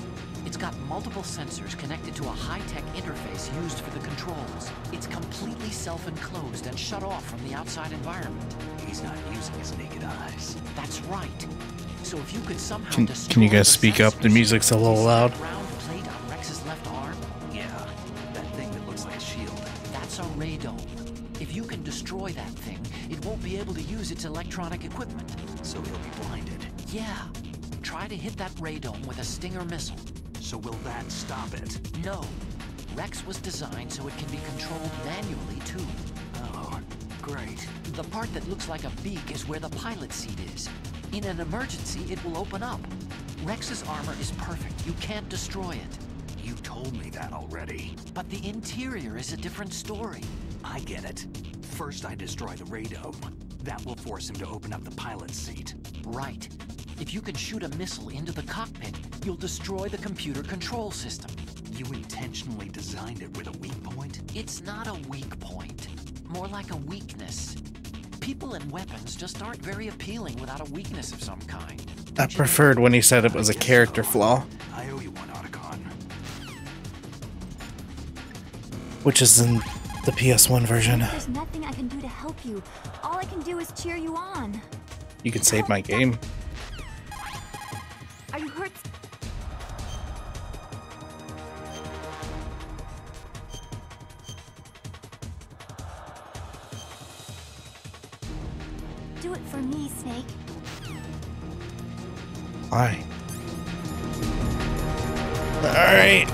It's got multiple sensors connected to a high-tech interface used for the controls. It's completely self-enclosed and shut off from the outside environment. He's not using his naked eyes. That's right. So if you could somehow Can you guys speak up? The music's a little loud. round plate on Rex's left arm, Yeah, that thing that looks like a shield. that's a radome. If you can destroy that thing, it won't be able to use its electronic equipment. So he'll be blinded. Yeah. Try to hit that radome with a Stinger missile. So will that stop it? No. Rex was designed so it can be controlled manually, too. Oh, great. The part that looks like a beak is where the pilot seat is. In an emergency, it will open up. Rex's armor is perfect. You can't destroy it. You told me that already. But the interior is a different story. I get it. First I destroy the radome. That will force him to open up the pilot's seat. Right. If you can shoot a missile into the cockpit, you'll destroy the computer control system. You intentionally designed it with a weak point? It's not a weak point. More like a weakness. People and weapons just aren't very appealing without a weakness of some kind. I preferred when he said it was a character flaw. I owe you one, Otacon. Which is in the PS1 version. There's nothing I can do to help you. All I can do is cheer you on. You can save my game. Are you hurt? Do it for me, Snake. Why? Alright.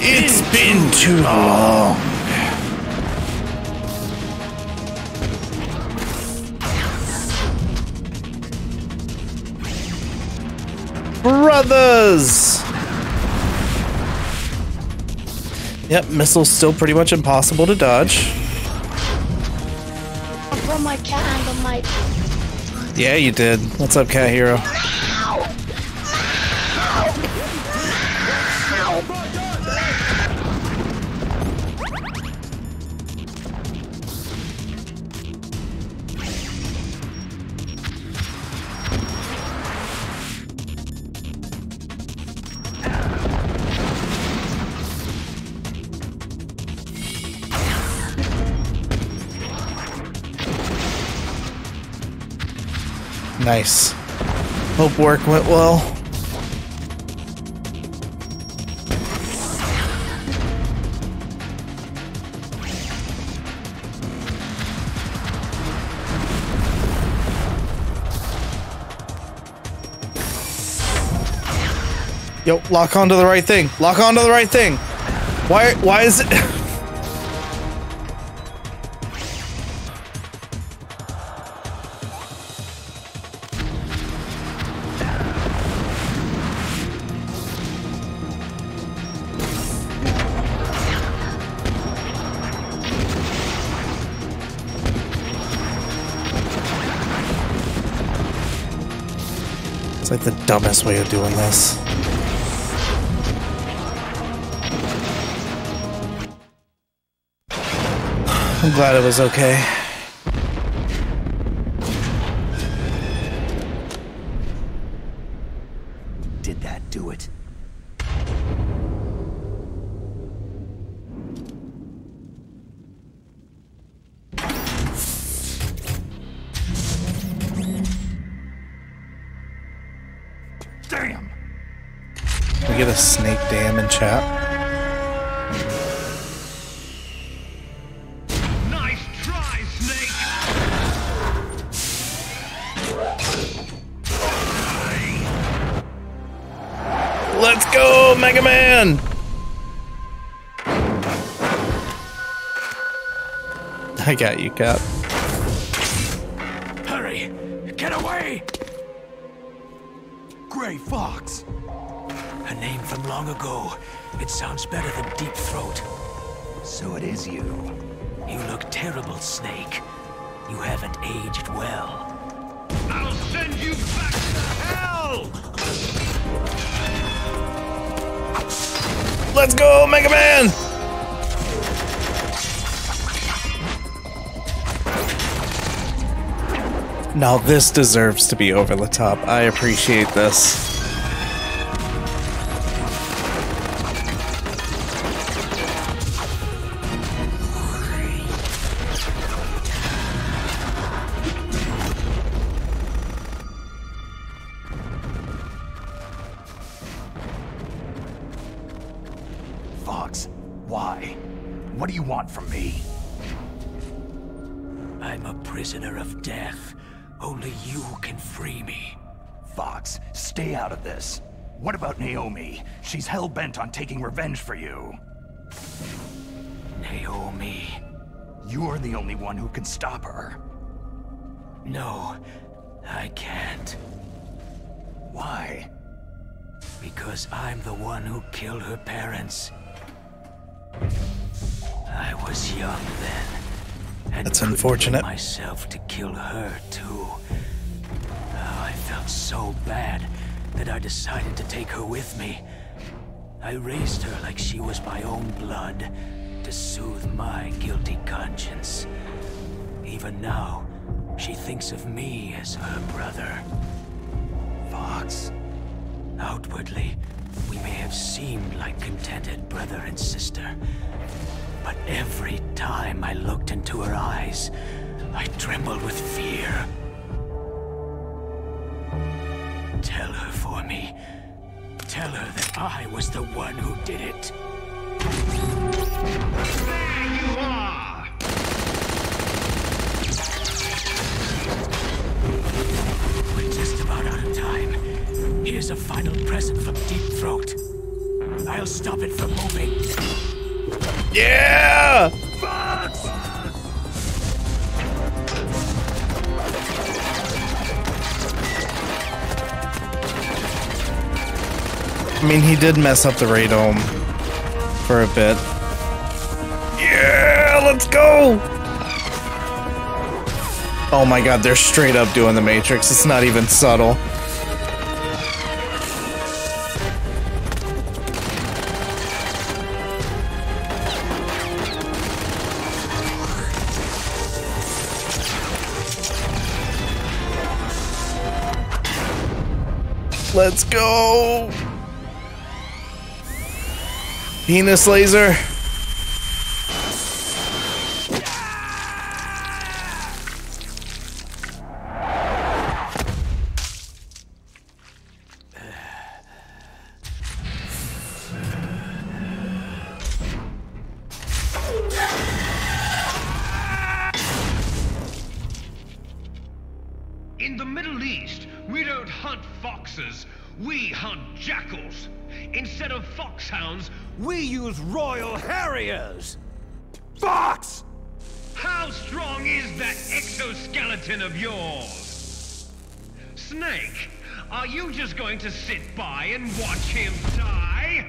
It's been too long. Brothers! Yep, missile's still pretty much impossible to dodge. I put my cat under my... Yeah, you did. What's up, Cat Hero? Nice. Hope work went well. Yo, lock onto the right thing. Lock onto the right thing. Why is it? It's like the dumbest way of doing this. I'm glad it was okay. Did that do it? Damn! Can we get a snake dam in chat? Nice try, Snake! Let's go, Mega Man! I got you, Cap. Hurry! Get away! Gray Fox! A name from long ago. It sounds better than Deep Throat. So it is you. You look terrible, Snake. You haven't aged well. I'll send you back to hell! Let's go, Mega Man! Now this deserves to be over the top. I appreciate this. Fox, why? What do you want from me? I'm a prisoner of death. Only you can free me. Fox, stay out of this. What about Naomi? She's hell-bent on taking revenge for you. Naomi? You're the only one who can stop her. No, I can't. Why? Because I'm the one who killed her parents. I was young then. And that's couldn't unfortunate. bring myself to kill her too. Oh, I felt so bad that I decided to take her with me. I raised her like she was my own blood to soothe my guilty conscience. Even now, she thinks of me as her brother. Fox. Outwardly, we may have seemed like contented brother and sister. But every time I looked into her eyes, I trembled with fear. Tell her for me. Tell her that I was the one who did it. There you are! We're just about out of time. Here's a final present from Deep Throat. I'll stop it from moving. Yeah! I mean, he did mess up the radome for a bit. Yeah, let's go! Oh my god, they're straight up doing the Matrix. It's not even subtle. Let's go! Penis laser. hunt foxes, we hunt jackals. Instead of foxhounds, we use Royal Harriers! Fox! How strong is that exoskeleton of yours? Snake, are you just going to sit by and watch him die?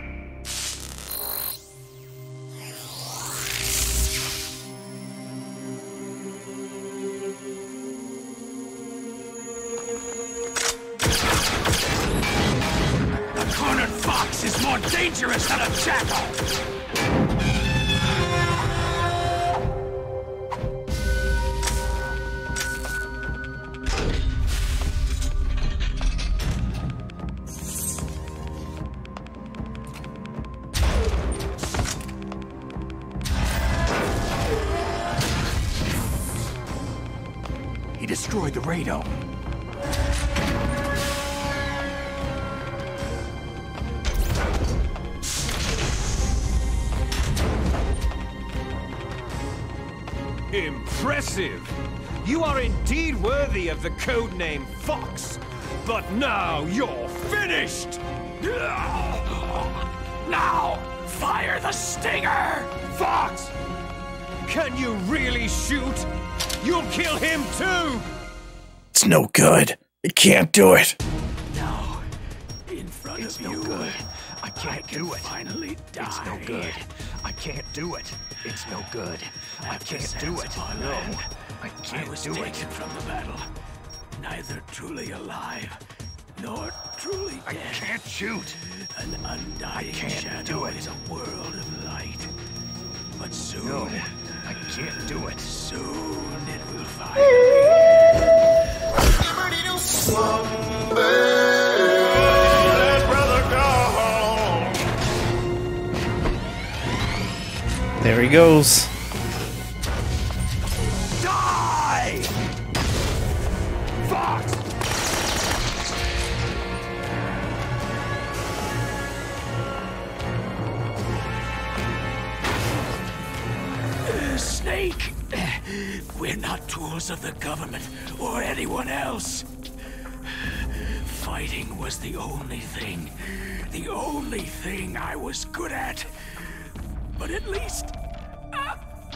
A cornered fox is more dangerous than a jackal! Destroy the radome. Impressive! You are indeed worthy of the codename Fox, but now you're finished! Now, fire the stinger! Fox! Can you really shoot? You'll kill him too! It's no good. I can't do it. No. In front It's of no you. good. I can't do it. Finally die. It's no good. I can't do it. It's no good. I At the can't do sands it. of our No. land, I can't I was do taken it. from the battle. Neither truly alive, nor truly dead. I can't shoot. An undying shadow is a world of light. But soon... No, I can't do it. Soon it will finally... There he goes. Die! Fox! Snake! We're not tools of the government or anyone else. Fighting was the only thing I was good at. But at least,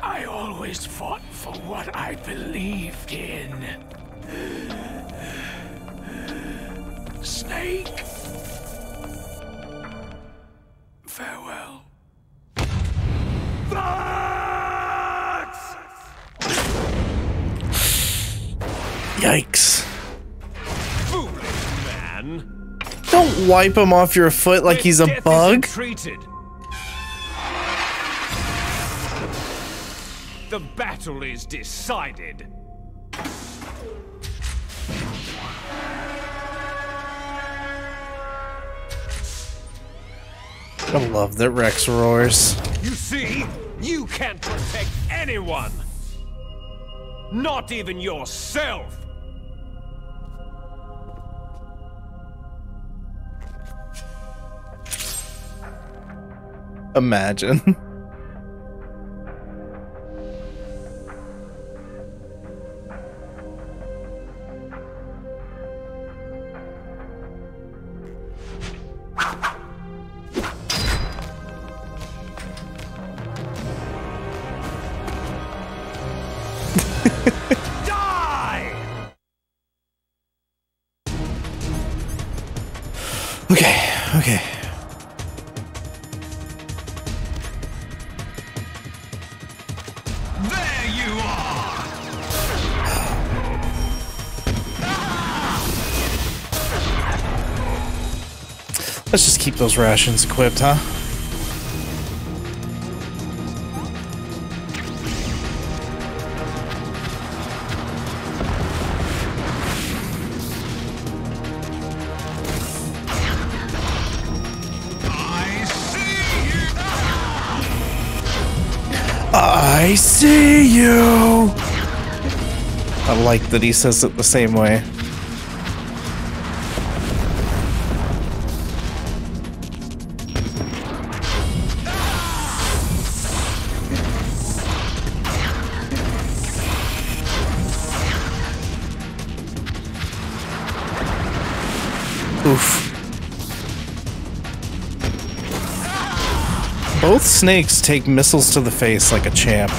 I always fought for what I believed in. Snake. Farewell. Yikes. Foolish man. Don't wipe him off your foot like he's a bug. The battle is decided. I love that Rex roars. You see, you can't protect anyone. Not even yourself. Imagine. Okay. There you are! Let's just keep those rations equipped, huh? I see you! I like that he says it the same way. Oof. Both snakes take missiles to the face like a champ.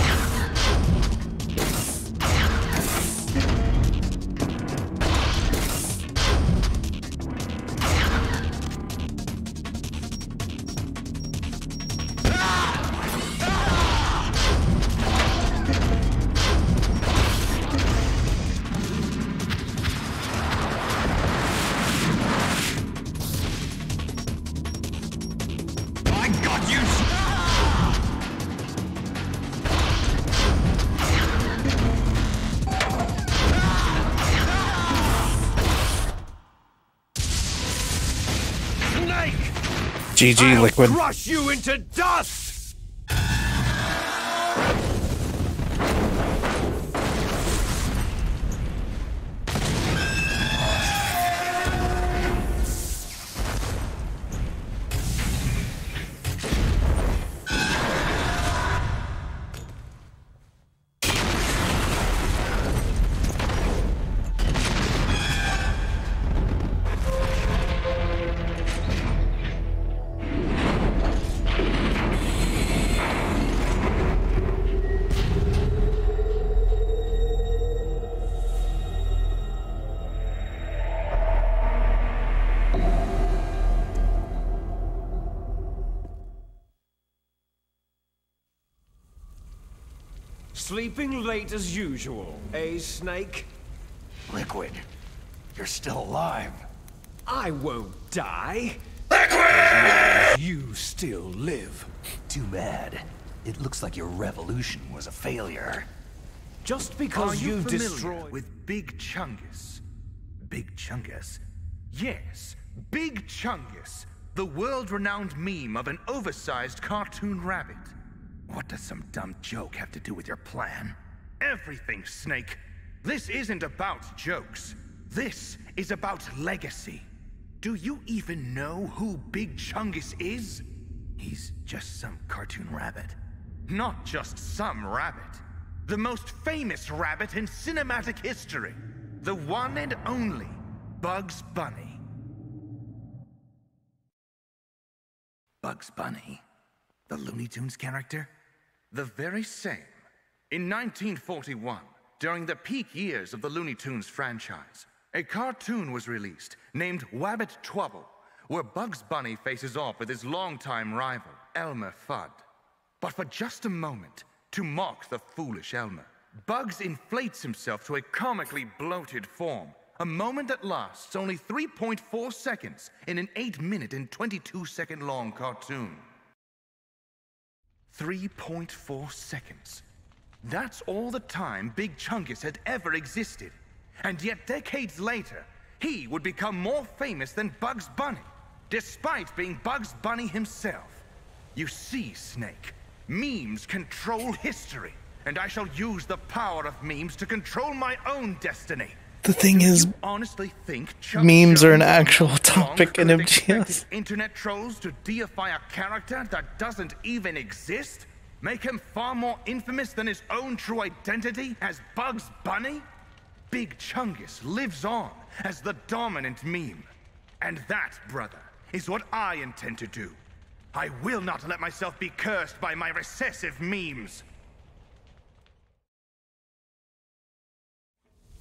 GG, Liquid. Crush you into dust! Sleeping late as usual, eh, Snake? Liquid, you're still alive. I won't die. Liquid! As long as you still live. Too bad. It looks like your revolution was a failure. Just because you you've familiar destroyed... with Big Chungus? Big Chungus? Yes, Big Chungus, the world-renowned meme of an oversized cartoon rabbit. What does some dumb joke have to do with your plan? Everything, Snake. This isn't about jokes. This is about legacy. Do you even know who Big Chungus is? He's just some cartoon rabbit. Not just some rabbit. The most famous rabbit in cinematic history. The one and only Bugs Bunny. Bugs Bunny? The Looney Tunes character? The very same. In 1941, during the peak years of the Looney Tunes franchise, a cartoon was released named Wabbit Twubble, where Bugs Bunny faces off with his longtime rival, Elmer Fudd. But for just a moment, to mock the foolish Elmer, Bugs inflates himself to a comically bloated form, a moment that lasts only 3.4 seconds in an 8-minute and 22-second long cartoon. 3.4 seconds. That's all the time Big Chungus had ever existed. And yet decades later, he would become more famous than Bugs Bunny, despite being Bugs Bunny himself. You see, Snake, memes control history, and I shall use the power of memes to control my own destiny. The thing is, Honestly think Chuck memes are an Jones actual and topic in Gronk could have MGS. expected internet trolls to deify a character that doesn't even exist? Make him far more infamous than his own true identity as Bugs Bunny? Big Chungus lives on as the dominant meme. And that, brother, is what I intend to do. I will not let myself be cursed by my recessive memes.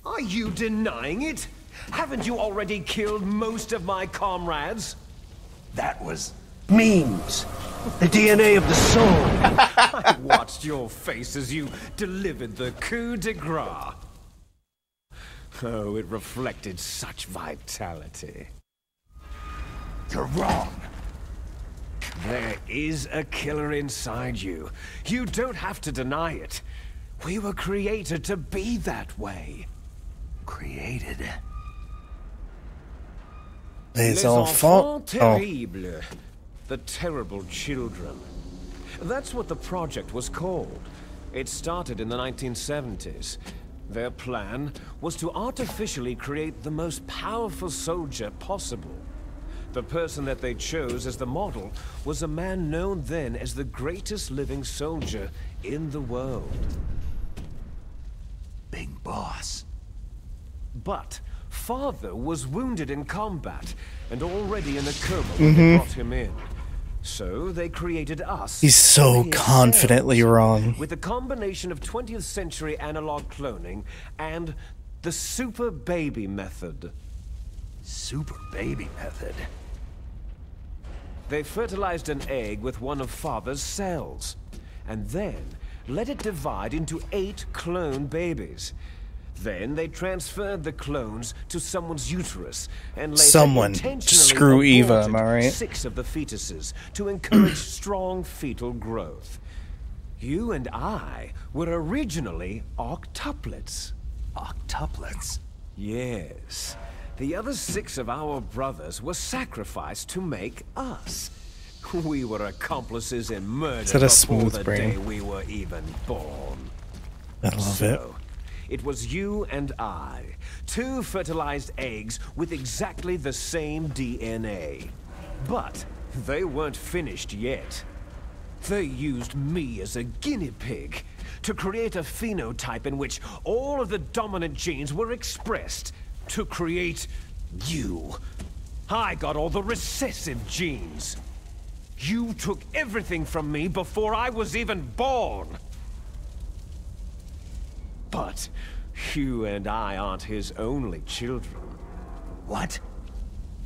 Are you denying it? Haven't you already killed most of my comrades? That was... memes. The DNA of the soul. I watched your face as you delivered the coup de grace. Oh, it reflected such vitality. You're wrong. There is a killer inside you. You don't have to deny it. We were created to be that way. Created? Les enfants terribles. The terrible children. That's what the project was called. It started in the 1970s. Their plan was to artificially create the most powerful soldier possible. The person that they chose as the model was a man known then as the greatest living soldier in the world. Big Boss. But father was wounded in combat and already in a coma when they brought him in. So they created us. He's so confidently wrong. With a combination of 20th century analog cloning and the super baby method. Super baby method? They fertilized an egg with one of father's cells, and then let it divide into 8 clone babies. Then they transferred the clones to someone's uterus and later intentionally screw Eva, am I right? 6 of the fetuses to encourage strong fetal growth. You and I were originally octuplets. Octuplets? Yes. The other 6 of our brothers were sacrificed to make us. We were accomplices in murder before the day we were even born. I love it. It was you and I, 2 fertilized eggs with exactly the same DNA. But they weren't finished yet. They used me as a guinea pig to create a phenotype in which all of the dominant genes were expressed to create you. I got all the recessive genes. You took everything from me before I was even born. But you and I aren't his only children. What?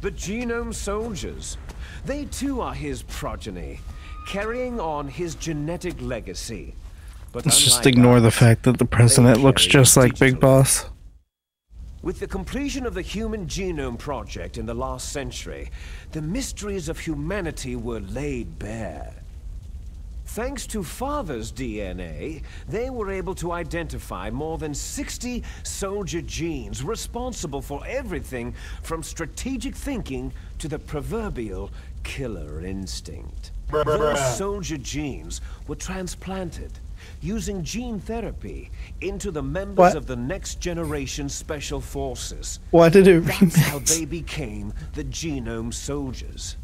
The Genome Soldiers. They too are his progeny, carrying on his genetic legacy. But let's just ignore the fact that the president looks just like Big Boss. With the completion of the Human Genome Project in the last century, the mysteries of humanity were laid bare. Thanks to Father's DNA, they were able to identify more than 60 soldier genes responsible for everything from strategic thinking to the proverbial killer instinct. Those soldier genes were transplanted using gene therapy into the members of the next generation special forces. Why did it remix? That's how they became the Genome Soldiers.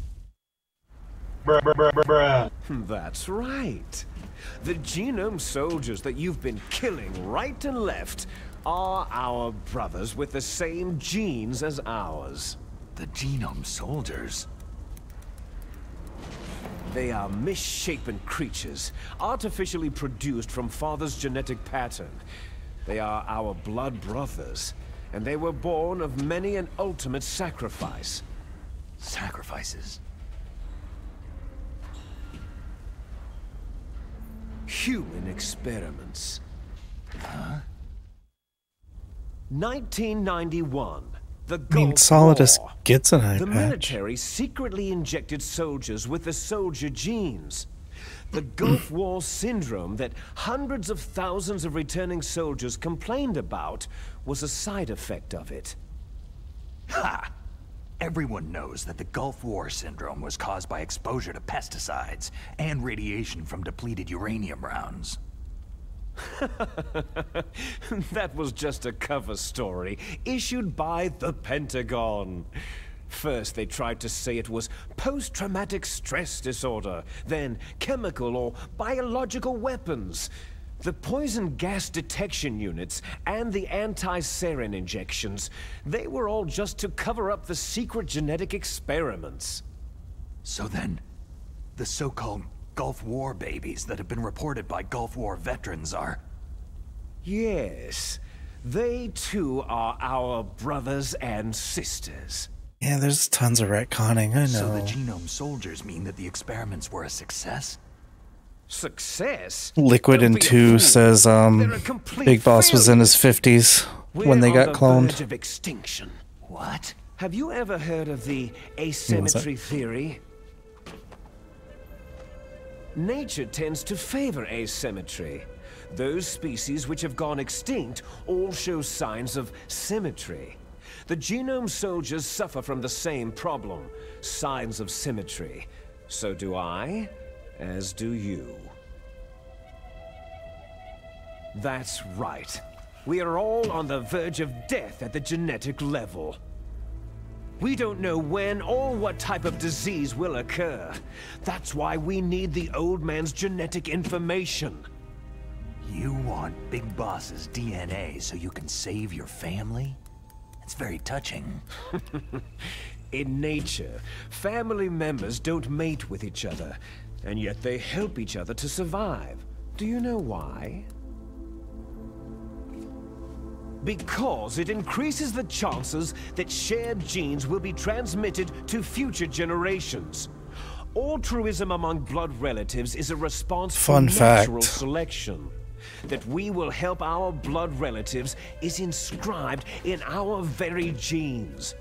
That's right. The Genome Soldiers that you've been killing right and left are our brothers with the same genes as ours. The Genome Soldiers? They are misshapen creatures, artificially produced from Father's genetic pattern. They are our blood brothers, and they were born of many an ultimate sacrifice. Sacrifices? Human experiments. Huh? 1991. The Gulf Solidus War. gets an eye The patch. military secretly injected soldiers with the soldier genes. The Gulf War syndrome that hundreds of thousands of returning soldiers complained about was a side effect of it. Ha! Everyone knows that the Gulf War syndrome was caused by exposure to pesticides and radiation from depleted uranium rounds. That was just a cover story issued by the Pentagon. First, they tried to say it was post-traumatic stress disorder, then chemical or biological weapons. The poison gas detection units and the anti-sarin injections, they were all just to cover up the secret genetic experiments. So then, the so-called Gulf War babies that have been reported by Gulf War veterans are... Yes, they too are our brothers and sisters. Yeah, there's tons of retconning, I know. So the Genome Soldiers mean that the experiments were a success? Success? Liquid in 2 says Big Boss was in his 50s when they got cloned. Verge of extinction. What? Have you ever heard of the asymmetry theory? Nature tends to favor asymmetry. Those species which have gone extinct all show signs of symmetry. The Genome Soldiers suffer from the same problem, signs of symmetry. So do I, as do you. That's right. We are all on the verge of death at the genetic level. We don't know when or what type of disease will occur. That's why we need the old man's genetic information. You want Big Boss's DNA so you can save your family? It's very touching. In nature, family members don't mate with each other, and yet they help each other to survive. Do you know why? Because it increases the chances that shared genes will be transmitted to future generations. Altruism among blood relatives is a response to natural selection. That we will help our blood relatives is inscribed in our very genes.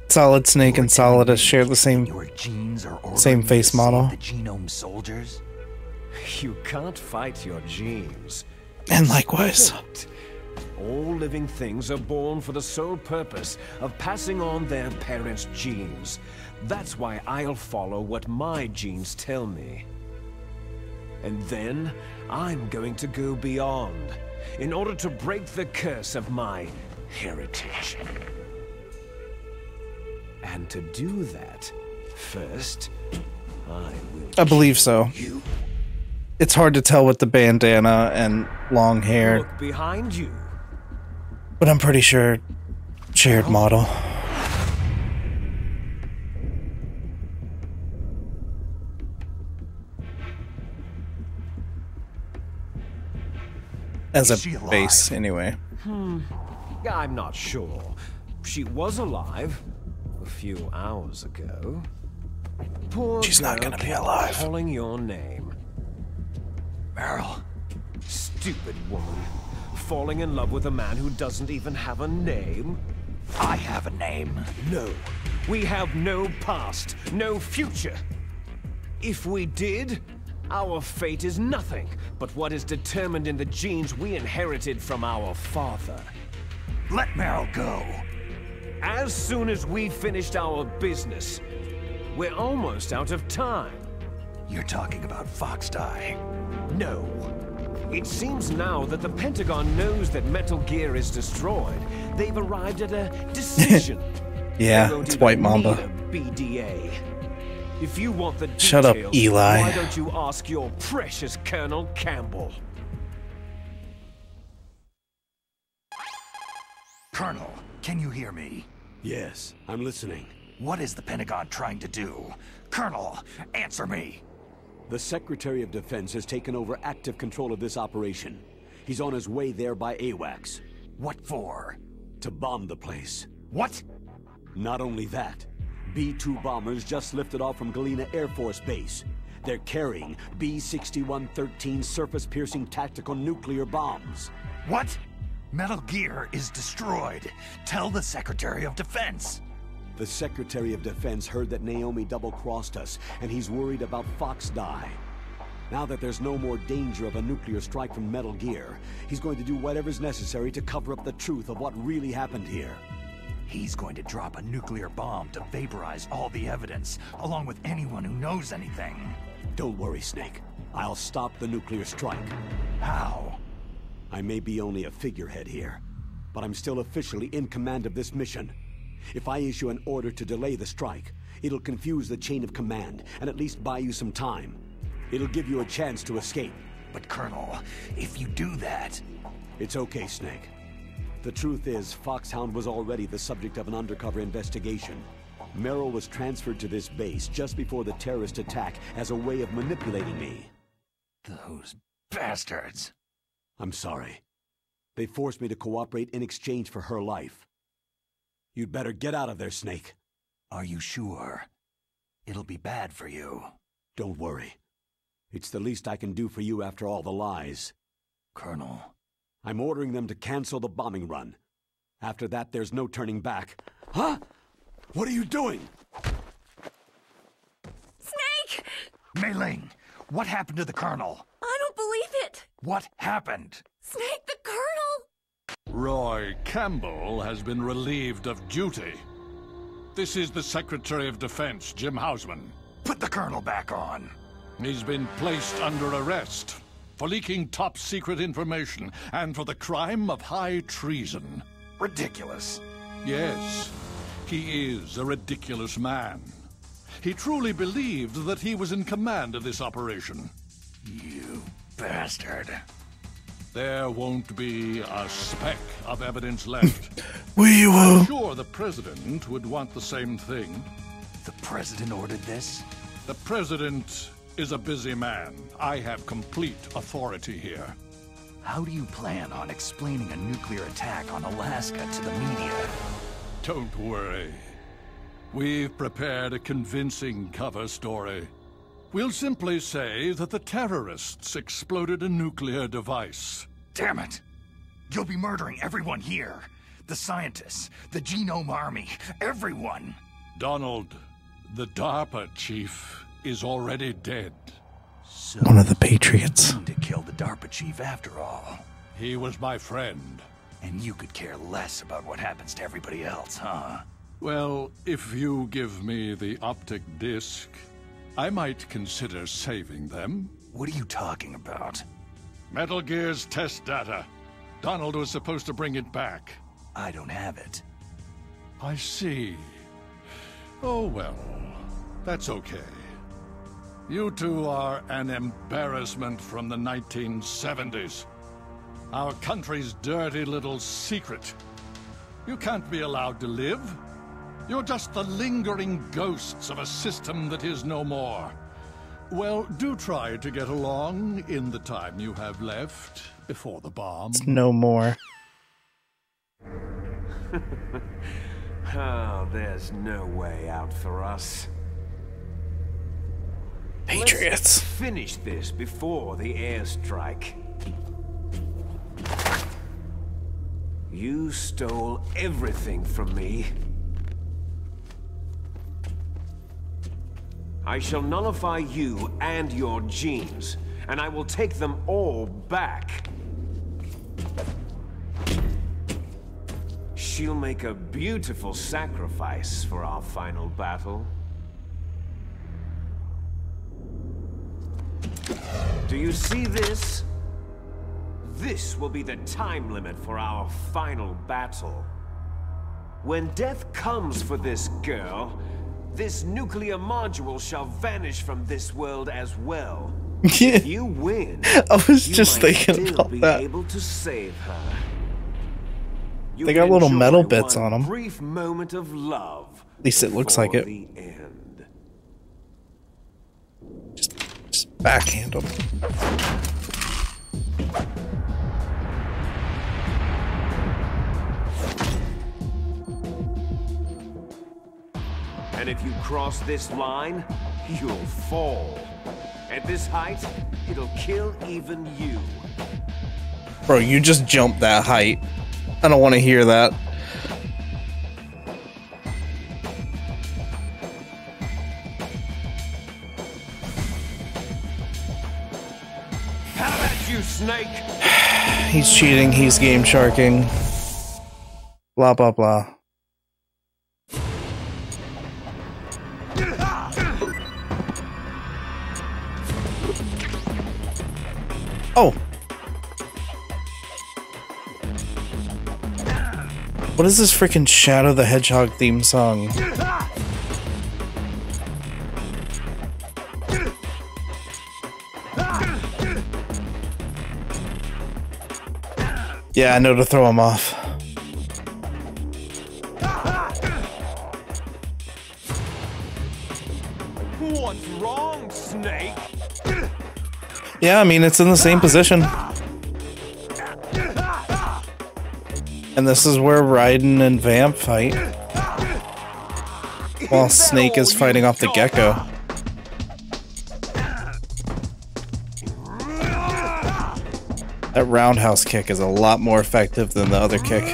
Solid Snake and Solidus share the same face model. The genome soldiers? You can't fight your genes. And likewise. All living things are born for the sole purpose of passing on their parents' genes. That's why I'll follow what my genes tell me. And then, I'm going to go beyond, in order to break the curse of my heritage. And to do that, first, I believe so. It's hard to tell with the bandana and long hair. Look behind you. But I'm pretty sure shared model. As a base, anyway. I'm not sure. She was alive a few hours ago. Poor She's not gonna be alive. Calling your name. Meryl. Stupid woman. Falling in love with a man who doesn't even have a name? I have a name. No. We have no past, no future. If we did, our fate is nothing but what is determined in the genes we inherited from our father. Let Meryl go. As soon as we finished our business, we're almost out of time. You're talking about Foxdie. No. It seems now that the Pentagon knows that Metal Gear is destroyed. They've arrived at a decision. Yeah, it's White Mamba. BDA. If you want the details, shut up, Eli. Why don't you ask your precious Colonel Campbell? Colonel, can you hear me? Yes, I'm listening. What is the Pentagon trying to do? Colonel, answer me! The Secretary of Defense has taken over active control of this operation. He's on his way there by AWACS. What for? To bomb the place. What? Not only that, B-2 bombers just lifted off from Galena Air Force Base. They're carrying B-6113 surface-piercing tactical nuclear bombs. What? Metal Gear is destroyed. Tell the Secretary of Defense. The Secretary of Defense heard that Naomi double-crossed us, and he's worried about Foxdie. Now that there's no more danger of a nuclear strike from Metal Gear, he's going to do whatever's necessary to cover up the truth of what really happened here. He's going to drop a nuclear bomb to vaporize all the evidence, along with anyone who knows anything. Don't worry, Snake. I'll stop the nuclear strike. How? I may be only a figurehead here, but I'm still officially in command of this mission. If I issue an order to delay the strike, it'll confuse the chain of command and at least buy you some time. It'll give you a chance to escape. But Colonel, if you do that... It's okay, Snake. The truth is, Foxhound was already the subject of an undercover investigation. Meryl was transferred to this base just before the terrorist attack as a way of manipulating me. Those bastards. I'm sorry. They forced me to cooperate in exchange for her life. You'd better get out of there, Snake. Are you sure? It'll be bad for you. Don't worry. It's the least I can do for you after all the lies. Colonel. I'm ordering them to cancel the bombing run. After that, there's no turning back. Huh? What are you doing? Snake! Mei Ling, what happened to the Colonel? I don't believe it! What happened? Snake, the Colonel! Roy Campbell has been relieved of duty. This is the Secretary of Defense, Jim Houseman. Put the Colonel back on. He's been placed under arrest for leaking top-secret information and for the crime of high treason. Ridiculous. Yes, he is a ridiculous man. He truly believed that he was in command of this operation. You bastard. there won't be a speck of evidence left. We will. I'm sure the President would want the same thing. The President ordered this? The President is a busy man. I have complete authority here. How do you plan on explaining a nuclear attack on Alaska to the media? Don't worry. We've prepared a convincing cover story. We'll simply say that the terrorists exploded a nuclear device. Damn it! You'll be murdering everyone here. The scientists, the Genome Army, everyone. Donald, the DARPA chief is already dead. So one of the Patriots. To kill the DARPA chief after all. He was my friend. And you could care less about what happens to everybody else, huh? Well, if you give me the optic disc, I might consider saving them. What are you talking about? Metal Gear's test data. Donald was supposed to bring it back. I don't have it. I see. Oh well, that's okay. You two are an embarrassment from the 1970s. Our country's dirty little secret. You can't be allowed to live. You're just the lingering ghosts of a system that is no more. Well, do try to get along in the time you have left before the bomb. It's no more. Oh, there's no way out for us. Patriots. Let's finish this before the airstrike. You stole everything from me. I shall nullify you and your genes, and I will take them all back. She'll make a beautiful sacrifice for our final battle. Do you see this? This will be the time limit for our final battle. When death comes for this girl, this nuclear module shall vanish from this world as well. Yeah. If you win, I was you just might thinking still about be that. able to save her. You They got can little enjoy metal bits one on them. Brief moment of love. At least it looks like it. The end. Just backhand them. And if you cross this line, you'll fall. At this height, it'll kill even you. Bro, you just jumped that height. I don't want to hear that. How about you, Snake? He's cheating, he's game sharking. Blah, blah, blah. Oh! What is this freaking Shadow the Hedgehog theme song? Yeah, I know to throw him off. What's wrong, Snake? Yeah, I mean, it's in the same position. And this is where Raiden and Vamp fight. While Snake is fighting off the Gecko. That roundhouse kick is a lot more effective than the other kick.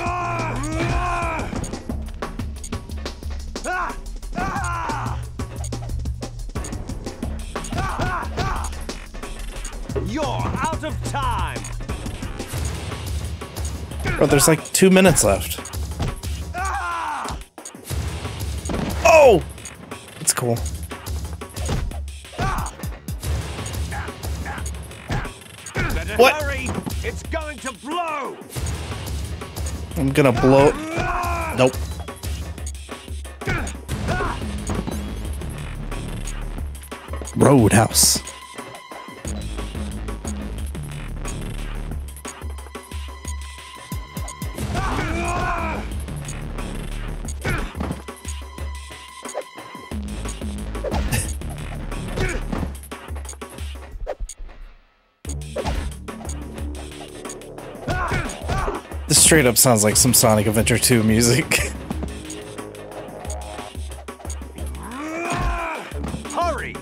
You're out of time. Bro, there's like 2 minutes left. Oh! It's cool. What? Hurry! It's going to blow. I'm gonna blow. Nope. Roadhouse. This straight up sounds like some Sonic Adventure 2 music. Hurry!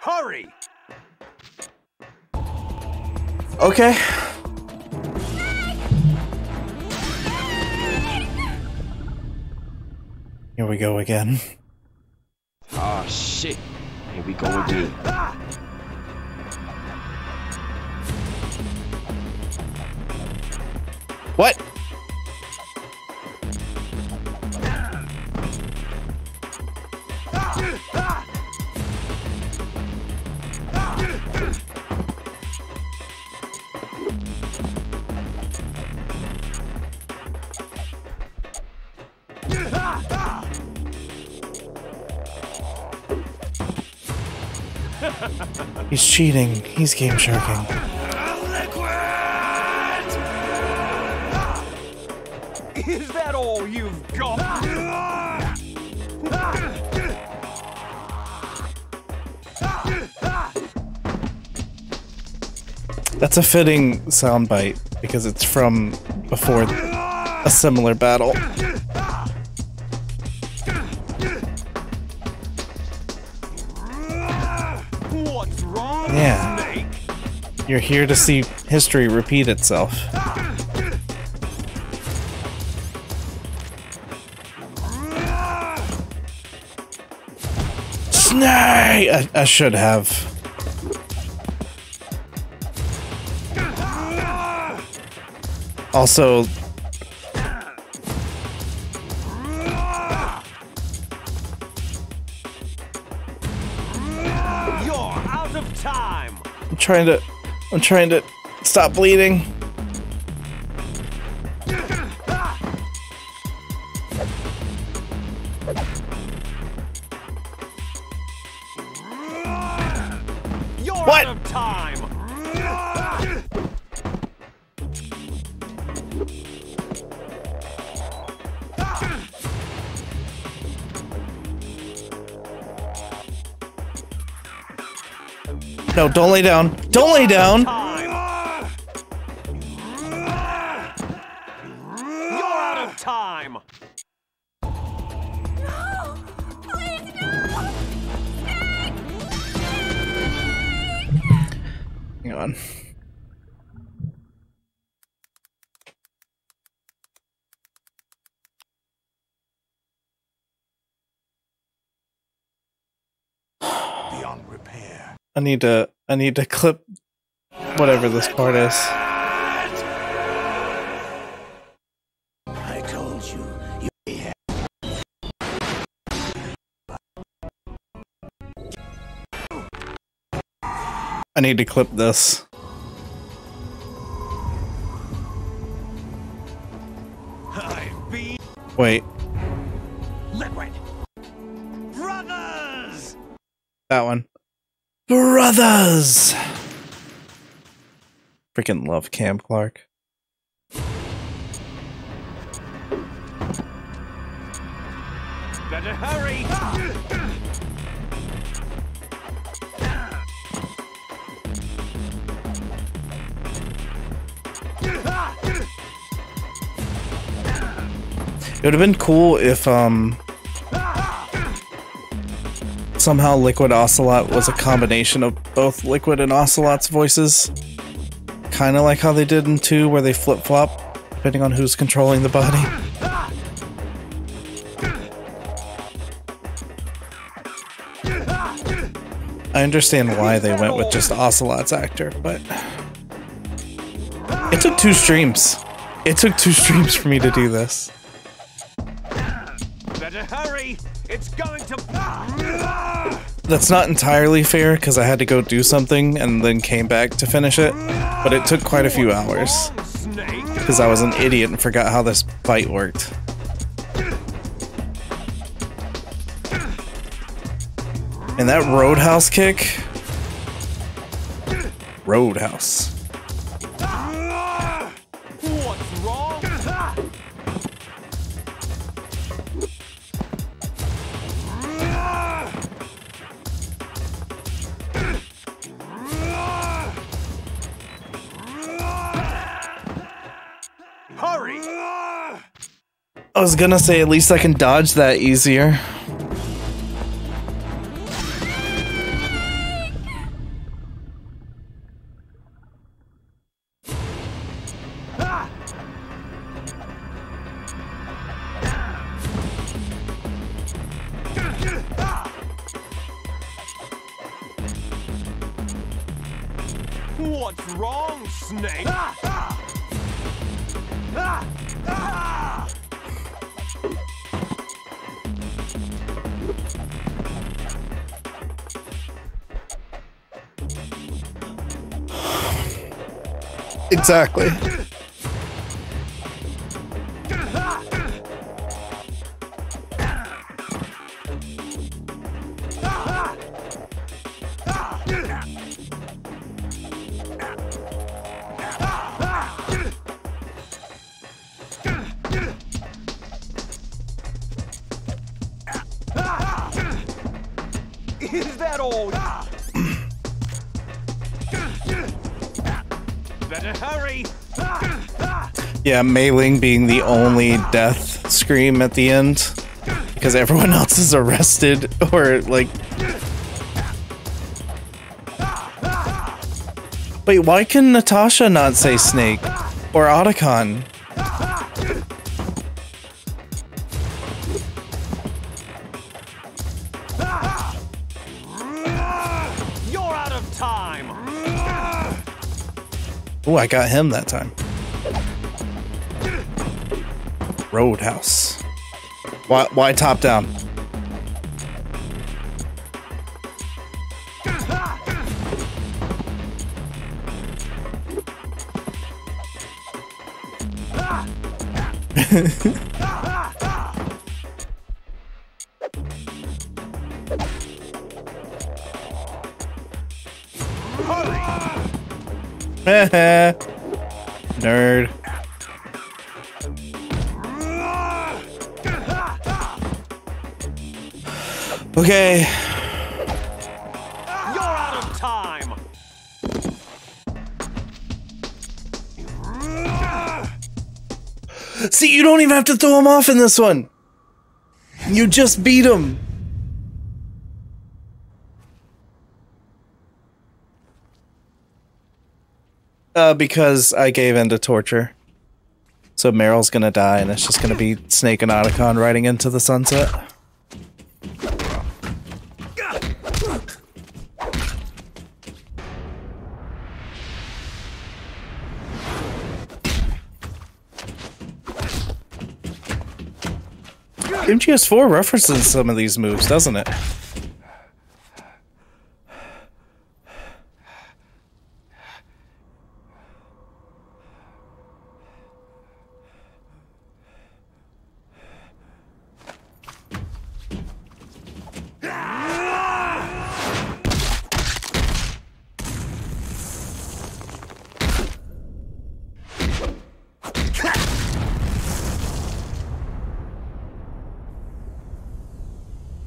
Hurry! Okay. Here we go again. Oh shit. Here we go again. What? He's cheating. He's game sharking. Is that all you've got? That's a fitting soundbite because it's from before a similar battle. What's wrong, Yeah. Snake? You're here to see history repeat itself. Snake! I should have. Also, You're out of time. I'm trying to stop bleeding. You're What? out of time. No, don't lay down. Don't lay down. You're out of time. Hang on. Beyond repair. I need to clip whatever this part is. I told you. I need to clip this. Wait, Liquid. Brothers. that one. Brothers! Freaking love Cam Clark. Better hurry. It would have been cool if somehow Liquid Ocelot was a combination of both Liquid and Ocelot's voices. Kind of like how they did in 2, where they flip-flop, depending on who's controlling the body. I understand why they went with just Ocelot's actor, but it took 2 streams. It took 2 streams for me to do this. Better hurry. It's going to. That's not entirely fair, because I had to go do something and then came back to finish it, but it took quite a few hours, because I was an idiot and forgot how this fight worked. And that Roadhouse kick? Roadhouse. What's wrong? I was gonna say, at least I can dodge that easier. What's wrong, Snake? Exactly. Is that all? Better hurry! Yeah, Mei-Ling being the only death scream at the end. Because everyone else is arrested or, like... Wait, why can Natasha not say Snake? Or Otacon? You're out of time! Oh, I got him that time. Roadhouse. Why top down? Nerd. Okay. You're out of time! See, you don't even have to throw him off in this one. You just beat him. Because I gave in to torture. So Meryl's gonna die, and it's just gonna be Snake and Otacon riding into the sunset. MGS4 references some of these moves, doesn't it?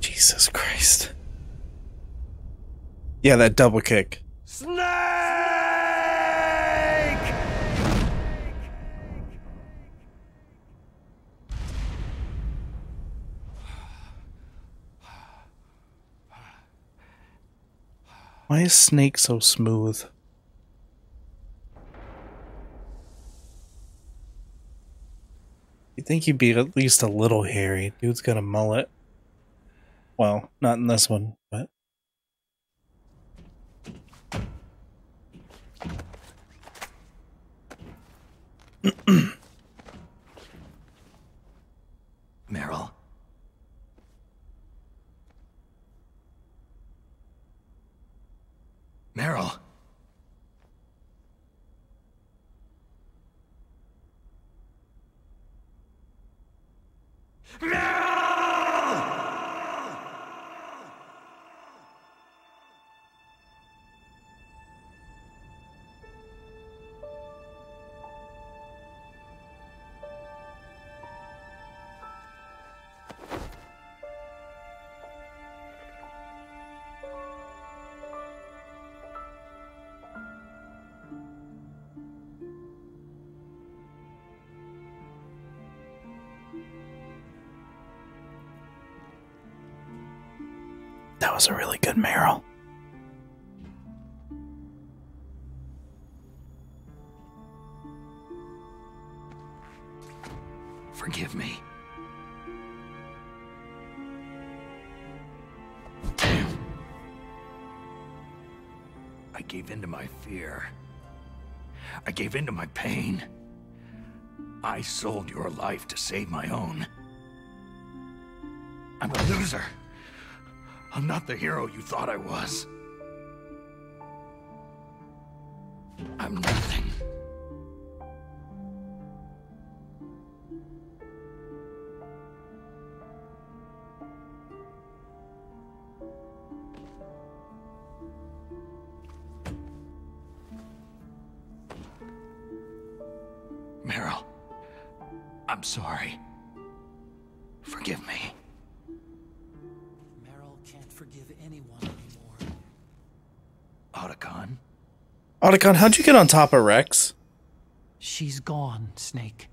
Jesus Christ. Yeah, that double kick. Snake! Why is Snake so smooth? You'd think he'd be at least a little hairy. Dude's got a mullet. Well, not in this one, but... Meryl. Meryl. That was a really good Meryl. Forgive me. Damn. I gave in to my fear. I gave in to my pain. I sold your life to save my own. I'm a loser. I'm not the hero you thought I was. I'm nothing. Meryl, I'm sorry. Forgive me. Meryl can't forgive anyone anymore. Otacon? Otacon, how'd you get on top of Rex? She's gone, Snake.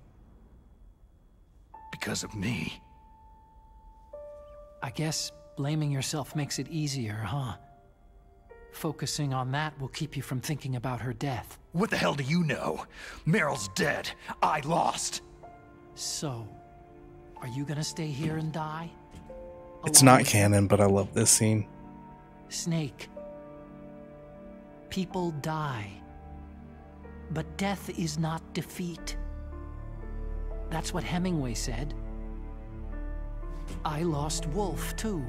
Because of me. I guess blaming yourself makes it easier, huh? Focusing on that will keep you from thinking about her death. What the hell do you know? Meryl's dead. I lost. So, are you gonna stay here and die? It's not canon, but I love this scene. Snake. People die. But death is not defeat. That's what Hemingway said. I lost Wolf, too.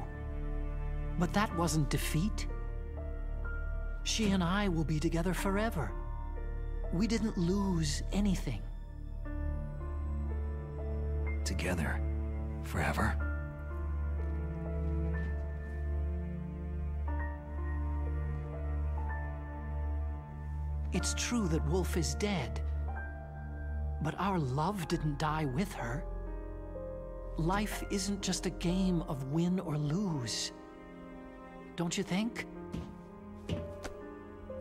But that wasn't defeat. She and I will be together forever. We didn't lose anything. Together? Forever? It's true that Wolf is dead. But our love didn't die with her. Life isn't just a game of win or lose. Don't you think?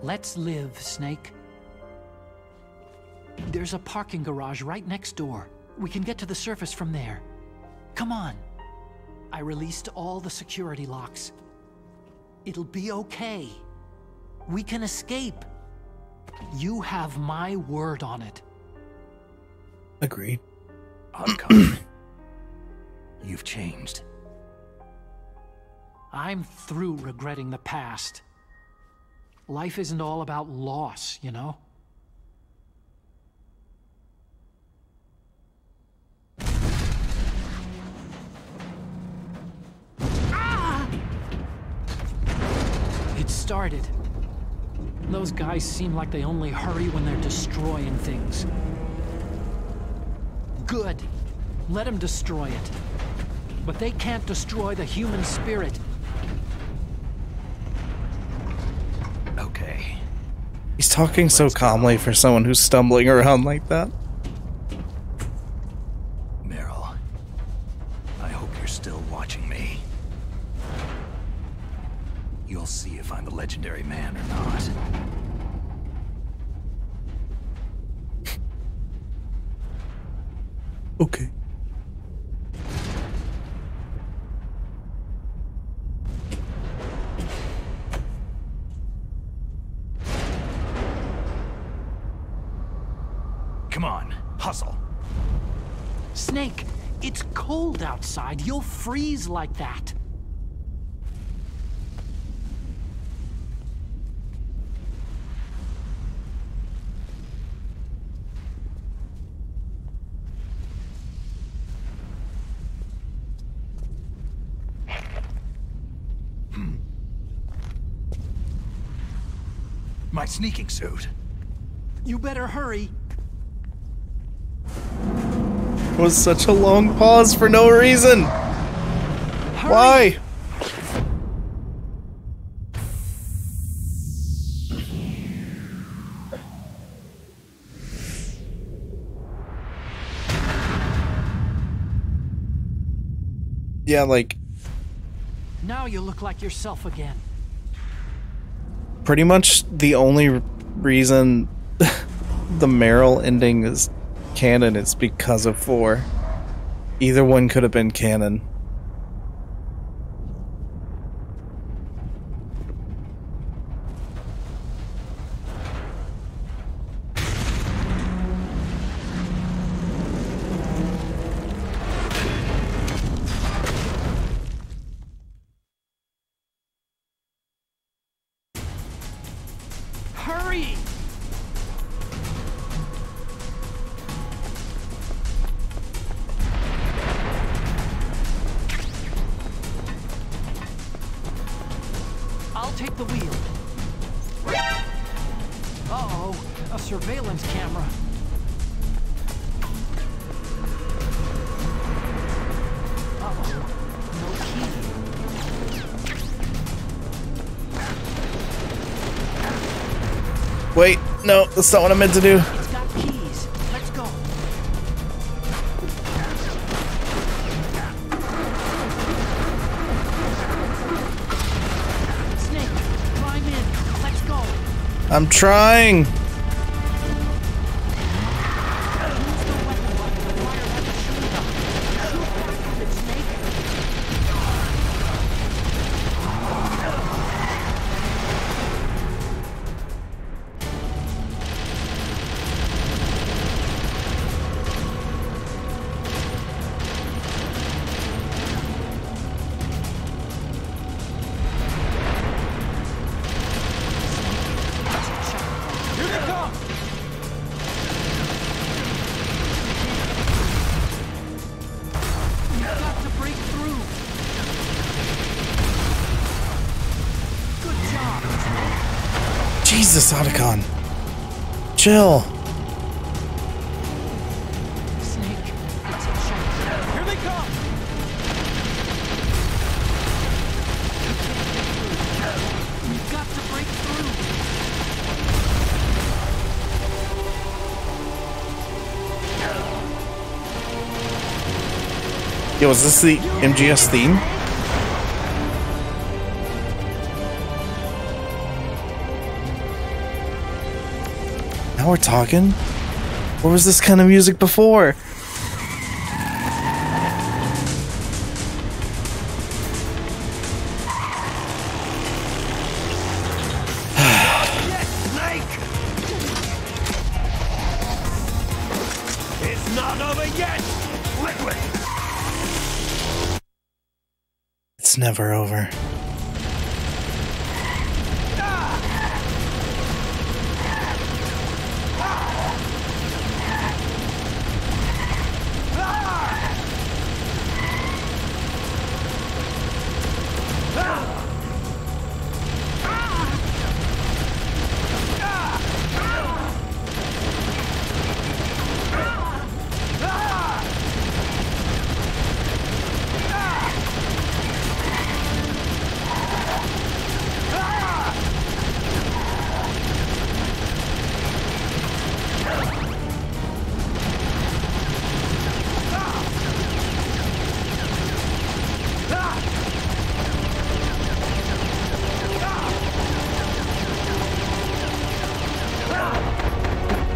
Let's live, Snake. There's a parking garage right next door. We can get to the surface from there. Come on. I released all the security locks. It'll be okay. We can escape. You have my word on it. Agreed. Otacon, you've changed. I'm through regretting the past. Life isn't all about loss, you know? Ah! It started. Those guys seem like they only hurry when they're destroying things. Good. Let them destroy it. But they can't destroy the human spirit. Okay. He's talking so calmly for someone who's stumbling around like that. Meryl, I hope you're still watching me. You'll see if I'm a legendary man or not. Okay. Come on, hustle. Snake, it's cold outside. You'll freeze like that. My sneaking suit. You better hurry. It was such a long pause for no reason. Why? Yeah, like... Now you look like yourself again. Pretty much the only reason the Meryl ending is canon is because of 4. Either one could have been canon. I'll take the wheel. Uh-oh, a surveillance camera. Uh-oh, no key. Wait, no, that's not what I meant to do. It's got keys. Let's go. Snake, climb in. Let's go. I'm trying. Jesus, Otacon. Chill. Snake, attention. Here they come. We've got to break through. Yo, is this the MGS theme? Now we're talking? Where was this kind of music before? It's not over yet! Liquid! It's never over.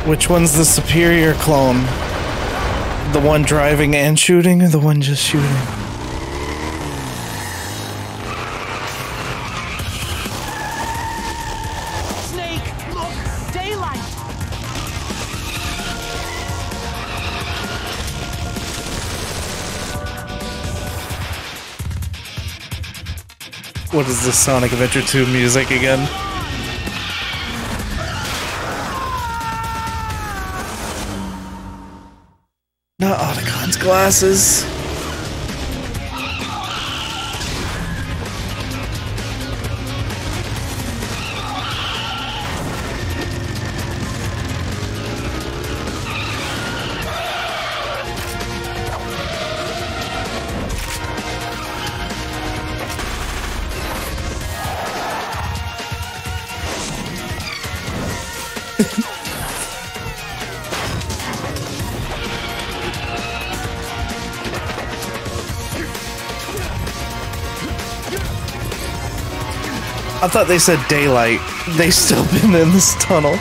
Which one's the superior clone? The one driving and shooting, or the one just shooting? Snake, look! Daylight! What is this Sonic Adventure 2 music again? Not Otacon's glasses. I thought they said daylight. They still been in this tunnel.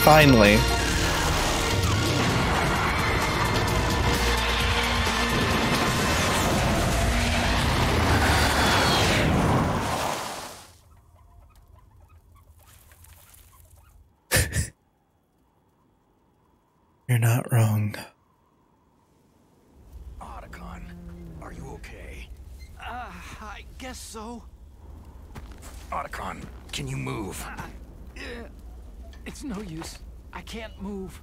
Finally. You're not wrong. Otacon, are you okay? I guess so. Otacon, can you move? It's no use. I can't move.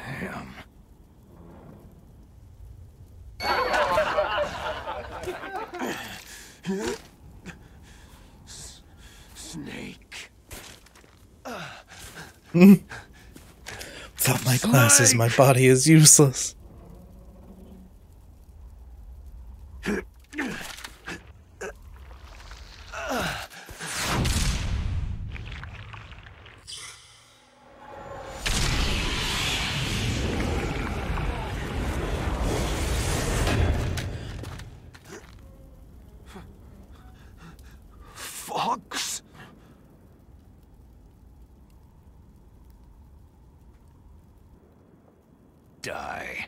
Damn. Snake. Without my glasses, my body is useless. Fox. Die.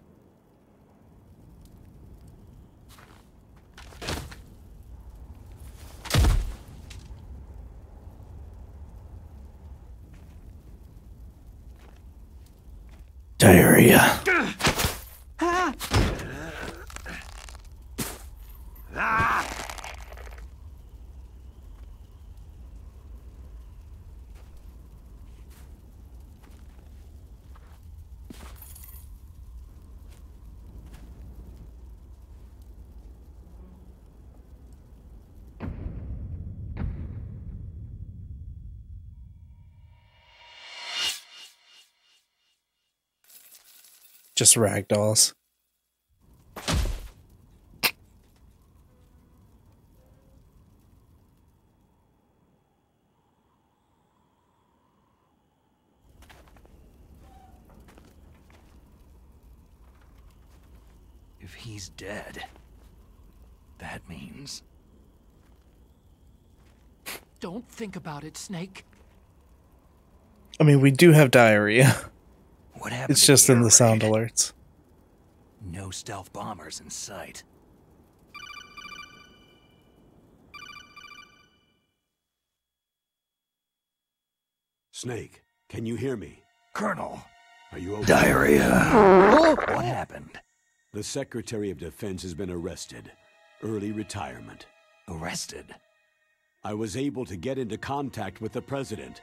Diarrhea. Just ragdolls. If he's dead, that means... Don't think about it, Snake. I mean, we do have diarrhea. What happened It's to just the in air the sound raid? alerts. No stealth bombers in sight. Snake, can you hear me? Colonel. Are you okay? Diarrhea. What happened? The Secretary of Defense has been arrested. Early retirement. Arrested? I was able to get into contact with the President.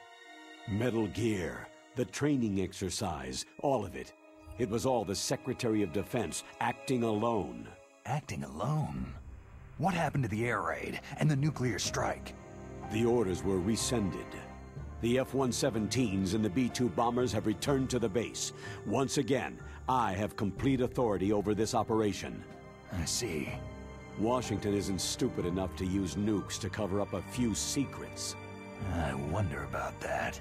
Metal Gear, the training exercise, all of it. It was all the Secretary of Defense acting alone. Acting alone? What happened to the air raid and the nuclear strike? The orders were rescinded. The F-117s and the B-2 bombers have returned to the base. Once again, I have complete authority over this operation. I see. Washington isn't stupid enough to use nukes to cover up a few secrets. I wonder about that.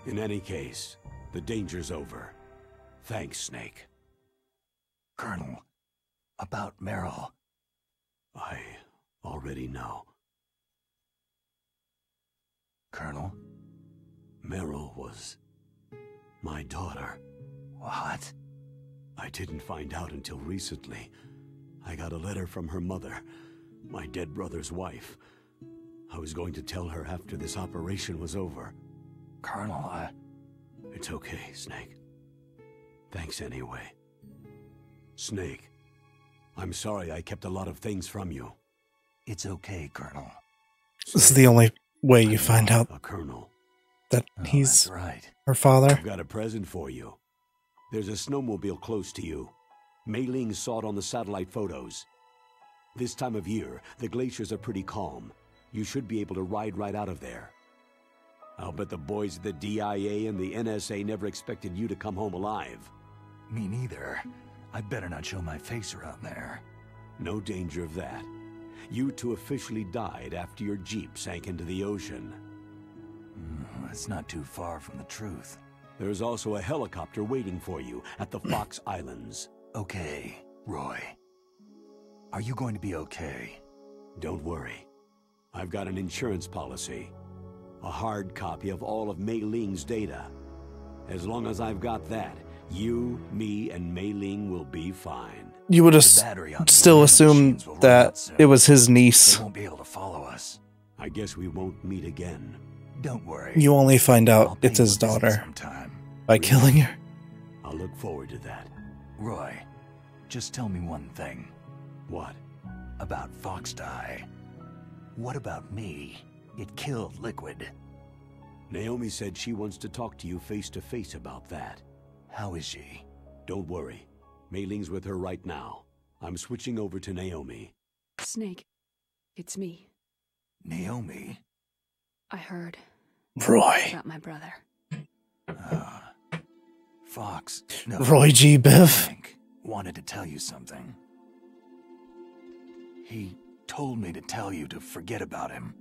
In any case, the danger's over. Thanks, Snake. Colonel, about Meryl. I already know. Colonel? Meryl was my daughter. What? I didn't find out until recently. I got a letter from her mother, my dead brother's wife. I was going to tell her after this operation was over. Colonel, It's okay, Snake. Thanks anyway. Snake, I'm sorry I kept a lot of things from you. It's okay, Colonel. This is the only way you find out a colonel. that he's that's right. her father. I've got a present for you. There's a snowmobile close to you. Mei Ling saw it on the satellite photos. This time of year, the glaciers are pretty calm. You should be able to ride right out of there. I'll bet the boys at the DIA and the NSA never expected you to come home alive. Me neither. I'd better not show my face around there. No danger of that. You two officially died after your Jeep sank into the ocean. It's not too far from the truth. There's also a helicopter waiting for you at the Fox Islands. Okay, Roy. Are you going to be okay? Don't worry. I've got an insurance policy. A hard copy of all of Mei Ling's data. As long as I've got that, you, me, and Mei Ling will be fine. You would have still assumed that it was his niece. They won't be able to follow us. I guess we won't meet again. Don't worry. You only find out it's his daughter by killing her. I'll look forward to that. Roy, just tell me one thing. What? About Fox Die. What about me? It killed Liquid. Naomi said she wants to talk to you face to face about that. How is she? Don't worry. Mei Ling's with her right now. I'm switching over to Naomi. Snake, it's me. Naomi? I heard. Roy. About my brother. Fox. No. Roy G. Biv. Frank wanted to tell you something. He told me to tell you to forget about him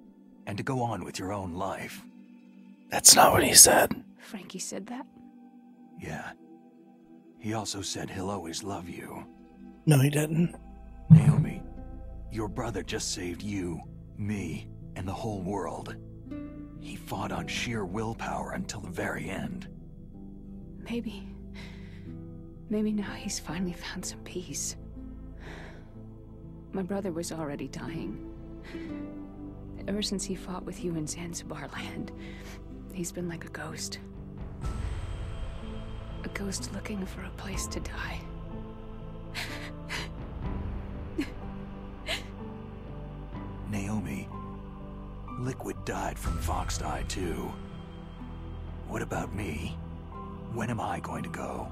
and to go on with your own life. That's not what he said. Frankie said that? Yeah. He also said he'll always love you. No, he didn't. Naomi, your brother just saved you, me, and the whole world. He fought on sheer willpower until the very end. Maybe now he's finally found some peace. My brother was already dying. Ever since he fought with you in Zanzibar land, he's been like a ghost. A ghost looking for a place to die. Naomi, Liquid died from Fox's Eye too. What about me? When am I going to go?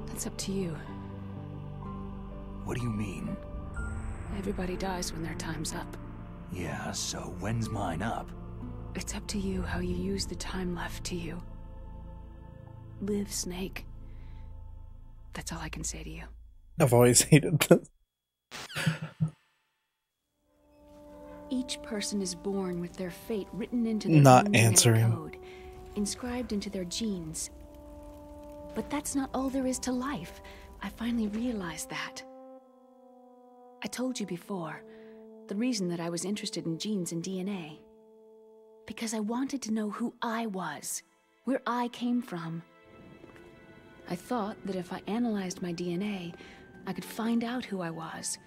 That's up to you. What do you mean? Everybody dies when their time's up. Yeah, so when's mine up? It's up to you how you use the time left to you. Live, Snake. That's all I can say to you. I've always hated this. Each person is born with their fate written into their Not own genetic answering. code, inscribed into their genes. But that's not all there is to life. I finally realized that. I told you before, the reason that I was interested in genes and DNA. Because I wanted to know who I was, where I came from. I thought that if I analyzed my DNA, I could find out who I was,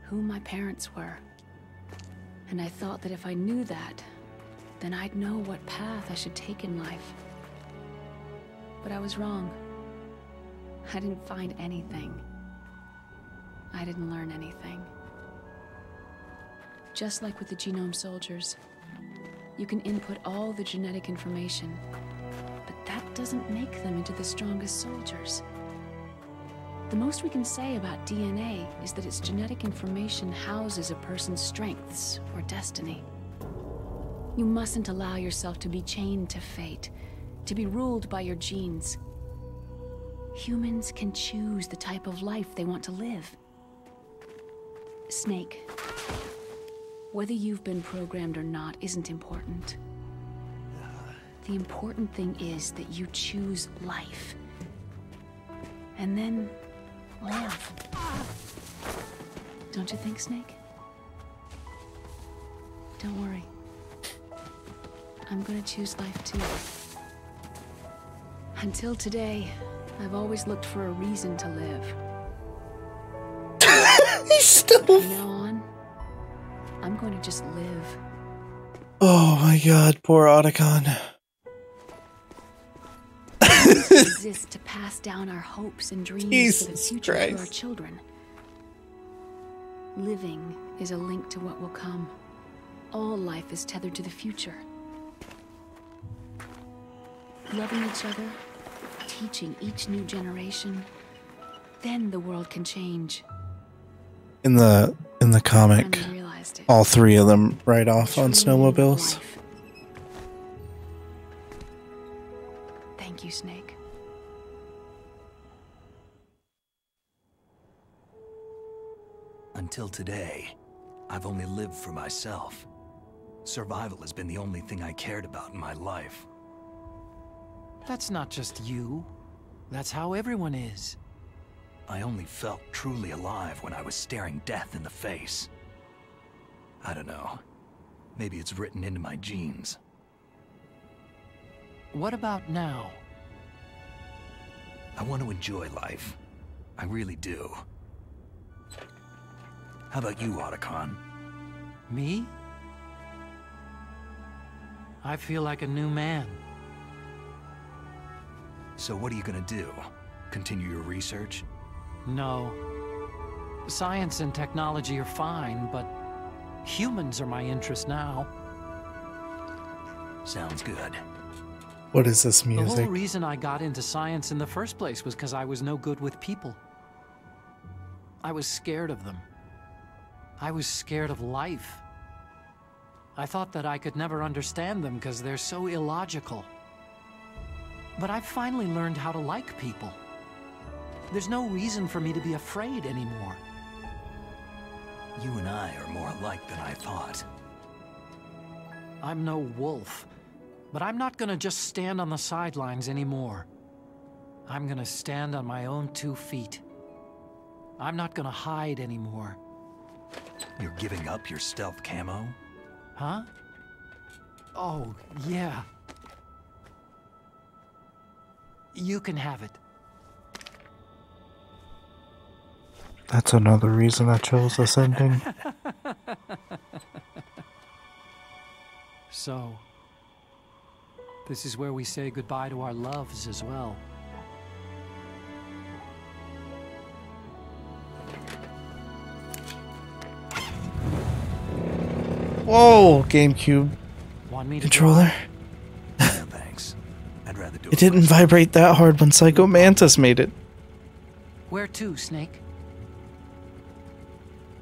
who my parents were. And I thought that if I knew that, then I'd know what path I should take in life. But I was wrong. I didn't find anything. I didn't learn anything. Just like with the genome soldiers, you can input all the genetic information, but that doesn't make them into the strongest soldiers. The most we can say about DNA is that its genetic information houses a person's strengths or destiny. You mustn't allow yourself to be chained to fate, to be ruled by your genes. Humans can choose the type of life they want to live. Snake, whether you've been programmed or not isn't important. The important thing is that you choose life. And then live. Don't you think, Snake? Don't worry. I'm gonna choose life too. Until today, I've always looked for a reason to live. He's still. From now on, I'm going to just live. Oh my god, poor Otacon. Exist to pass down our hopes and dreams for the future to our children. Living is a link to what will come. All life is tethered to the future. Loving each other, teaching each new generation, then the world can change. In the comic, all three of them ride off on snowmobiles. Thank you, Snake. Until today, I've only lived for myself. Survival has been the only thing I cared about in my life. That's not just you. That's how everyone is. I only felt truly alive when I was staring death in the face. I don't know. Maybe it's written into my genes. What about now? I want to enjoy life. I really do. How about you, Otacon? Me? I feel like a new man. So what are you gonna do? Continue your research? No. Science and technology are fine, but humans are my interest now. Sounds good. What is this The whole music? reason I got into science in the first place was because I was no good with people. I was scared of them. I was scared of life. I thought that I could never understand them because they're so illogical. But I've finally learned how to like people. There's no reason for me to be afraid anymore. You and I are more alike than I thought. I'm no wolf, but I'm not gonna just stand on the sidelines anymore. I'm gonna stand on my own 2 feet. I'm not gonna hide anymore. You're giving up your stealth camo? Huh? Oh, yeah. You can have it. That's another reason I chose this ending. So, this is where we say goodbye to our loves as well. Whoa, GameCube controller. No, thanks. I'd rather do It didn't vibrate that hard when Psycho Mantis made it. Where to, Snake?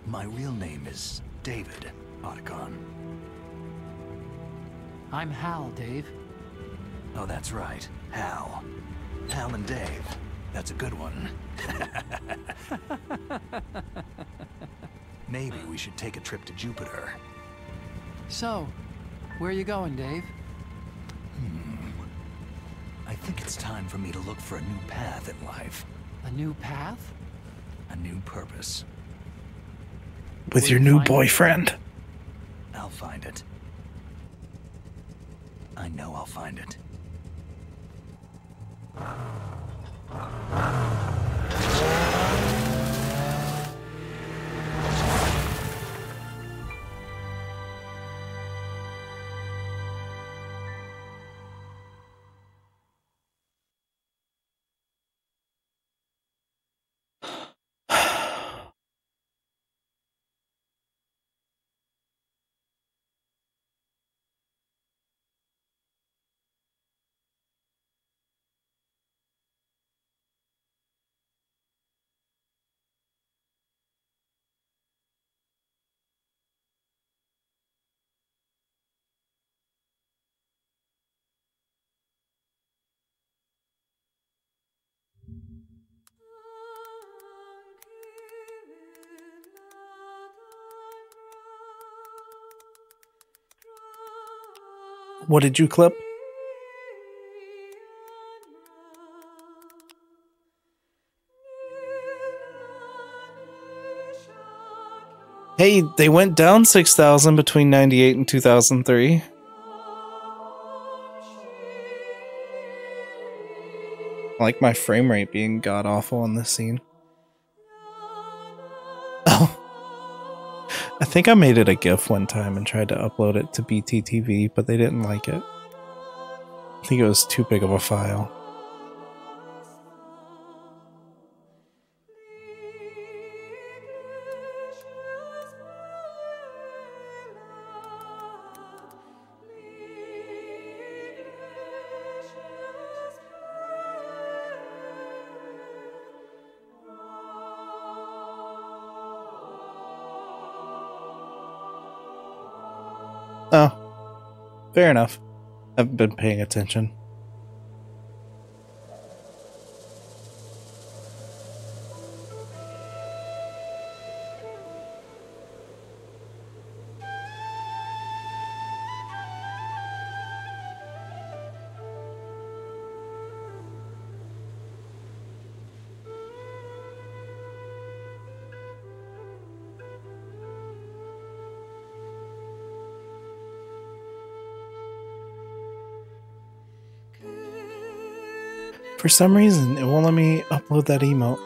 My real name is David Otacon. I'm Hal, Dave. Oh, that's right. Hal. Hal and Dave. That's a good one. Maybe we should take a trip to Jupiter. So, where are you going, Dave? I think it's time for me to look for a new path in life. A new path? A new purpose. With your new boyfriend. I'll find it. I know I'll find it. What did you clip? Hey, they went down 6,000 between 98 and 2003. I like my frame rate being god-awful in this scene. Oh. I think I made it a GIF one time and tried to upload it to BTTV, but they didn't like it. I think it was too big of a file. Oh, fair enough. I haven't been paying attention. For some reason, it won't let me upload that emote.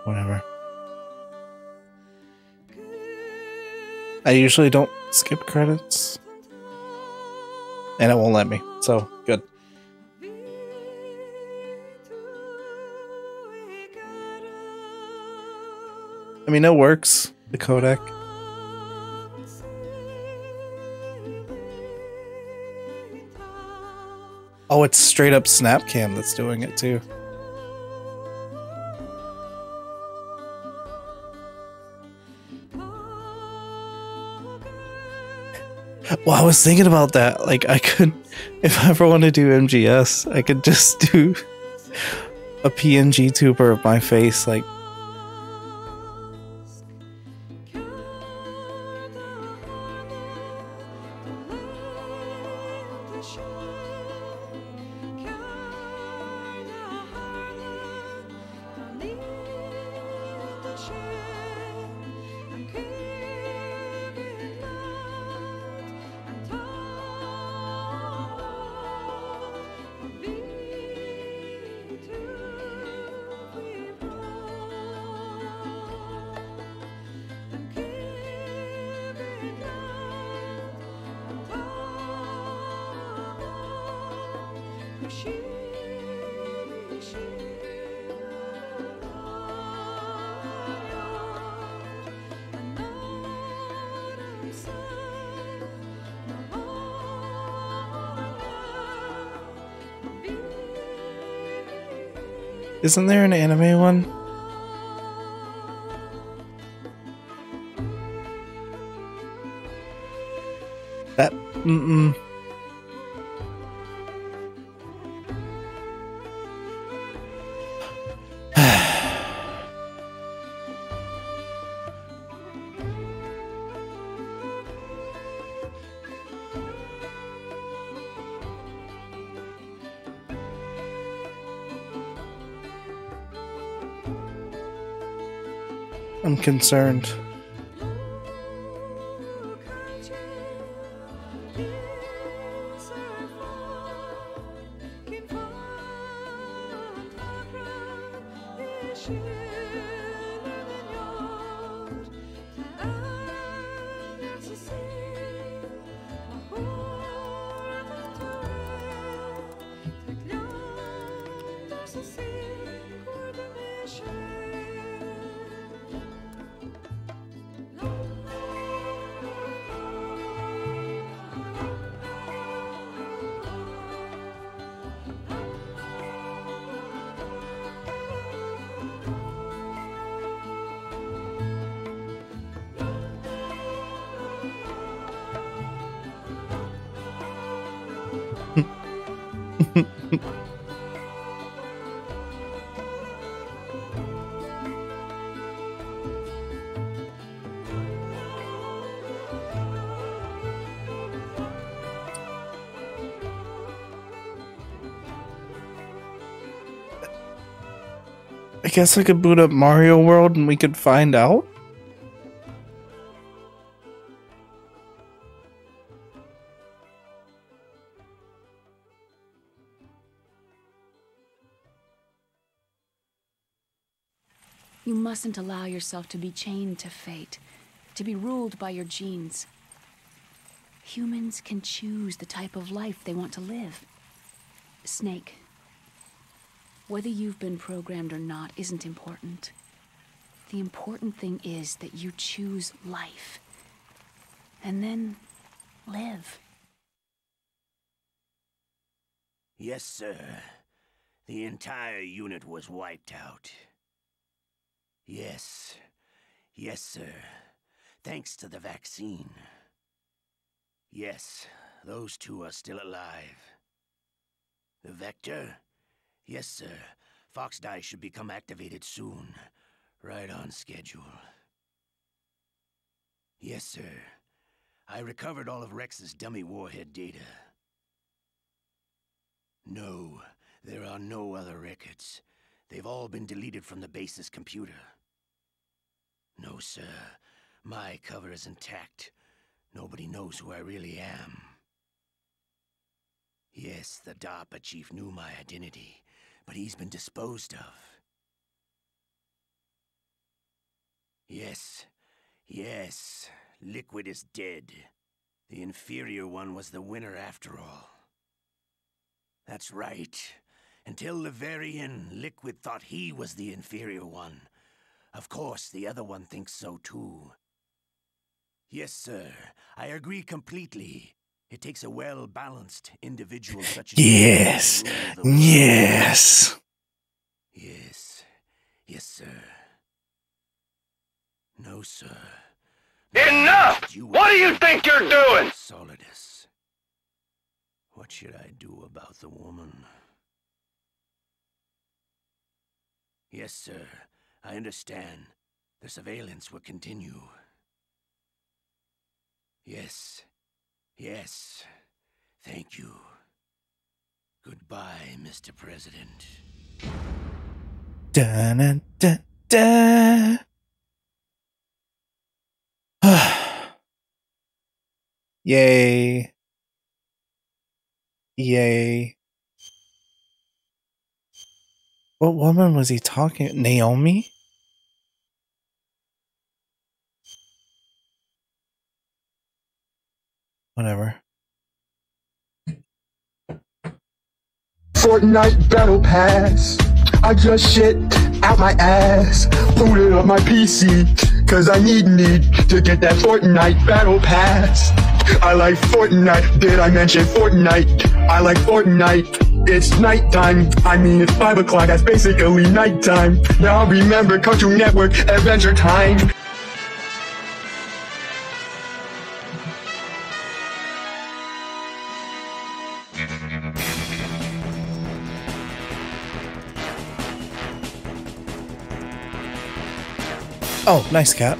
Whatever. I usually don't skip credits. And it won't let me, so good. I mean, it works. The codec. Oh, it's straight up Snapcam that's doing it too. Well, I was thinking about that. Like, I could, if I ever want to do MGS, I could just do a PNG tuber of my face, like. Isn't there an anime one? That I'm concerned. I guess I could boot up Mario World and we could find out. You mustn't allow yourself to be chained to fate, to be ruled by your genes. Humans can choose the type of life they want to live. Snake, whether you've been programmed or not isn't important. The important thing is that you choose life. And then live. Yes, sir. The entire unit was wiped out. Yes. Yes, sir. Thanks to the vaccine. Yes, those two are still alive. The Vector? Yes, sir. Fox Die should become activated soon. Right on schedule. Yes, sir. I recovered all of Rex's dummy warhead data. No, there are no other records. They've all been deleted from the base's computer. No, sir. My cover is intact. Nobody knows who I really am. Yes, the DARPA chief knew my identity, but he's been disposed of. Yes. Yes. Liquid is dead. The inferior one was the winner after all. That's right. Until the very end, Liquid thought he was the inferior one. Of course, the other one thinks so too. Yes, sir. I agree completely. It takes a well-balanced individual such as Yes. you to rule the world. Yes. Yes. Yes, sir. No, sir. Enough! What do you think you're doing? Solidus. What should I do about the woman? Yes, sir. I understand. The surveillance will continue. Yes. Yes. Thank you. Goodbye, Mr. President. Da-na-da-da. Yay. Yay. What woman was he talking? Naomi? Whatever. Fortnite Battle Pass. I just shit out my ass. Booted up my PC. Cause I need to get that Fortnite Battle Pass. I like Fortnite. Did I mention Fortnite? I like Fortnite. It's nighttime. I mean, it's 5 o'clock. That's basically nighttime. Now remember Cartoon Network Adventure Time. Oh, nice cat.